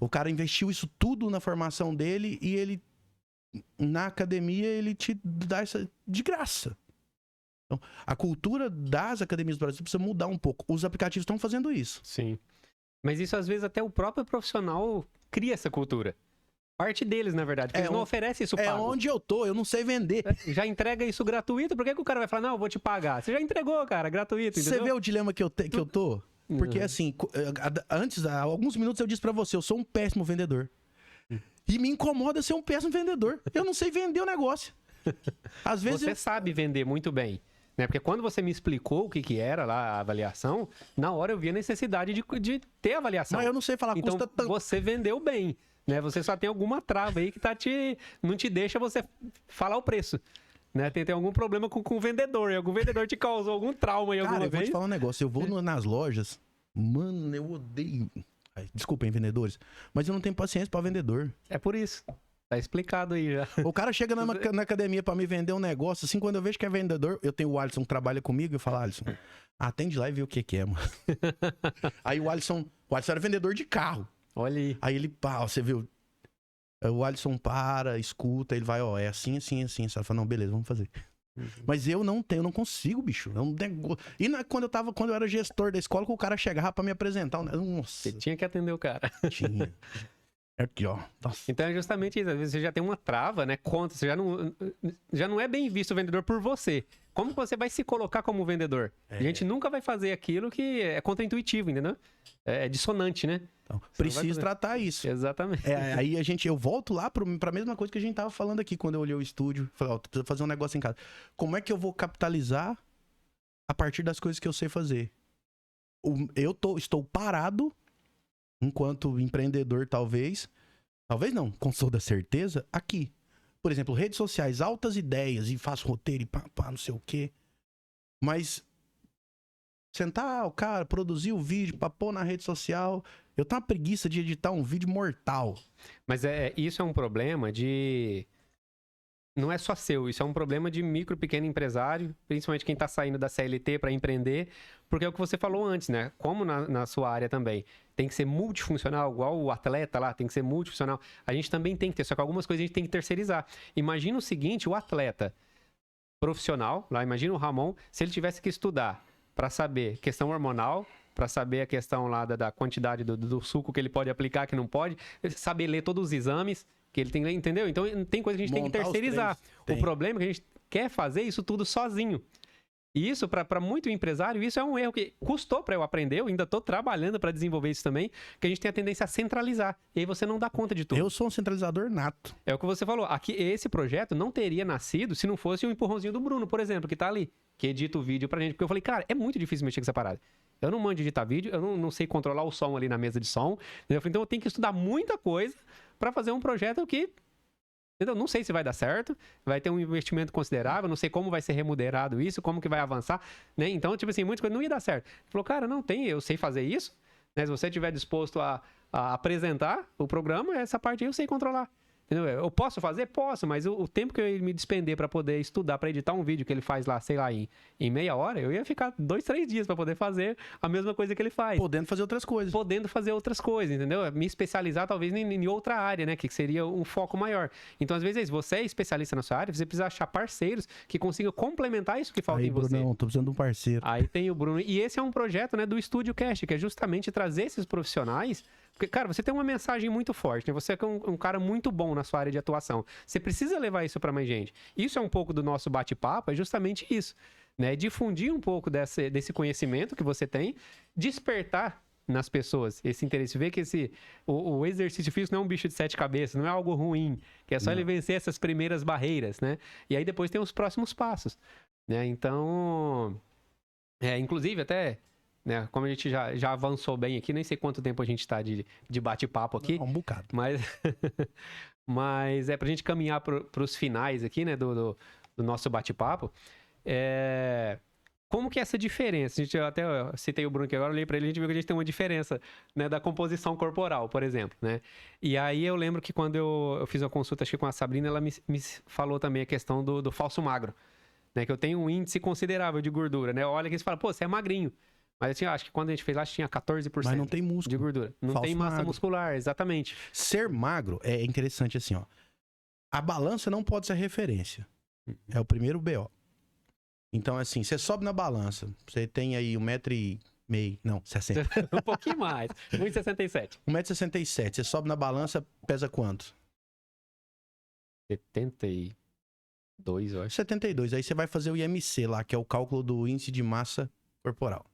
[SPEAKER 2] O cara investiu isso tudo na formação dele e ele, na academia, ele te dá isso de graça. Então, a cultura das academias do Brasil precisa mudar um pouco. Os aplicativos estão fazendo isso.
[SPEAKER 1] Sim. Mas isso, às vezes, até o próprio profissional cria essa cultura. Parte deles, na verdade. Porque eles não oferecem isso pago.
[SPEAKER 2] É onde eu tô, eu não sei vender.
[SPEAKER 1] Já entrega isso gratuito, por que o cara vai falar, não, eu vou te pagar? Você já entregou, cara, gratuito, entendeu?
[SPEAKER 2] Você vê o dilema que eu tô? Porque, assim, antes, há alguns minutos eu disse pra você, eu sou um péssimo vendedor. E me incomoda ser um péssimo vendedor. Eu não sei vender o negócio. Às vezes
[SPEAKER 1] você sabe vender muito bem. Né? Porque quando você me explicou o que era lá a avaliação, na hora eu vi a necessidade de ter avaliação.
[SPEAKER 2] Mas eu não sei falar,
[SPEAKER 1] então,
[SPEAKER 2] custa tanto.
[SPEAKER 1] Você vendeu bem. Né? Você só tem alguma trava aí que não te deixa você falar o preço. Né? Tem algum problema com o vendedor. Algum vendedor te causou algum trauma aí alguma vez.
[SPEAKER 2] Cara, eu vou te falar um negócio. Eu vou nas lojas, mano, eu odeio... Desculpem, vendedores, mas eu não tenho paciência pra vendedor.
[SPEAKER 1] É por isso. Tá explicado aí já.
[SPEAKER 2] O cara chega na academia pra me vender um negócio, assim, quando eu vejo que é vendedor, eu tenho o Alisson que trabalha comigo, eu falo, Alisson, atende lá e vê o que é, mano. Aí o Alisson era vendedor de carro.
[SPEAKER 1] Olha aí.
[SPEAKER 2] Aí ele, você viu? O Alisson para, escuta, ele vai, é assim, assim, assim. Você fala, não, beleza, vamos fazer. Mas eu não consigo, bicho. É um negócio. E quando eu era gestor da escola, que o cara chegava pra me apresentar. Nossa.
[SPEAKER 1] Você tinha que atender o cara.
[SPEAKER 2] Tinha. Aqui, ó. Nossa.
[SPEAKER 1] Então é justamente isso. Às vezes você já tem uma trava, né? Contra. Você já não é bem visto o vendedor por você. Como você vai se colocar como vendedor? A gente nunca vai fazer aquilo que é contraintuitivo, entendeu? É dissonante, né?
[SPEAKER 2] Então, preciso tratar isso.
[SPEAKER 1] Exatamente.
[SPEAKER 2] Aí eu volto lá pra mesma coisa que a gente tava falando aqui quando eu olhei o estúdio. Falei, preciso fazer um negócio em casa. Como é que eu vou capitalizar a partir das coisas que eu sei fazer? Estou parado enquanto empreendedor, talvez não, com toda certeza, aqui. Por exemplo, redes sociais, altas ideias, e faço roteiro e pá, não sei o quê. Mas sentar, o cara, produzir o vídeo pra pôr na rede social, eu tenho uma preguiça de editar um vídeo mortal.
[SPEAKER 1] Mas isso é um problema de... Não é só seu, isso é um problema de micro, pequeno empresário, principalmente quem está saindo da CLT para empreender, porque é o que você falou antes, né? Como na sua área também, tem que ser multifuncional, igual o atleta lá, tem que ser multifuncional. A gente também tem que ter, só que algumas coisas a gente tem que terceirizar. Imagina o seguinte, o atleta profissional, lá, imagina o Ramon, se ele tivesse que estudar para saber questão hormonal, para saber a questão lá da quantidade do suco que ele pode aplicar, que não pode, saber ler todos os exames que ele tem, entendeu? Então tem coisa que a gente tem que terceirizar. O problema é que a gente quer fazer isso tudo sozinho. E isso, para muito empresário, isso é um erro que custou para eu aprender, eu ainda estou trabalhando para desenvolver isso também, que a gente tem a tendência a centralizar. E aí você não dá conta de tudo.
[SPEAKER 2] Eu sou um centralizador nato.
[SPEAKER 1] É o que você falou. Aqui, esse projeto não teria nascido se não fosse o empurrãozinho do Bruno, por exemplo, que está ali, que edita o vídeo pra gente. Porque eu falei, cara, é muito difícil mexer com essa parada. Eu não mando editar vídeo, eu não sei controlar o som ali na mesa de som. Eu falei, então eu tenho que estudar muita coisa para fazer um projeto que... Eu não sei se vai dar certo, vai ter um investimento considerável, não sei como vai ser remunerado isso, como que vai avançar, né? Então, tipo assim, muitas coisas não ia dar certo. Ele falou, cara, eu sei fazer isso, né? Se você estiver disposto a apresentar o programa, essa parte aí eu sei controlar. Entendeu? Eu posso fazer? Posso, mas o tempo que eu ia me despender para poder estudar, para editar um vídeo que ele faz lá, sei lá, em meia hora, eu ia ficar 2, 3 dias para poder fazer a mesma coisa que ele faz.
[SPEAKER 2] Podendo fazer outras coisas.
[SPEAKER 1] Entendeu? Me especializar talvez em outra área, né? Que seria um foco maior. Então, às vezes, você é especialista na sua área, você precisa achar parceiros que consigam complementar isso que falta em você.
[SPEAKER 2] Não, tô precisando de um parceiro.
[SPEAKER 1] Aí tem o Bruno. E esse é um projeto, né, do Estúdio Cast, que é justamente trazer esses profissionais. Porque, cara, você tem uma mensagem muito forte, né? Você é um cara muito bom na sua área de atuação. Você precisa levar isso para mais gente. Isso é um pouco do nosso bate-papo, é justamente isso. né? Difundir um pouco desse conhecimento que você tem, despertar nas pessoas esse interesse, ver que o exercício físico não é um bicho de 7 cabeças, não é algo ruim, que é só ele vencer essas primeiras barreiras, né? E aí depois tem os próximos passos, né? Então, inclusive até, né, como a gente já avançou bem aqui, nem sei quanto tempo a gente está de bate-papo aqui.
[SPEAKER 2] Um bocado.
[SPEAKER 1] Mas pra gente caminhar para os finais aqui, né, do nosso bate-papo, como que é essa diferença? Eu até citei o Bruno aqui agora, olhei para ele, a gente viu que a gente tem uma diferença, né, da composição corporal, por exemplo, né? E aí eu lembro que quando eu fiz uma consulta acho que com a Sabrina, ela me falou também a questão do falso magro, né? Que eu tenho um índice considerável de gordura, né? Olha que eles falam, pô, você é magrinho. Mas acho que quando a gente fez lá, tinha 14%
[SPEAKER 2] Mas não tem músculo
[SPEAKER 1] de gordura. Não
[SPEAKER 2] falso
[SPEAKER 1] tem massa
[SPEAKER 2] magro.
[SPEAKER 1] muscular, exatamente.
[SPEAKER 2] Ser magro é interessante assim, ó. A balança não pode ser referência. É o primeiro BO. Então, assim, você sobe na balança, você tem aí 1,5 m, não, 60.
[SPEAKER 1] Um pouquinho mais, 1,67.
[SPEAKER 2] 1,67 m, você sobe na balança, pesa quanto?
[SPEAKER 1] 72, eu acho.
[SPEAKER 2] 72, aí você vai fazer o IMC lá, que é o cálculo do índice de massa corporal.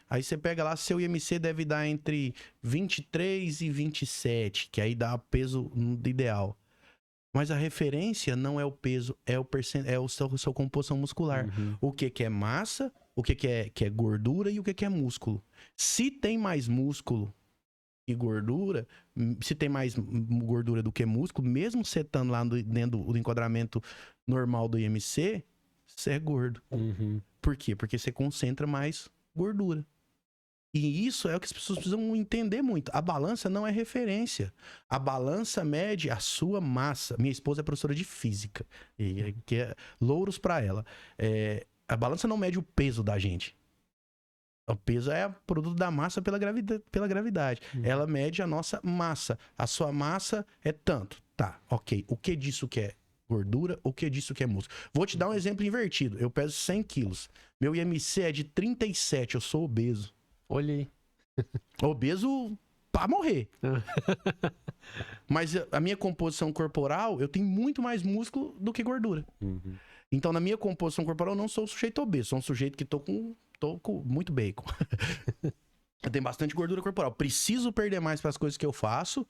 [SPEAKER 2] Aí você pega lá, seu IMC deve dar entre 23 e 27, que aí dá o peso ideal. Mas a referência não é o peso, é o sua composição muscular. O que é massa, o que é gordura e o que é músculo. Se tem mais músculo e gordura, se tem mais gordura do que músculo, mesmo você estando lá dentro do enquadramento normal do IMC, você é gordo. Por quê? Porque você concentra mais gordura. E isso é o que as pessoas precisam entender muito. A balança não é referência. A balança mede a sua massa. Minha esposa é professora de física. E que é louros pra ela. A balança não mede o peso da gente. O peso é o produto da massa pela gravidade. Ela mede a nossa massa. A sua massa é tanto. Tá, ok. O que disso que é gordura? O que disso que é músculo? Vou te dar um exemplo invertido. Eu peso 100 quilos. Meu IMC é de 37. Eu sou obeso.
[SPEAKER 1] Olhei.
[SPEAKER 2] Obeso pra morrer. Mas a minha composição corporal, eu tenho muito mais músculo do que gordura. Então, na minha composição corporal, eu não sou um sujeito obeso. Sou um sujeito que tô com muito bacon. Eu tenho bastante gordura corporal. Preciso perder mais para as coisas que eu faço,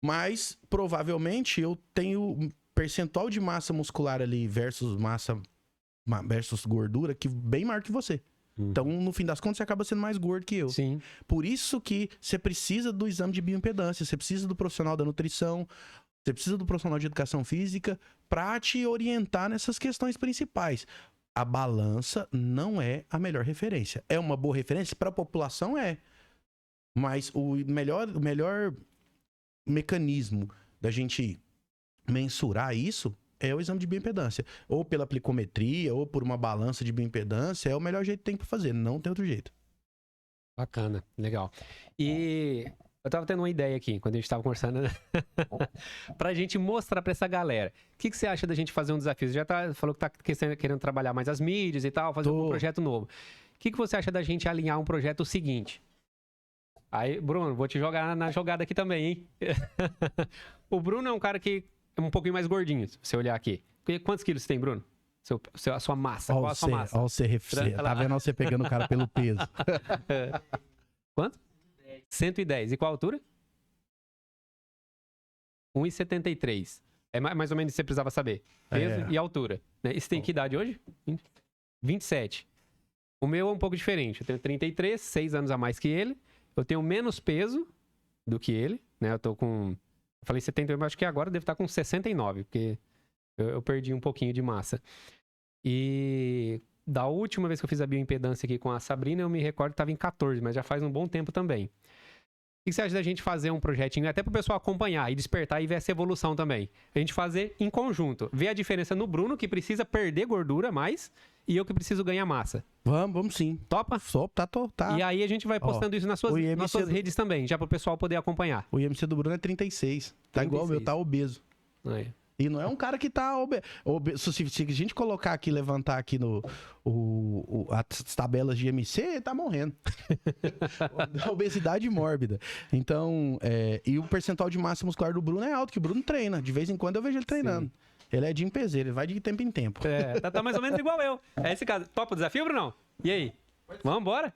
[SPEAKER 2] mas provavelmente eu tenho percentual de massa muscular ali versus gordura que bem maior que você. Então, no fim das contas, você acaba sendo mais gordo que eu.
[SPEAKER 1] Sim.
[SPEAKER 2] Por isso que você precisa do exame de bioimpedância, você precisa do profissional da nutrição, você precisa do profissional de educação física para te orientar nessas questões principais. A balança não é a melhor referência. É uma boa referência para a população, mas o melhor mecanismo da gente mensurar isso é o exame de bioimpedância. Ou pela plicometria, ou por uma balança de bioimpedância, é o melhor jeito que tem pra fazer. Não tem outro jeito.
[SPEAKER 1] Bacana, legal. E eu tava tendo uma ideia aqui, quando a gente tava conversando, né? Pra gente mostrar pra essa galera. O que você acha da gente fazer um desafio? Você já falou que tá querendo trabalhar mais as mídias e tal, fazer um projeto novo. O que você acha da gente alinhar um projeto seguinte? Aí, Bruno, vou te jogar na jogada aqui também, hein? O Bruno é um cara que é um pouquinho mais gordinho, se você olhar aqui. Quantos quilos você tem, Bruno? A sua massa. Qual a sua massa?
[SPEAKER 2] Olha você, tá vendo você pegando o cara pelo peso.
[SPEAKER 1] Quanto? 110. E qual a altura? 1,73. É mais ou menos isso que você precisava saber. Peso e altura. Né? E você tem que idade hoje? 27. O meu é um pouco diferente. Eu tenho 33, 6 anos a mais que ele. Eu tenho menos peso do que ele. Né? Eu tô com... Eu falei 78, mas acho que agora deve estar com 69, porque eu perdi um pouquinho de massa. E da última vez que eu fiz a bioimpedância aqui com a Sabrina, eu me recordo que estava em 14, mas já faz um bom tempo também. O que você acha da gente fazer um projetinho, até para o pessoal acompanhar e despertar e ver essa evolução também? A gente fazer em conjunto. Ver a diferença no Bruno, que precisa perder gordura mais, e eu que preciso ganhar massa.
[SPEAKER 2] Vamos sim.
[SPEAKER 1] Topa?
[SPEAKER 2] Tá.
[SPEAKER 1] E aí a gente vai postando isso nas suas redes também, já para o pessoal poder acompanhar.
[SPEAKER 2] O IMC do Bruno é 36. Tá 36. Igual o meu, tá obeso.
[SPEAKER 1] Aí.
[SPEAKER 2] E não é um cara que tá obeso. Se a gente colocar aqui, levantar aqui as tabelas de IMC, tá morrendo. Obesidade mórbida. Então, e o percentual de massa muscular do Bruno é alto, que o Bruno treina. De vez em quando eu vejo ele treinando. Sim. Ele é de empezeiro, ele vai de tempo em tempo.
[SPEAKER 1] Tá mais ou menos igual eu. É esse caso. Topa o desafio, Brunão? E aí? Vamos embora?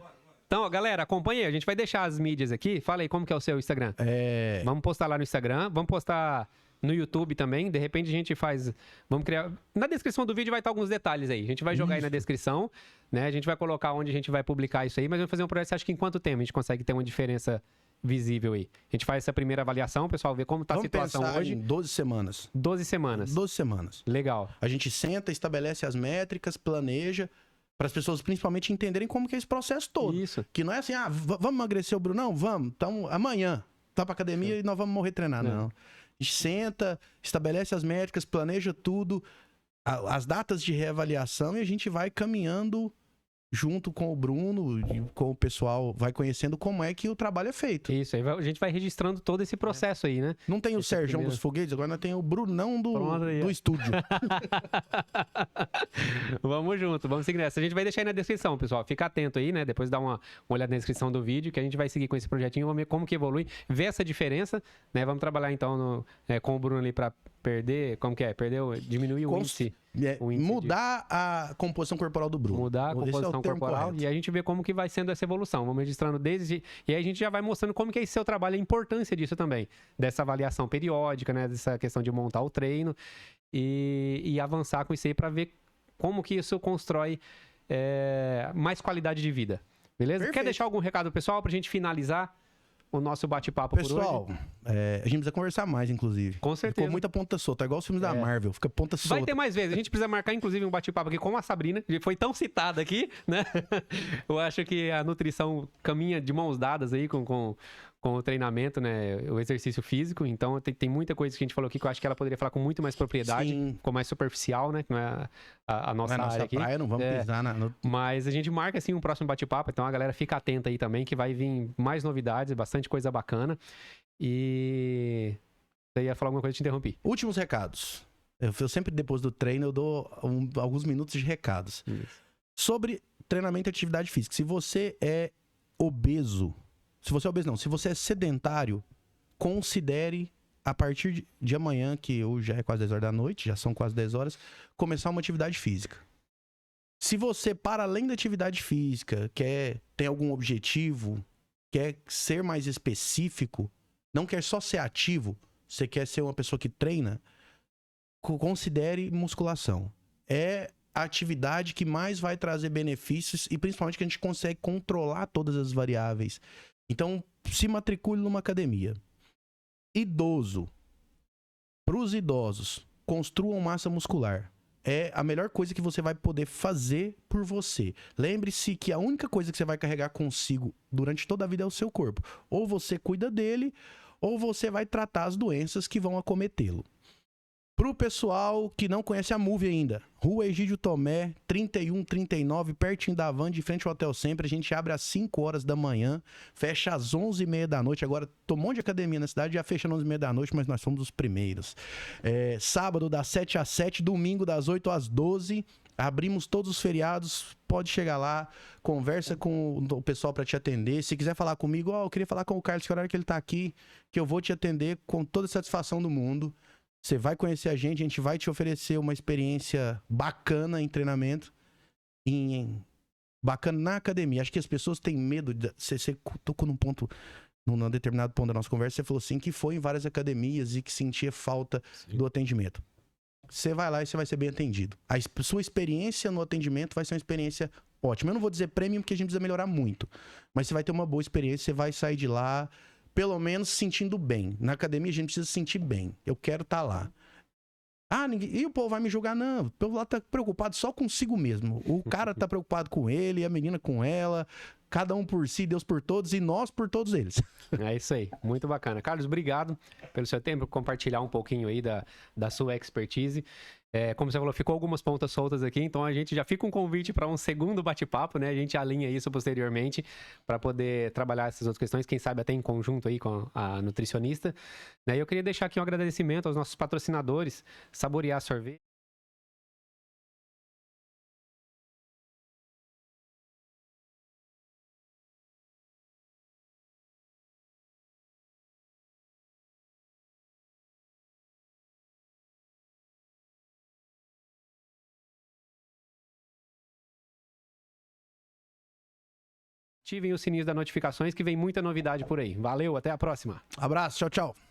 [SPEAKER 1] Então, ó, galera, acompanha aí. A gente vai deixar as mídias aqui. Fala aí como que é o seu Instagram. Vamos postar lá no Instagram. Vamos postar no YouTube também. De repente a gente faz... Vamos criar... Na descrição do vídeo vai estar alguns detalhes aí. A gente vai jogar aí na descrição, né? A gente vai colocar onde a gente vai publicar isso aí. Mas vamos fazer um projeto, você acha que em quanto tempo a gente consegue ter uma diferença visível aí? A gente faz essa primeira avaliação, o pessoal vê como tá a situação hoje.
[SPEAKER 2] Em 12 semanas.
[SPEAKER 1] 12 semanas.
[SPEAKER 2] 12 semanas.
[SPEAKER 1] Legal.
[SPEAKER 2] A gente senta, estabelece as métricas, planeja, para as pessoas principalmente entenderem como que é esse processo todo.
[SPEAKER 1] Isso.
[SPEAKER 2] Que não é assim, vamos emagrecer o Brunão? Vamos. Então, amanhã, tá pra academia e nós vamos morrer treinar. Não. A gente senta, estabelece as métricas, planeja tudo, as datas de reavaliação e a gente vai caminhando junto com o Bruno e com o pessoal, vai conhecendo como é que o trabalho é feito.
[SPEAKER 1] Isso, aí a gente vai registrando todo esse processo aí, né?
[SPEAKER 2] Não tem o Serjão dos Foguetes, agora nós temos o Brunão do estúdio.
[SPEAKER 1] Vamos junto, vamos seguir nessa. A gente vai deixar aí na descrição, pessoal. Fica atento aí, né? Depois dá uma olhada na descrição do vídeo, que a gente vai seguir com esse projetinho, vamos ver como que evolui, ver essa diferença, né? Vamos trabalhar então com o Bruno ali para perder, como que é? Diminuir o índice.
[SPEAKER 2] Mudar a composição corporal do Bruno.
[SPEAKER 1] Mudar a composição corporal e a gente vê como que vai sendo essa evolução. Vamos registrando desde... E aí a gente já vai mostrando como que é esse seu trabalho, a importância disso também. Dessa avaliação periódica, né? Dessa questão de montar o treino e avançar com isso aí para ver como que isso constrói mais qualidade de vida. Beleza?
[SPEAKER 2] Perfeito.
[SPEAKER 1] Quer deixar algum recado pessoal pra gente finalizar o nosso bate-papo por hoje?
[SPEAKER 2] Pessoal, a gente precisa conversar mais, inclusive.
[SPEAKER 1] Com certeza.
[SPEAKER 2] Ficou muita ponta solta, igual os filmes da Marvel, fica ponta solta.
[SPEAKER 1] Vai ter mais vezes. A gente precisa marcar, inclusive, um bate-papo aqui com a Sabrina, que foi tão citada aqui, né? Eu acho que a nutrição caminha de mãos dadas aí com o treinamento, né? O exercício físico. Então, tem muita coisa que a gente falou aqui que eu acho que ela poderia falar com muito mais propriedade, com mais superficial, né? Que não é a nossa área aqui.
[SPEAKER 2] Praia, não vamos pisar
[SPEAKER 1] Mas a gente marca, assim, um próximo bate-papo. Então, a galera fica atenta aí também, que vai vir mais novidades, bastante coisa bacana. E... Você ia falar alguma coisa, eu te interrompi.
[SPEAKER 2] Últimos recados. Eu sempre, depois do treino, eu dou alguns minutos de recados.
[SPEAKER 1] Isso.
[SPEAKER 2] Sobre treinamento e atividade física. Se você é obeso... Se você é obeso, não. Se você é sedentário, considere, a partir de amanhã, que hoje já é quase 10 horas da noite, já são quase 10 horas, começar uma atividade física. Se você, para além da atividade física, tem algum objetivo, quer ser mais específico, não quer só ser ativo, você quer ser uma pessoa que treina, considere musculação. É a atividade que mais vai trazer benefícios e principalmente que a gente consegue controlar todas as variáveis. Então, se matricule numa academia. Idoso. Para os idosos, construam massa muscular. É a melhor coisa que você vai poder fazer por você. Lembre-se que a única coisa que você vai carregar consigo durante toda a vida é o seu corpo. Ou você cuida dele, ou você vai tratar as doenças que vão acometê-lo. Pro pessoal que não conhece a Move ainda, Rua Egídio Tomé, 3139, pertinho da Van, de frente ao Hotel Sempre. A gente abre às 5 horas da manhã, fecha às 11h30 da noite. Agora, tem um monte de academia na cidade, já fecha às 11h30 da noite, mas nós somos os primeiros. Sábado, das 7 às 7, domingo, das 8 às 12. Abrimos todos os feriados, pode chegar lá, conversa com o pessoal para te atender. Se quiser falar comigo, eu queria falar com o Carlos, que horário que ele tá aqui, que eu vou te atender com toda a satisfação do mundo. Você vai conhecer a gente vai te oferecer uma experiência bacana em treinamento, bacana na academia. Acho que as pessoas têm medo, você tocou num determinado ponto da nossa conversa, você falou assim que foi em várias academias e que sentia falta do atendimento. Você vai lá e você vai ser bem atendido. A sua experiência no atendimento vai ser uma experiência ótima. Eu não vou dizer premium porque a gente precisa melhorar muito, mas você vai ter uma boa experiência, você vai sair de lá pelo menos se sentindo bem. Na academia a gente precisa se sentir bem. Eu quero estar lá. E o povo vai me julgar? Não, o povo lá tá preocupado só consigo mesmo. O cara tá preocupado com ele, a menina com ela, cada um por si, Deus por todos e nós por todos eles.
[SPEAKER 1] É isso aí, muito bacana. Carlos, obrigado pelo seu tempo, compartilhar um pouquinho aí da sua expertise. Como você falou, ficou algumas pontas soltas aqui, então a gente já fica um convite para um segundo bate-papo, né? A gente alinha isso posteriormente para poder trabalhar essas outras questões, quem sabe até em conjunto aí com a nutricionista. E eu queria deixar aqui um agradecimento aos nossos patrocinadores, Saborear Sorvete. ativem o sininho das notificações que vem muita novidade por aí. Valeu, até a próxima.
[SPEAKER 2] Abraço, tchau, tchau.